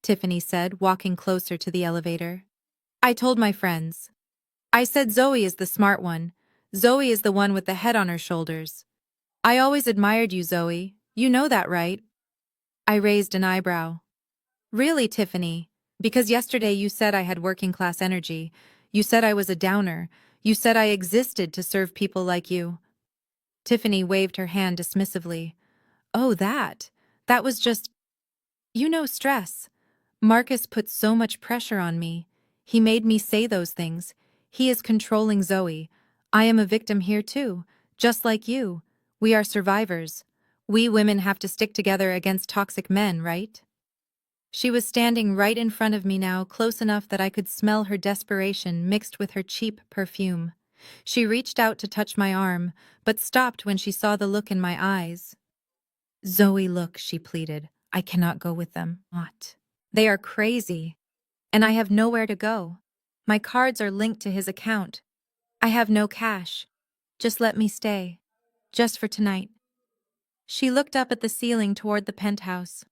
Tiffany said, walking closer to the elevator. "I told my friends. I said Zoe is the smart one. Zoe is the one with the head on her shoulders. I always admired you, Zoe. You know that, right?" I raised an eyebrow. "Really, Tiffany? Because yesterday you said I had working-class energy. You said I was a downer. You said I existed to serve people like you." Tiffany waved her hand dismissively. "Oh, that. That was just, stress. Marcus put so much pressure on me. He made me say those things. He is controlling Zoe. I am a victim here too, just like you. We are survivors. We women have to stick together against toxic men, right?" She was standing right in front of me now, close enough that I could smell her desperation mixed with her cheap perfume. She reached out to touch my arm, but stopped when she saw the look in my eyes. "Zoe, look," she pleaded. "I cannot go with them. What? They are crazy. And I have nowhere to go. My cards are linked to his account. I have no cash. Just let me stay. Just for tonight." She looked up at the ceiling toward the penthouse.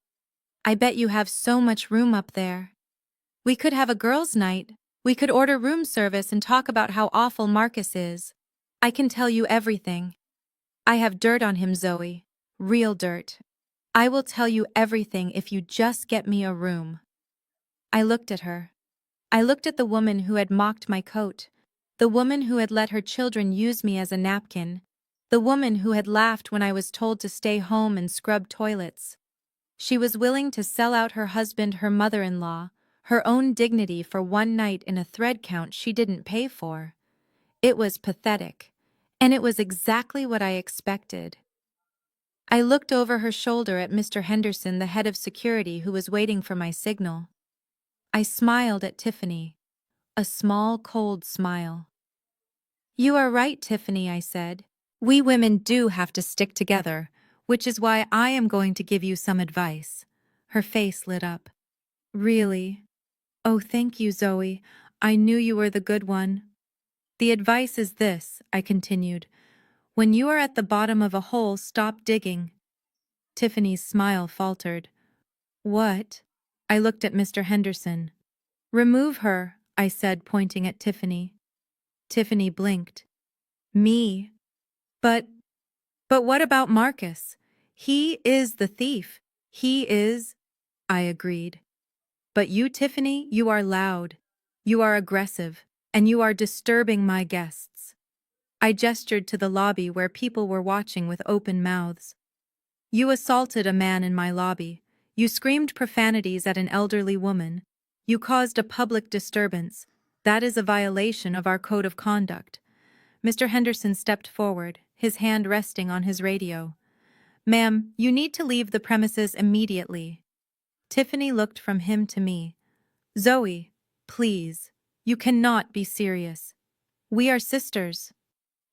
"I bet you have so much room up there. We could have a girls' night. We could order room service and talk about how awful Marcus is. I can tell you everything. I have dirt on him, Zoe. Real dirt. I will tell you everything if you just get me a room." I looked at her. I looked at the woman who had mocked my coat, the woman who had let her children use me as a napkin, the woman who had laughed when I was told to stay home and scrub toilets. She was willing to sell out her husband, her mother-in-law, her own dignity for one night in a thread count she didn't pay for. It was pathetic, and it was exactly what I expected. I looked over her shoulder at Mr. Henderson, the head of security, who was waiting for my signal. I smiled at Tiffany, a small, cold smile. "You are right, Tiffany," I said. "We women do have to stick together, which is why I am going to give you some advice." Her face lit up. "Really? Oh, thank you, Zoe. I knew you were the good one." "The advice is this," I continued. "When you are at the bottom of a hole, stop digging." Tiffany's smile faltered. "What?" I looked at Mr. Henderson. "Remove her," I said, pointing at Tiffany. Tiffany blinked. "Me? But what about Marcus? He is the thief. He is—" I agreed. "But you, Tiffany, you are loud. You are aggressive, and you are disturbing my guests." I gestured to the lobby where people were watching with open mouths. "You assaulted a man in my lobby. You screamed profanities at an elderly woman. You caused a public disturbance. That is a violation of our code of conduct." Mr. Henderson stepped forward, his hand resting on his radio. "Ma'am, you need to leave the premises immediately." Tiffany looked from him to me. "Zoe, please. You cannot be serious. We are sisters."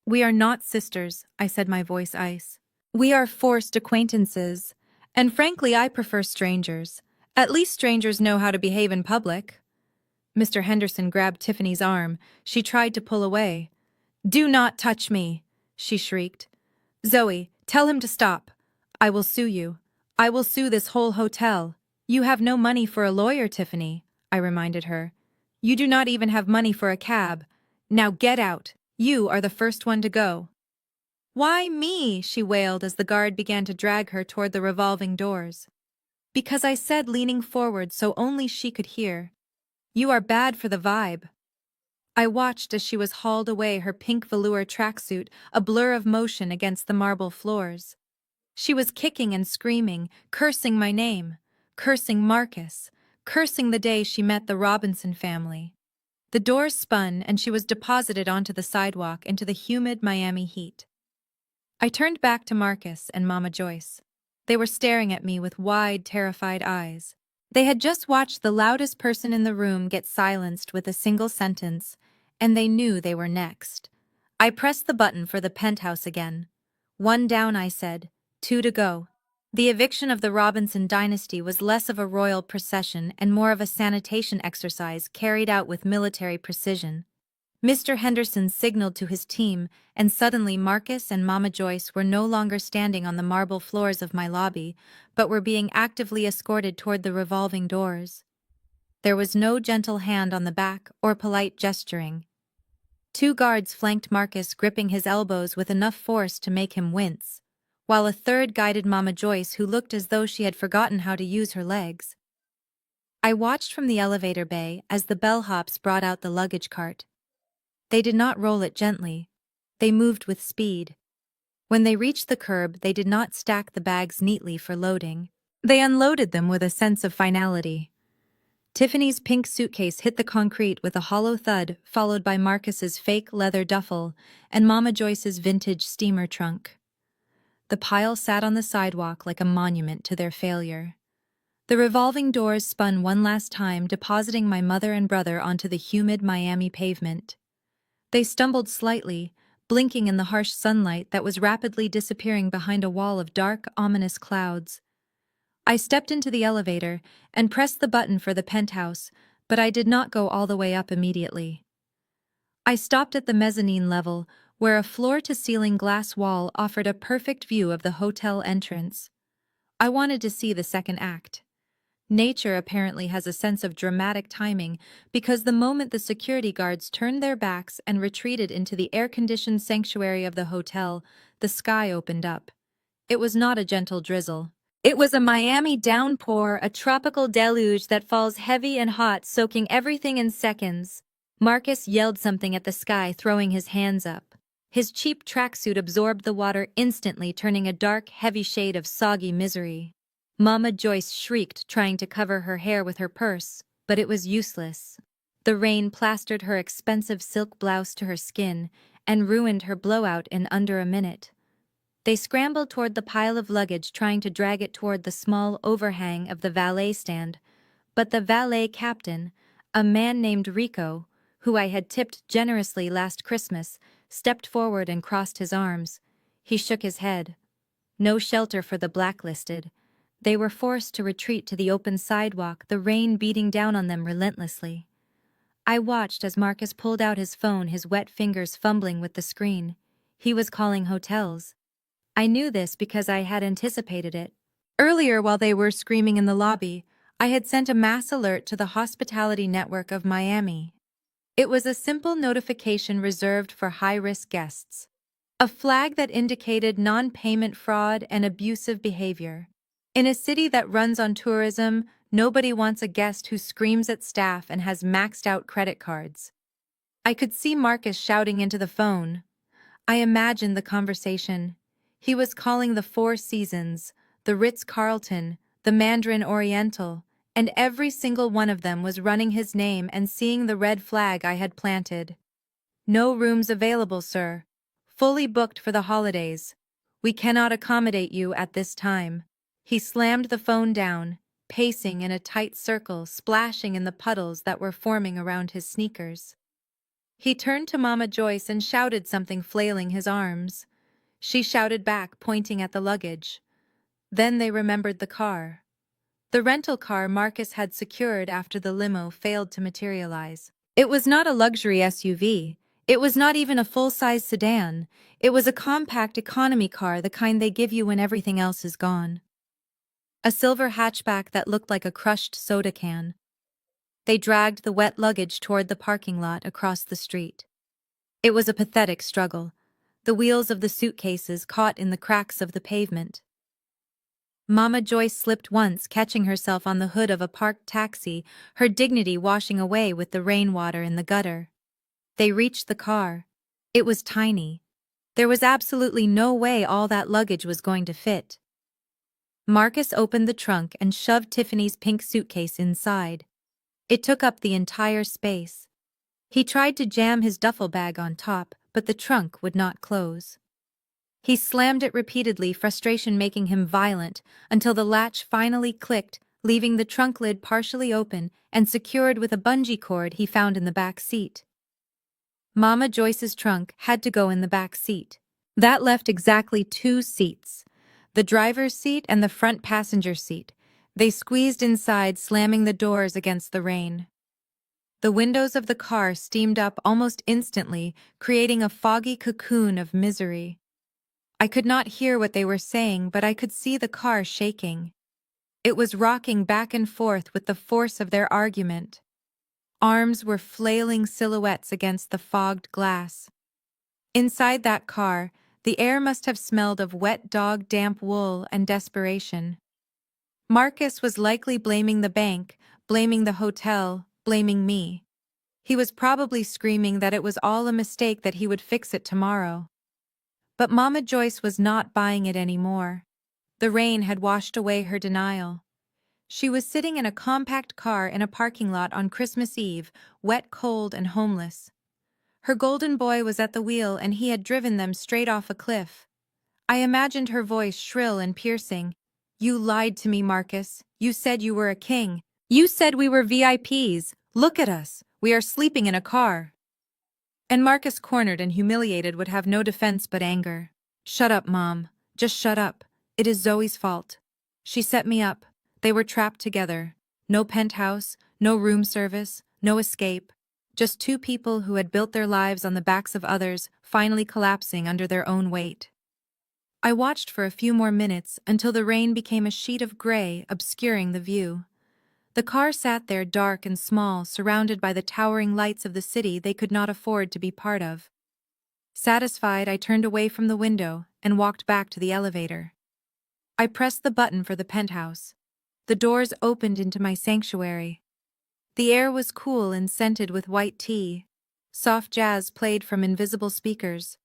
"We are not sisters," I said, my voice ice. "We are forced acquaintances. And frankly, I prefer strangers. At least strangers know how to behave in public." Mr. Henderson grabbed Tiffany's arm. She tried to pull away. "Do not touch me," she shrieked. "Zoe, tell him to stop. I will sue you. I will sue this whole hotel." "You have no money for a lawyer, Tiffany," I reminded her. "You do not even have money for a cab. Now get out. You are the first one to go." "Why me?" she wailed as the guard began to drag her toward the revolving doors. "Because I said," leaning forward so only she could hear. "You are bad for the vibe." I watched as she was hauled away, her pink velour tracksuit a blur of motion against the marble floors. She was kicking and screaming, cursing my name, cursing Marcus, cursing the day she met the Robinson family. The doors spun and she was deposited onto the sidewalk into the humid Miami heat. I turned back to Marcus and Mama Joyce. They were staring at me with wide, terrified eyes. They had just watched the loudest person in the room get silenced with a single sentence, and they knew they were next. I pressed the button for the penthouse again. "One down," I said. "Two to go." The eviction of the Robinson dynasty was less of a royal procession and more of a sanitation exercise carried out with military precision. Mr. Henderson signaled to his team, and suddenly Marcus and Mama Joyce were no longer standing on the marble floors of my lobby, but were being actively escorted toward the revolving doors. There was no gentle hand on the back or polite gesturing. Two guards flanked Marcus, gripping his elbows with enough force to make him wince, while a third guided Mama Joyce, who looked as though she had forgotten how to use her legs. I watched from the elevator bay as the bellhops brought out the luggage cart. They did not roll it gently. They moved with speed. When they reached the curb, they did not stack the bags neatly for loading. They unloaded them with a sense of finality. Tiffany's pink suitcase hit the concrete with a hollow thud, followed by Marcus's fake leather duffel and Mama Joyce's vintage steamer trunk. The pile sat on the sidewalk like a monument to their failure. The revolving doors spun one last time, depositing my mother and brother onto the humid Miami pavement. They stumbled slightly, blinking in the harsh sunlight that was rapidly disappearing behind a wall of dark, ominous clouds. I stepped into the elevator and pressed the button for the penthouse, but I did not go all the way up immediately. I stopped at the mezzanine level, where a floor-to-ceiling glass wall offered a perfect view of the hotel entrance. I wanted to see the second act. Nature apparently has a sense of dramatic timing, because the moment the security guards turned their backs and retreated into the air-conditioned sanctuary of the hotel, the sky opened up. It was not a gentle drizzle. It was a Miami downpour, a tropical deluge that falls heavy and hot, soaking everything in seconds. Marcus yelled something at the sky, throwing his hands up. His cheap tracksuit absorbed the water instantly, turning a dark, heavy shade of soggy misery. Mama Joyce shrieked, trying to cover her hair with her purse, but it was useless. The rain plastered her expensive silk blouse to her skin and ruined her blowout in under a minute. They scrambled toward the pile of luggage, trying to drag it toward the small overhang of the valet stand, but the valet captain, a man named Rico, who I had tipped generously last Christmas, stepped forward and crossed his arms. He shook his head. No shelter for the blacklisted. They were forced to retreat to the open sidewalk, the rain beating down on them relentlessly. I watched as Marcus pulled out his phone, his wet fingers fumbling with the screen. He was calling hotels. I knew this because I had anticipated it. Earlier, while they were screaming in the lobby, I had sent a mass alert to the hospitality network of Miami. It was a simple notification reserved for high-risk guests. A flag that indicated non-payment fraud and abusive behavior. In a city that runs on tourism, nobody wants a guest who screams at staff and has maxed-out credit cards. I could see Marcus shouting into the phone. I imagined the conversation. He was calling the Four Seasons, the Ritz-Carlton, the Mandarin Oriental, and every single one of them was running his name and seeing the red flag I had planted. No rooms available, sir. Fully booked for the holidays. We cannot accommodate you at this time. He slammed the phone down, pacing in a tight circle, splashing in the puddles that were forming around his sneakers. He turned to Mama Joyce and shouted something, flailing his arms. She shouted back, pointing at the luggage. Then they remembered the car. The rental car Marcus had secured after the limo failed to materialize. It was not a luxury SUV. It was not even a full-size sedan. It was a compact economy car, the kind they give you when everything else is gone. A silver hatchback that looked like a crushed soda can. They dragged the wet luggage toward the parking lot across the street. It was a pathetic struggle. The wheels of the suitcases caught in the cracks of the pavement. Mama Joyce slipped once, catching herself on the hood of a parked taxi, her dignity washing away with the rainwater in the gutter. They reached the car. It was tiny. There was absolutely no way all that luggage was going to fit. Marcus opened the trunk and shoved Tiffany's pink suitcase inside. It took up the entire space. He tried to jam his duffel bag on top, but the trunk would not close. He slammed it repeatedly, frustration making him violent, until the latch finally clicked, leaving the trunk lid partially open and secured with a bungee cord he found in the back seat. Mama Joyce's trunk had to go in the back seat. That left exactly 2 seats, the driver's seat and the front passenger seat. They squeezed inside, slamming the doors against the rain. The windows of the car steamed up almost instantly, creating a foggy cocoon of misery. I could not hear what they were saying, but I could see the car shaking. It was rocking back and forth with the force of their argument. Arms were flailing silhouettes against the fogged glass. Inside that car, the air must have smelled of wet dog, damp wool, and desperation. Marcus was likely blaming the bank, blaming the hotel, blaming me. He was probably screaming that it was all a mistake, that he would fix it tomorrow. But Mama Joyce was not buying it anymore. The rain had washed away her denial. She was sitting in a compact car in a parking lot on Christmas Eve, wet, cold, and homeless. Her golden boy was at the wheel, and he had driven them straight off a cliff. I imagined her voice, shrill and piercing. "You lied to me, Marcus. You said you were a king. You said we were VIPs. Look at us. We are sleeping in a car." And Marcus, cornered and humiliated, would have no defense but anger. "Shut up, Mom. Just shut up. It is Zoe's fault. She set me up. They were trapped together. No penthouse, no room service, no escape. Just 2 people who had built their lives on the backs of others, finally collapsing under their own weight." I watched for a few more minutes until the rain became a sheet of gray, obscuring the view. The car sat there, dark and small, surrounded by the towering lights of the city they could not afford to be part of. Satisfied, I turned away from the window and walked back to the elevator. I pressed the button for the penthouse. The doors opened into my sanctuary. The air was cool and scented with white tea. Soft jazz played from invisible speakers.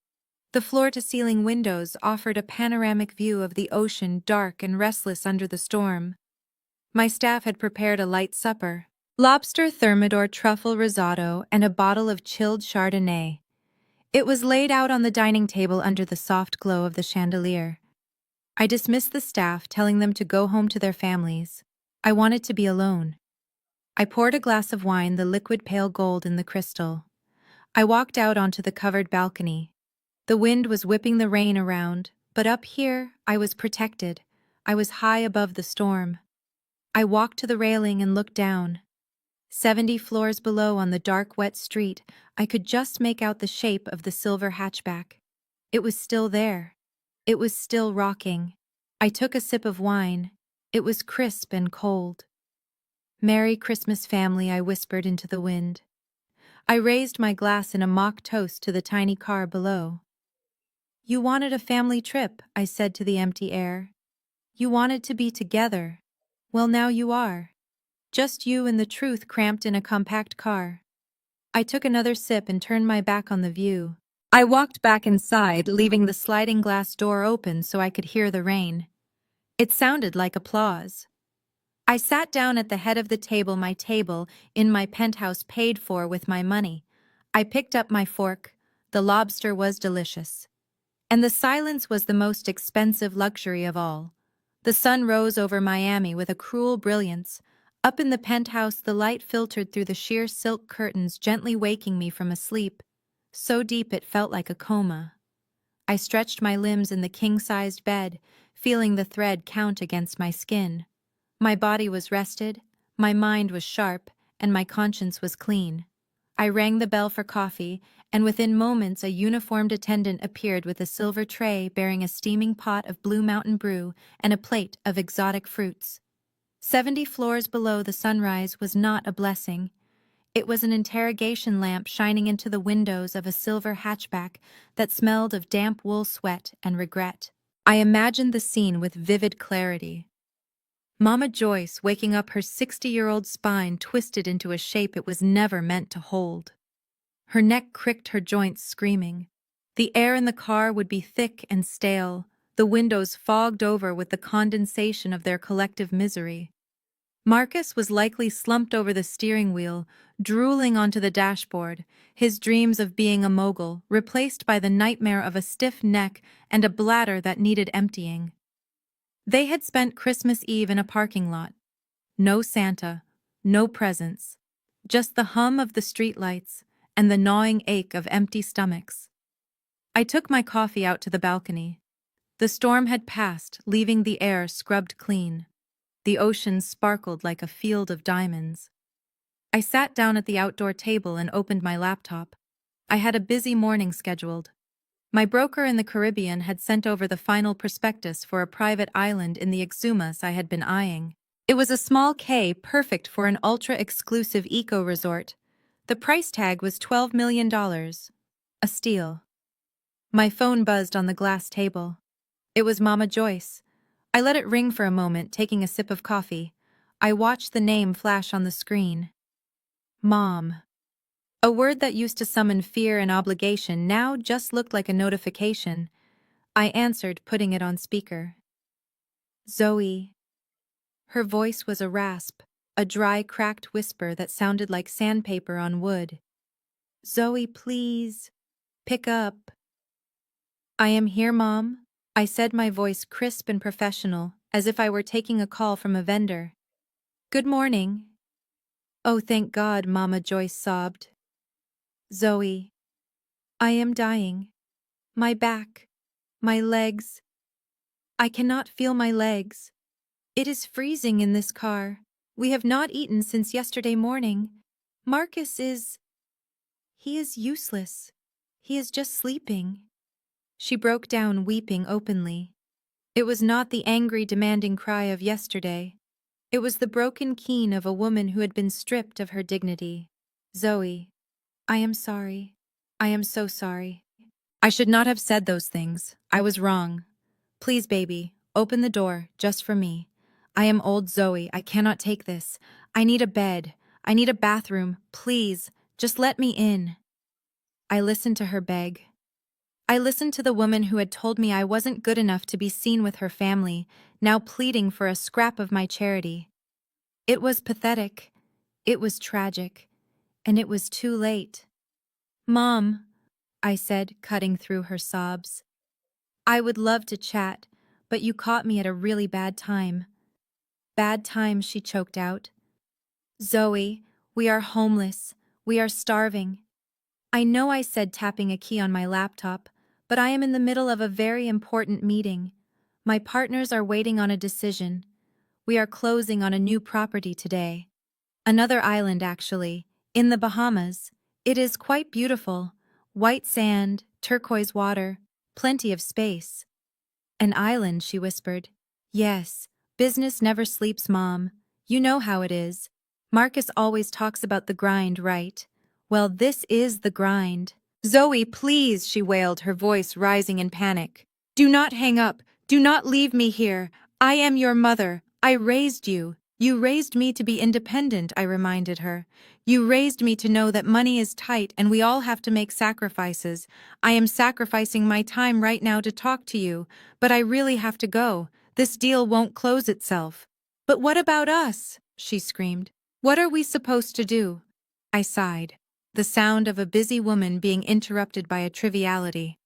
The floor-to-ceiling windows offered a panoramic view of the ocean, dark and restless under the storm. My staff had prepared a light supper: lobster thermidor, truffle risotto, and a bottle of chilled Chardonnay. It was laid out on the dining table under the soft glow of the chandelier. I dismissed the staff, telling them to go home to their families. I wanted to be alone. I poured a glass of wine, the liquid pale gold in the crystal. I walked out onto the covered balcony. The wind was whipping the rain around, but up here, I was protected. I was high above the storm. I walked to the railing and looked down. 70 floors below, on the dark, wet street, I could just make out the shape of the silver hatchback. It was still there. It was still rocking. I took a sip of wine. It was crisp and cold. "Merry Christmas, family," I whispered into the wind. I raised my glass in a mock toast to the tiny car below. "You wanted a family trip," I said to the empty air. "You wanted to be together. Well, now you are. Just you and the truth cramped in a compact car." I took another sip and turned my back on the view. I walked back inside, leaving the sliding glass door open so I could hear the rain. It sounded like applause. I sat down at the head of the table, my table in my penthouse paid for with my money. I picked up my fork. The lobster was delicious. And the silence was the most expensive luxury of all. The sun rose over Miami with a cruel brilliance. Up in the penthouse, the light filtered through the sheer silk curtains, gently waking me from a sleep so deep it felt like a coma. I stretched my limbs in the king-sized bed, feeling the thread count against my skin. My body was rested, my mind was sharp, and my conscience was clean. I rang the bell for coffee, and within moments a uniformed attendant appeared with a silver tray bearing a steaming pot of Blue Mountain brew and a plate of exotic fruits. 70 floors below, the sunrise was not a blessing. It was an interrogation lamp shining into the windows of a silver hatchback that smelled of damp wool, sweat, and regret. I imagined the scene with vivid clarity. Mama Joyce waking up, her 60-year-old spine twisted into a shape it was never meant to hold. Her neck cricked, her joints screaming. The air in the car would be thick and stale, the windows fogged over with the condensation of their collective misery. Marcus was likely slumped over the steering wheel, drooling onto the dashboard, his dreams of being a mogul replaced by the nightmare of a stiff neck and a bladder that needed emptying. They had spent Christmas Eve in a parking lot. No Santa, no presents, just the hum of the streetlights and the gnawing ache of empty stomachs. I took my coffee out to the balcony. The storm had passed, leaving the air scrubbed clean. The ocean sparkled like a field of diamonds. I sat down at the outdoor table and opened my laptop. I had a busy morning scheduled. My broker in the Caribbean had sent over the final prospectus for a private island in the Exumas I had been eyeing. It was a small cay, perfect for an ultra-exclusive eco-resort. The price tag was $12 million. A steal. My phone buzzed on the glass table. It was Mama Joyce. I let it ring for a moment, taking a sip of coffee. I watched the name flash on the screen. Mom. A word that used to summon fear and obligation now just looked like a notification. I answered, putting it on speaker. "Zoe." Her voice was a rasp, a dry, cracked whisper that sounded like sandpaper on wood. "Zoe, please. Pick up." "I am here, Mom," I said, my voice crisp and professional, as if I were taking a call from a vendor. "Good morning." "Oh, thank God," Mama Joyce sobbed. "Zoe, I am dying. My back, my legs. I cannot feel my legs. It is freezing in this car. We have not eaten since yesterday morning. Marcus he is useless. He is just sleeping." She broke down, weeping openly. It was not the angry, demanding cry of yesterday. It was the broken keen of a woman who had been stripped of her dignity. "Zoe, I am sorry. I am so sorry. I should not have said those things. I was wrong. Please, baby, open the door, just for me. I am old Zoe, I cannot take this. I need a bed. I need a bathroom, please. Just let me in. I listened to her beg. I listened to the woman who had told me I wasn't good enough to be seen with her family, now pleading for a scrap of my charity. It was pathetic. It was tragic. And it was too late. Mom, I said, cutting through her sobs. I would love to chat, but you caught me at a really bad time. Bad time, she choked out. Zoe, we are homeless. We are starving. I know I said tapping a key on my laptop, but I am in the middle of a very important meeting. My partners are waiting on a decision. We are closing on a new property today. Another island, actually, in the Bahamas. It is quite beautiful. White sand, turquoise water, plenty of space. An island, she whispered. Yes, business never sleeps, Mom. You know how it is. Marcus always talks about the grind, right? Well, this is the grind. Zoe, please, she wailed, her voice rising in panic. Do not hang up. Do not leave me here. I am your mother. I raised you. You raised me to be independent, I reminded her. You raised me to know that money is tight and we all have to make sacrifices. I am sacrificing my time right now to talk to you, but I really have to go. This deal won't close itself. But what about us? She screamed. What are we supposed to do? I sighed, the sound of a busy woman being interrupted by a triviality.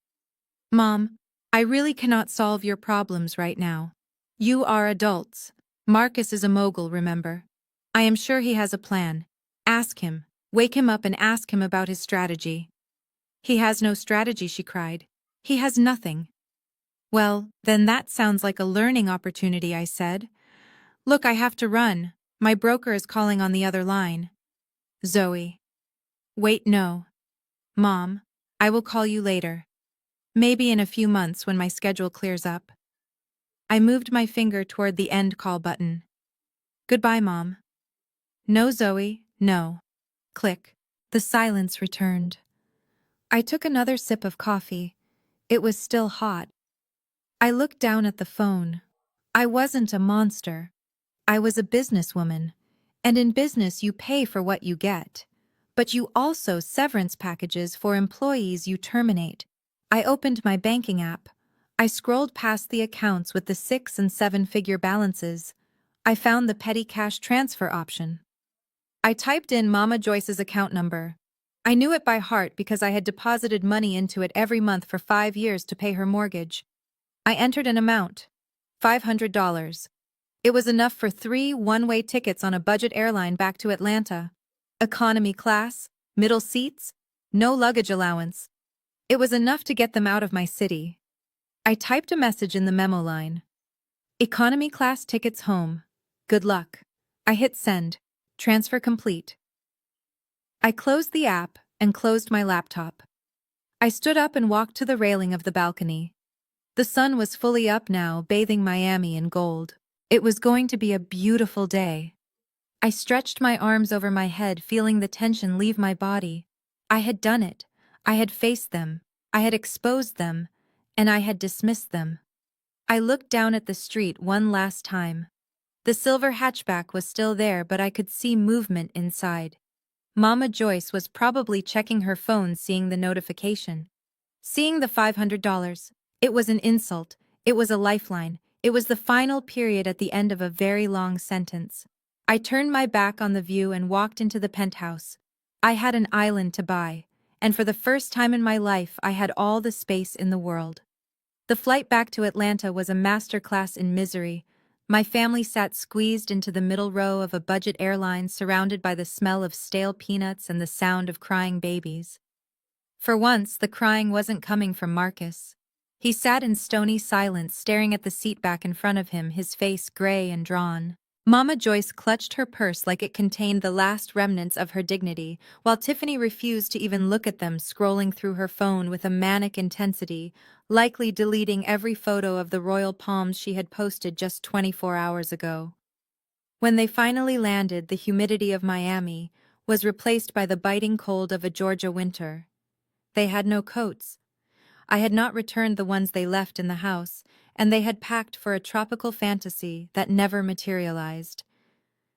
Mom, I really cannot solve your problems right now. You are adults. Marcus is a mogul, remember? I am sure he has a plan. Ask him. Wake him up and ask him about his strategy. He has no strategy, she cried. He has nothing. Well, then that sounds like a learning opportunity, I said. Look, I have to run. My broker is calling on the other line. Zoe. Wait, no. Mom, I will call you later. Maybe in a few months when my schedule clears up. I moved my finger toward the end call button. Goodbye, Mom. No, Zoe, no. Click. The silence returned. I took another sip of coffee. It was still hot. I looked down at the phone. I wasn't a monster. I was a businesswoman. And in business you pay for what you get. But you also severance packages for employees you terminate. I opened my banking app. I scrolled past the accounts with the 6- and 7-figure balances. I found the petty cash transfer option. I typed in Mama Joyce's account number. I knew it by heart because I had deposited money into it every month for 5 years to pay her mortgage. I entered an amount, $500. It was enough for 3 one-way tickets on a budget airline back to Atlanta. Economy class, middle seats, no luggage allowance. It was enough to get them out of my city. I typed a message in the memo line. Economy class tickets home. Good luck. I hit send. Transfer complete. I closed the app and closed my laptop. I stood up and walked to the railing of the balcony. The sun was fully up now, bathing Miami in gold. It was going to be a beautiful day. I stretched my arms over my head, feeling the tension leave my body. I had done it. I had faced them. I had exposed them. And I had dismissed them. I looked down at the street one last time. The silver hatchback was still there, but I could see movement inside. Mama Joyce was probably checking her phone, seeing the notification. Seeing the $500. It was an insult. It was a lifeline. It was the final period at the end of a very long sentence. I turned my back on the view and walked into the penthouse. I had an island to buy, and for the first time in my life I had all the space in the world. The flight back to Atlanta was a masterclass in misery. My family sat squeezed into the middle row of a budget airline, surrounded by the smell of stale peanuts and the sound of crying babies. For once, the crying wasn't coming from Marcus. He sat in stony silence, staring at the seat back in front of him, his face gray and drawn. Mama Joyce clutched her purse like it contained the last remnants of her dignity, while Tiffany refused to even look at them, scrolling through her phone with a manic intensity, likely deleting every photo of the royal palms she had posted just 24 hours ago. When they finally landed, the humidity of Miami was replaced by the biting cold of a Georgia winter. They had no coats. I had not returned the ones they left in the house, and they had packed for a tropical fantasy that never materialized.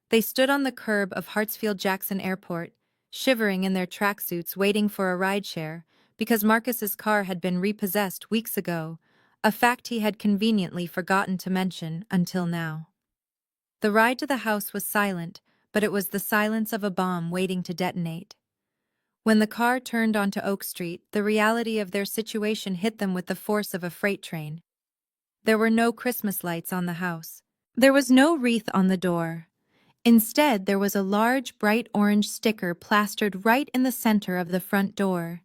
They stood on the curb of Hartsfield-Jackson Airport, shivering in their tracksuits waiting for a rideshare, because Marcus's car had been repossessed weeks ago, a fact he had conveniently forgotten to mention until now. The ride to the house was silent, but it was the silence of a bomb waiting to detonate. When the car turned onto Oak Street, the reality of their situation hit them with the force of a freight train. There were no Christmas lights on the house. There was no wreath on the door. Instead, there was a large, bright orange sticker plastered right in the center of the front door.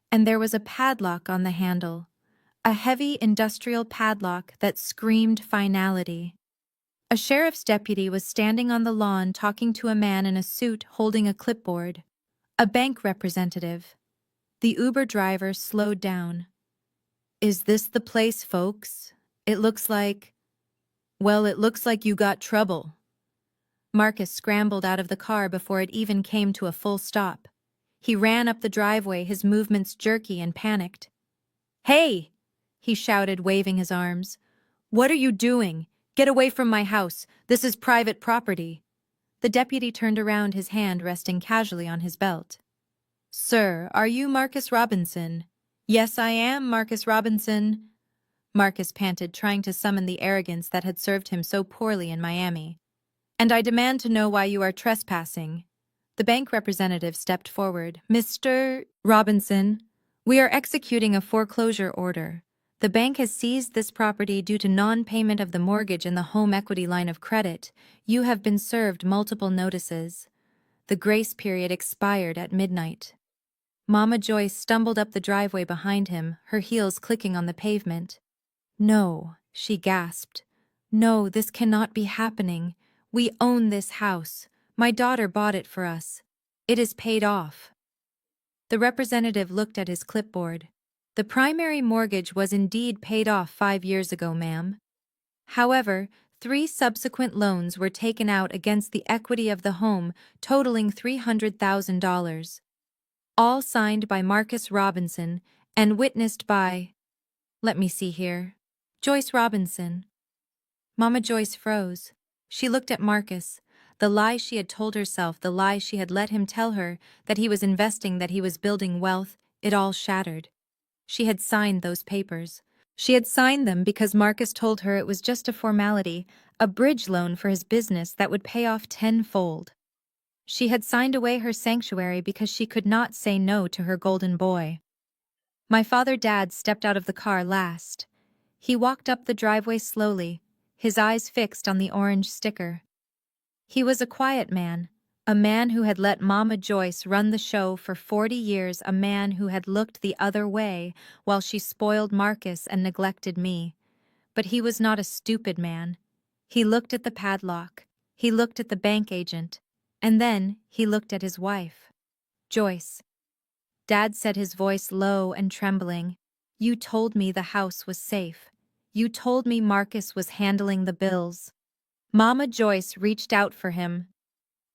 And there was a padlock on the handle, a heavy industrial padlock that screamed finality. A sheriff's deputy was standing on the lawn talking to a man in a suit holding a clipboard. A bank representative. The Uber driver slowed down. "Is this the place, folks? It looks like... Well, it looks like you got trouble." Marcus scrambled out of the car before it even came to a full stop. He ran up the driveway, his movements jerky and panicked. "Hey!" he shouted, waving his arms. "What are you doing? Get away from my house. This is private property." The deputy turned around, his hand resting casually on his belt. "Sir, are you Marcus Robinson?" "Yes, I am Marcus Robinson," Marcus panted, trying to summon the arrogance that had served him so poorly in Miami. "And I demand to know why you are trespassing." The bank representative stepped forward. "Mr. Robinson, we are executing a foreclosure order. The bank has seized this property due to non-payment of the mortgage and the home equity line of credit. You have been served multiple notices. The grace period expired at midnight." Mama Joyce stumbled up the driveway behind him, her heels clicking on the pavement. "No," she gasped. "No, this cannot be happening. We own this house. My daughter bought it for us. It is paid off." The representative looked at his clipboard. "The primary mortgage was indeed paid off 5 years ago, ma'am. However, 3 subsequent loans were taken out against the equity of the home, totaling $300,000. All signed by Marcus Robinson and witnessed by... Let me see here. Joyce Robinson." Mama Joyce froze. She looked at Marcus. The lie she had told herself, the lie she had let him tell her, that he was investing, that he was building wealth, it all shattered. She had signed those papers. She had signed them because Marcus told her it was just a formality, a bridge loan for his business that would pay off tenfold. She had signed away her sanctuary because she could not say no to her golden boy. My father-dad stepped out of the car last. He walked up the driveway slowly, his eyes fixed on the orange sticker. He was a quiet man, a man who had let Mama Joyce run the show for 40 years, a man who had looked the other way while she spoiled Marcus and neglected me. But he was not a stupid man. He looked at the padlock, he looked at the bank agent, and then he looked at his wife. "Joyce," Dad said, his voice low and trembling, "you told me the house was safe. You told me Marcus was handling the bills." Mama Joyce reached out for him.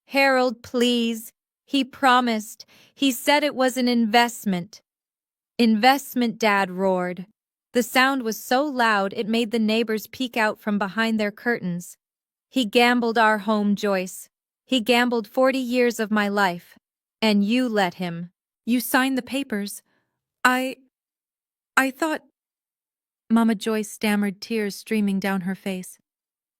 "Harold, please. He promised. He said it was an investment." "Investment," Dad roared. The sound was so loud it made the neighbors peek out from behind their curtains. "He gambled our home, Joyce. He gambled 40 years of my life. And you let him. You signed the papers. I thought..." Mama Joyce stammered, tears streaming down her face.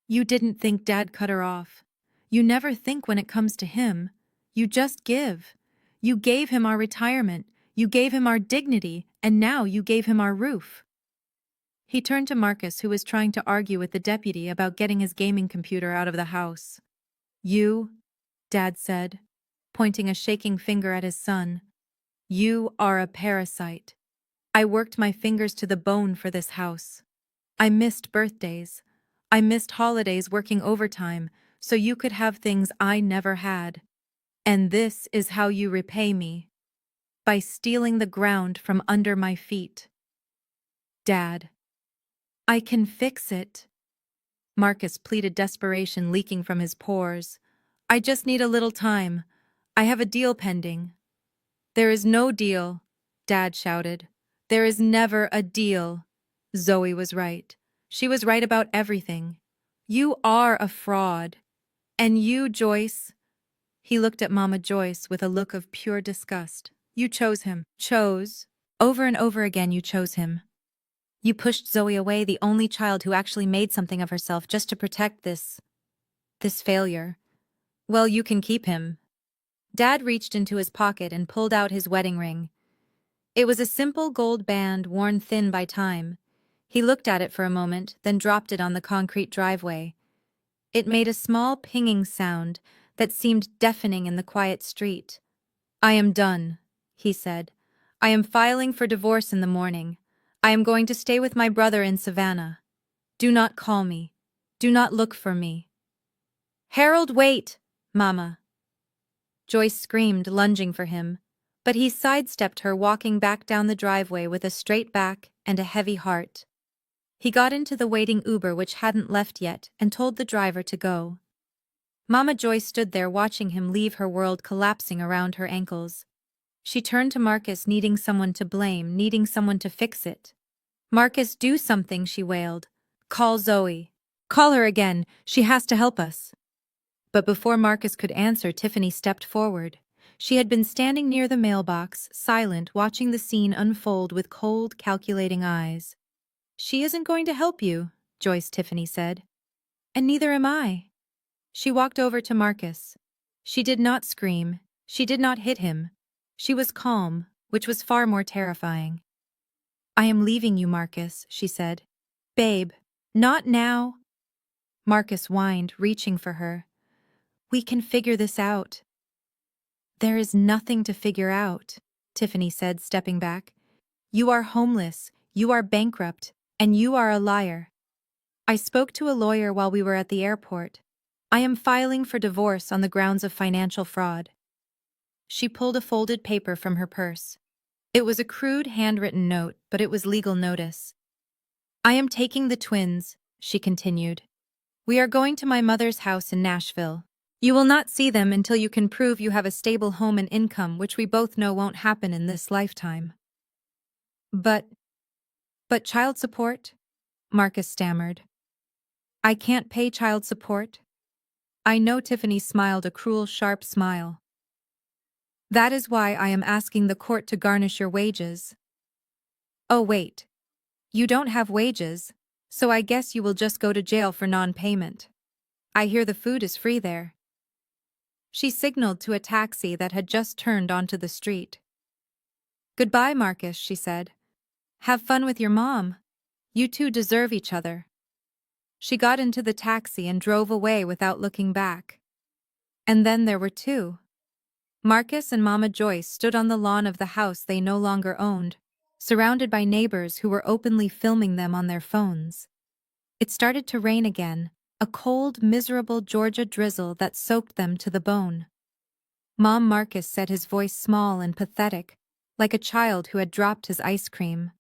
"You didn't think." Dad cut her off. "You never think when it comes to him. You just give. You gave him our retirement. You gave him our dignity. And now you gave him our roof." He turned to Marcus, who was trying to argue with the deputy about getting his gaming computer out of the house. "You," Dad said, pointing a shaking finger at his son, "you are a parasite. I worked my fingers to the bone for this house. I missed birthdays. I missed holidays working overtime so you could have things I never had. And this is how you repay me. By stealing the ground from under my feet." "Dad, I can fix it," Marcus pleaded, desperation leaking from his pores. "I just need a little time. I have a deal pending." "There is no deal," Dad shouted. "There is never a deal." Zoe was right. She was right about everything. You are a fraud. And you, Joyce. He looked at Mama Joyce with a look of pure disgust. You chose him. Chose. Over and over again you chose him. You pushed Zoe away, the only child who actually made something of herself, just to protect this failure. Well, you can keep him. Dad reached into his pocket and pulled out his wedding ring. It was a simple gold band worn thin by time. He looked at it for a moment, then dropped it on the concrete driveway. It made a small pinging sound that seemed deafening in the quiet street. I am done, he said. I am filing for divorce in the morning. I am going to stay with my brother in Savannah. Do not call me. Do not look for me. Harold, wait, Mama. Joyce screamed, lunging for him, but he sidestepped her, walking back down the driveway with a straight back and a heavy heart. He got into the waiting Uber, which hadn't left yet, and told the driver to go. Mama Joyce stood there watching him leave, her world collapsing around her ankles. She turned to Marcus, needing someone to blame, needing someone to fix it. Marcus, do something, she wailed. Call Zoe. Call her again. She has to help us. But before Marcus could answer, Tiffany stepped forward. She had been standing near the mailbox, silent, watching the scene unfold with cold, calculating eyes. She isn't going to help you, Tiffany said. And neither am I. She walked over to Marcus. She did not scream. She did not hit him. She was calm, which was far more terrifying. I am leaving you, Marcus, she said. Babe, not now. Marcus whined, reaching for her. We can figure this out. There is nothing to figure out, Tiffany said, stepping back. You are homeless, you are bankrupt, and you are a liar. I spoke to a lawyer while we were at the airport. I am filing for divorce on the grounds of financial fraud. She pulled a folded paper from her purse. It was a crude handwritten note, but it was legal notice. I am taking the twins, she continued. We are going to my mother's house in Nashville. You will not see them until you can prove you have a stable home and income, which we both know won't happen in this lifetime. But child support? Marcus stammered. I can't pay child support. I know. Tiffany smiled, a cruel, sharp smile. That is why I am asking the court to garnish your wages. Oh wait. You don't have wages, so I guess you will just go to jail for non-payment. I hear the food is free there. She signaled to a taxi that had just turned onto the street. Goodbye, Marcus, she said. Have fun with your mom. You two deserve each other. She got into the taxi and drove away without looking back. And then there were two. Marcus and Mama Joyce stood on the lawn of the house they no longer owned, surrounded by neighbors who were openly filming them on their phones. It started to rain again, a cold, miserable Georgia drizzle that soaked them to the bone. Mom, Marcus said, his voice small and pathetic, like a child who had dropped his ice cream.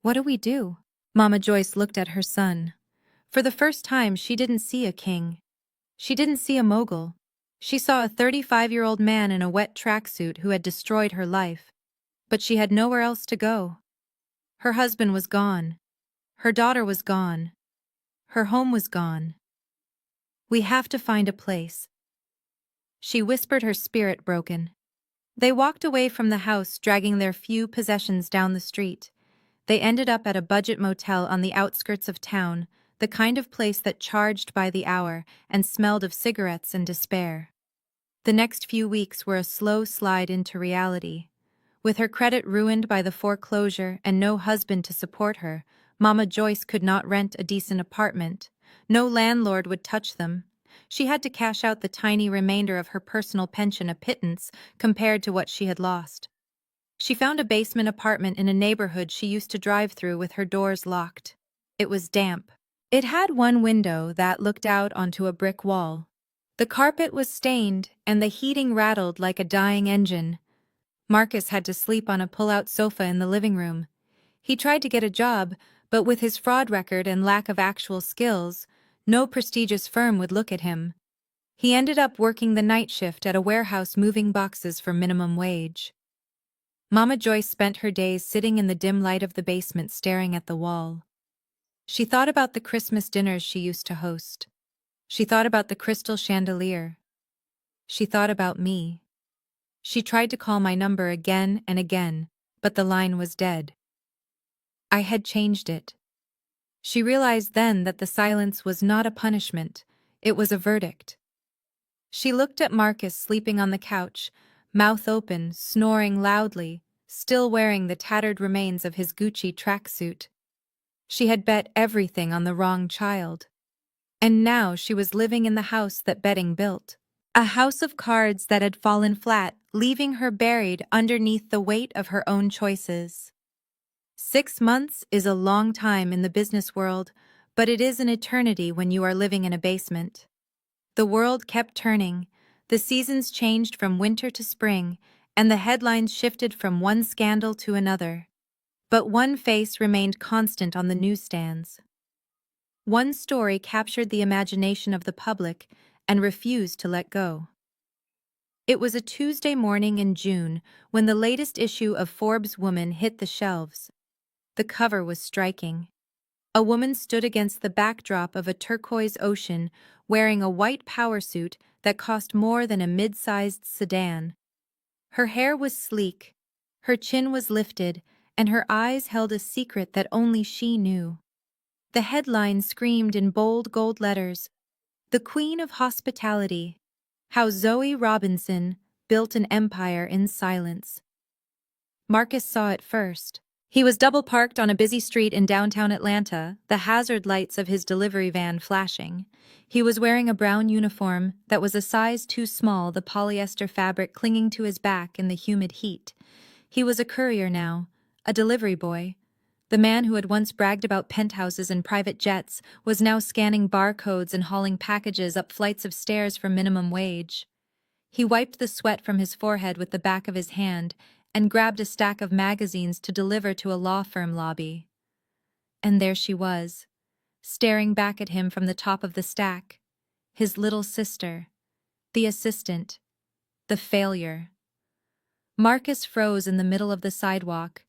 What do we do? Mama Joyce looked at her son. For the first time, she didn't see a king. She didn't see a mogul. She saw a 35-year-old man in a wet tracksuit who had destroyed her life. But she had nowhere else to go. Her husband was gone. Her daughter was gone. Her home was gone. We have to find a place. She whispered, her spirit broken. They walked away from the house, dragging their few possessions down the street. They ended up at a budget motel on the outskirts of town, the kind of place that charged by the hour and smelled of cigarettes and despair. The next few weeks were a slow slide into reality. With her credit ruined by the foreclosure and no husband to support her, Mama Joyce could not rent a decent apartment. No landlord would touch them. She had to cash out the tiny remainder of her personal pension, a pittance compared to what she had lost. She found a basement apartment in a neighborhood she used to drive through with her doors locked. It was damp. It had one window that looked out onto a brick wall. The carpet was stained, and the heating rattled like a dying engine. Marcus had to sleep on a pull-out sofa in the living room. He tried to get a job, but with his fraud record and lack of actual skills, no prestigious firm would look at him. He ended up working the night shift at a warehouse, moving boxes for minimum wage. Mama Joyce spent her days sitting in the dim light of the basement, staring at the wall. She thought about the Christmas dinners she used to host. She thought about the crystal chandelier. She thought about me. She tried to call my number again and again, but the line was dead. I had changed it. She realized then that the silence was not a punishment, it was a verdict. She looked at Marcus sleeping on the couch, mouth open, snoring loudly, still wearing the tattered remains of his Gucci tracksuit. She had bet everything on the wrong child. And now she was living in the house that betting built. A house of cards that had fallen flat, leaving her buried underneath the weight of her own choices. 6 months is a long time in the business world, but it is an eternity when you are living in a basement. The world kept turning, the seasons changed from winter to spring, and the headlines shifted from one scandal to another. But one face remained constant on the newsstands. One story captured the imagination of the public and refused to let go. It was a Tuesday morning in June when the latest issue of Forbes Woman hit the shelves. The cover was striking. A woman stood against the backdrop of a turquoise ocean wearing a white power suit that cost more than a mid-sized sedan. Her hair was sleek, her chin was lifted, and her eyes held a secret that only she knew. The headline screamed in bold gold letters, "The Queen of Hospitality: How Zoe Robinson Built an Empire in Silence." Marcus saw it first. He was double-parked on a busy street in downtown Atlanta, the hazard lights of his delivery van flashing. He was wearing a brown uniform that was a size too small, the polyester fabric clinging to his back in the humid heat. He was a courier now, a delivery boy. The man who had once bragged about penthouses and private jets was now scanning barcodes and hauling packages up flights of stairs for minimum wage. He wiped the sweat from his forehead with the back of his hand and grabbed a stack of magazines to deliver to a law firm lobby. And there she was, staring back at him from the top of the stack, his little sister, the assistant, the failure. Marcus froze in the middle of the sidewalk.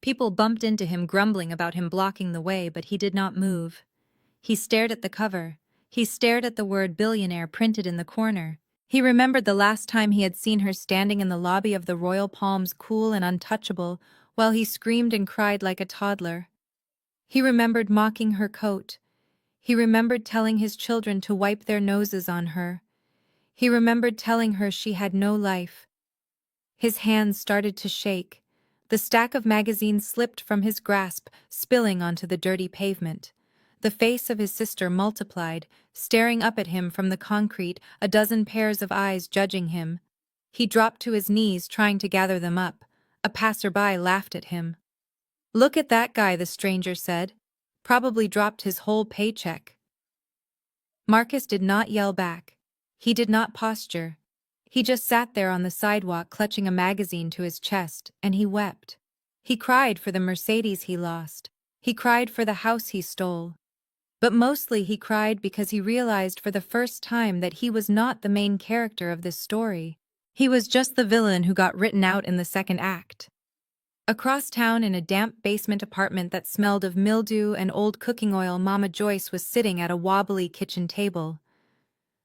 People bumped into him, grumbling about him blocking the way, but he did not move. He stared at the cover. He stared at the word billionaire printed in the corner. He remembered the last time he had seen her standing in the lobby of the Royal Palms, cool and untouchable, while he screamed and cried like a toddler. He remembered mocking her coat. He remembered telling his children to wipe their noses on her. He remembered telling her she had no life. His hands started to shake. The stack of magazines slipped from his grasp, spilling onto the dirty pavement. The face of his sister multiplied, staring up at him from the concrete, a dozen pairs of eyes judging him. He dropped to his knees, trying to gather them up. A passerby laughed at him. "Look at that guy," the stranger said. "Probably dropped his whole paycheck." Marcus did not yell back. He did not posture. He just sat there on the sidewalk, clutching a magazine to his chest, and he wept. He cried for the Mercedes he lost. He cried for the house he stole. But mostly he cried because he realized for the first time that he was not the main character of this story. He was just the villain who got written out in the second act. Across town, in a damp basement apartment that smelled of mildew and old cooking oil, Mama Joyce was sitting at a wobbly kitchen table.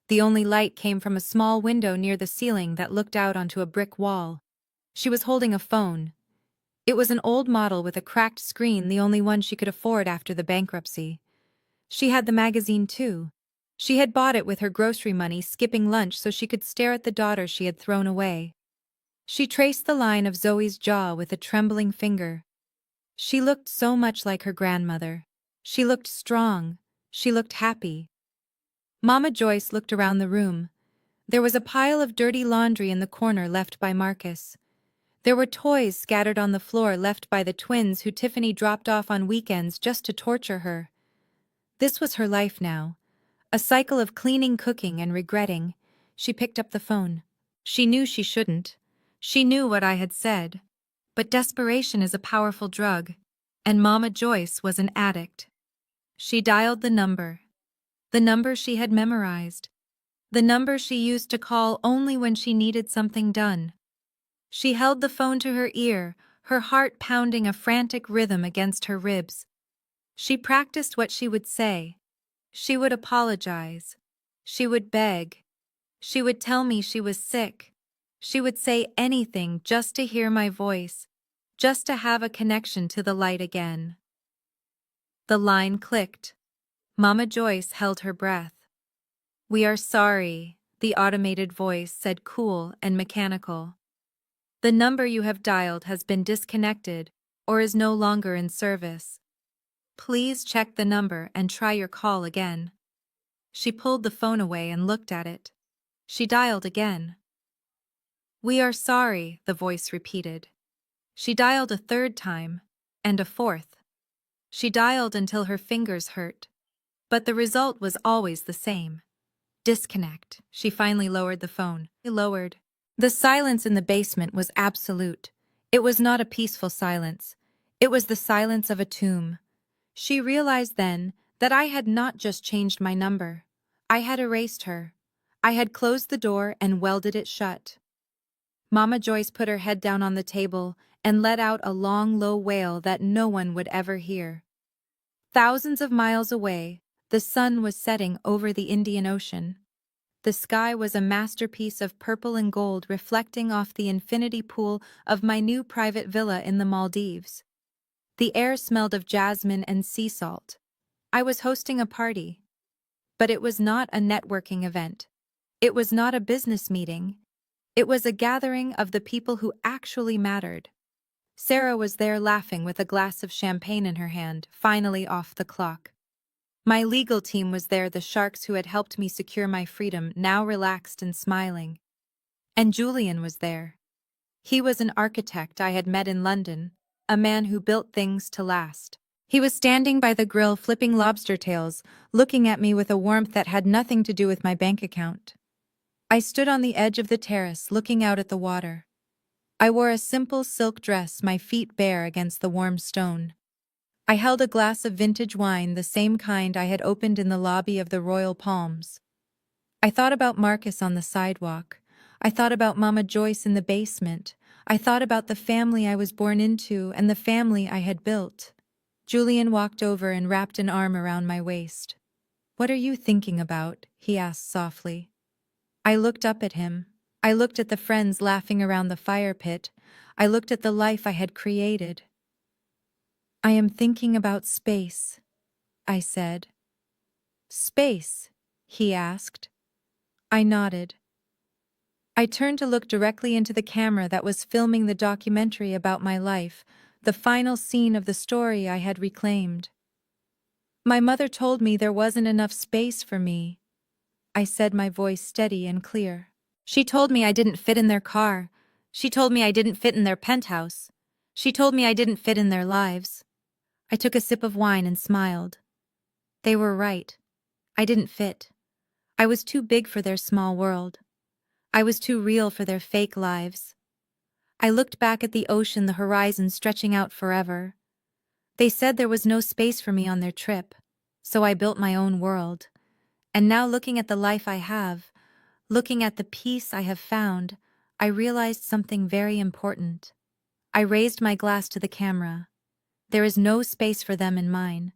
The only light came from a small window near the ceiling that looked out onto a brick wall. She was holding a phone. It was an old model with a cracked screen, the only one she could afford after the bankruptcy. She had the magazine too. She had bought it with her grocery money, skipping lunch so she could stare at the daughter she had thrown away. She traced the line of Zoe's jaw with a trembling finger. She looked so much like her grandmother. She looked strong. She looked happy. Mama Joyce looked around the room. There was a pile of dirty laundry in the corner left by Marcus. There were toys scattered on the floor left by the twins who Tiffany dropped off on weekends just to torture her. This was her life now. A cycle of cleaning, cooking, and regretting. She picked up the phone. She knew she shouldn't. She knew what I had said. But desperation is a powerful drug, and Mama Joyce was an addict. She dialed the number she had memorized, the number she used to call only when she needed something done. She held the phone to her ear, her heart pounding a frantic rhythm against her ribs. She practiced what she would say. She would apologize. She would beg. She would tell me she was sick. She would say anything just to hear my voice, just to have a connection to the light again. The line clicked. Mama Joyce held her breath. "We are sorry," the automated voice said, cool and mechanical. "The number you have dialed has been disconnected or is no longer in service. Please check the number and try your call again." She pulled the phone away and looked at it. She dialed again. "We are sorry," the voice repeated. She dialed a third time, and a fourth. She dialed until her fingers hurt. But the result was always the same. Disconnect. She finally lowered the phone. The silence in the basement was absolute. It was not a peaceful silence. It was the silence of a tomb. She realized then that I had not just changed my number. I had erased her. I had closed the door and welded it shut. Mama Joyce put her head down on the table and let out a long, low wail that no one would ever hear. Thousands of miles away, the sun was setting over the Indian Ocean. The sky was a masterpiece of purple and gold reflecting off the infinity pool of my new private villa in the Maldives. The air smelled of jasmine and sea salt. I was hosting a party. But it was not a networking event. It was not a business meeting. It was a gathering of the people who actually mattered. Sarah was there laughing with a glass of champagne in her hand, finally off the clock. My legal team was there, the sharks who had helped me secure my freedom, now relaxed and smiling. And Julian was there. He was an architect I had met in London, a man who built things to last. He was standing by the grill flipping lobster tails, looking at me with a warmth that had nothing to do with my bank account. I stood on the edge of the terrace looking out at the water. I wore a simple silk dress, my feet bare against the warm stone. I held a glass of vintage wine, the same kind I had opened in the lobby of the Royal Palms. I thought about Marcus on the sidewalk. I thought about Mama Joyce in the basement. I thought about the family I was born into and the family I had built. Julian walked over and wrapped an arm around my waist. "What are you thinking about?" he asked softly. I looked up at him. I looked at the friends laughing around the fire pit. I looked at the life I had created. "I am thinking about space," I said. "Space?" he asked. I nodded. I turned to look directly into the camera that was filming the documentary about my life, the final scene of the story I had reclaimed. "My mother told me there wasn't enough space for me," I said, my voice steady and clear. "She told me I didn't fit in their car. She told me I didn't fit in their penthouse. She told me I didn't fit in their lives." I took a sip of wine and smiled. They were right. I didn't fit. I was too big for their small world. I was too real for their fake lives. I looked back at the ocean, the horizon stretching out forever. They said there was no space for me on their trip, so I built my own world. And now, looking at the life I have, looking at the peace I have found, I realized something very important. I raised my glass to the camera. There is no space for them in mine.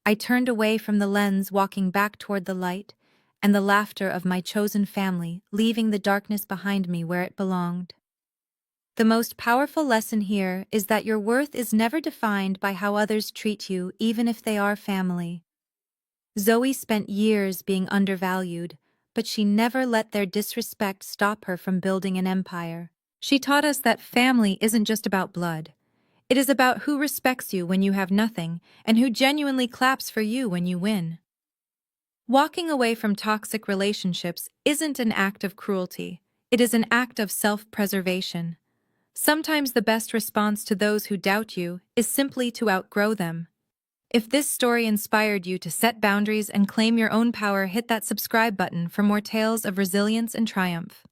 I turned away from the lens, walking back toward the light and the laughter of my chosen family, leaving the darkness behind me where it belonged. The most powerful lesson here is that your worth is never defined by how others treat you, even if they are family. Zoe spent years being undervalued, but she never let their disrespect stop her from building an empire. She taught us that family isn't just about blood. It is about who respects you when you have nothing and who genuinely claps for you when you win. Walking away from toxic relationships isn't an act of cruelty. It is an act of self-preservation. Sometimes the best response to those who doubt you is simply to outgrow them. If this story inspired you to set boundaries and claim your own power, hit that subscribe button for more tales of resilience and triumph.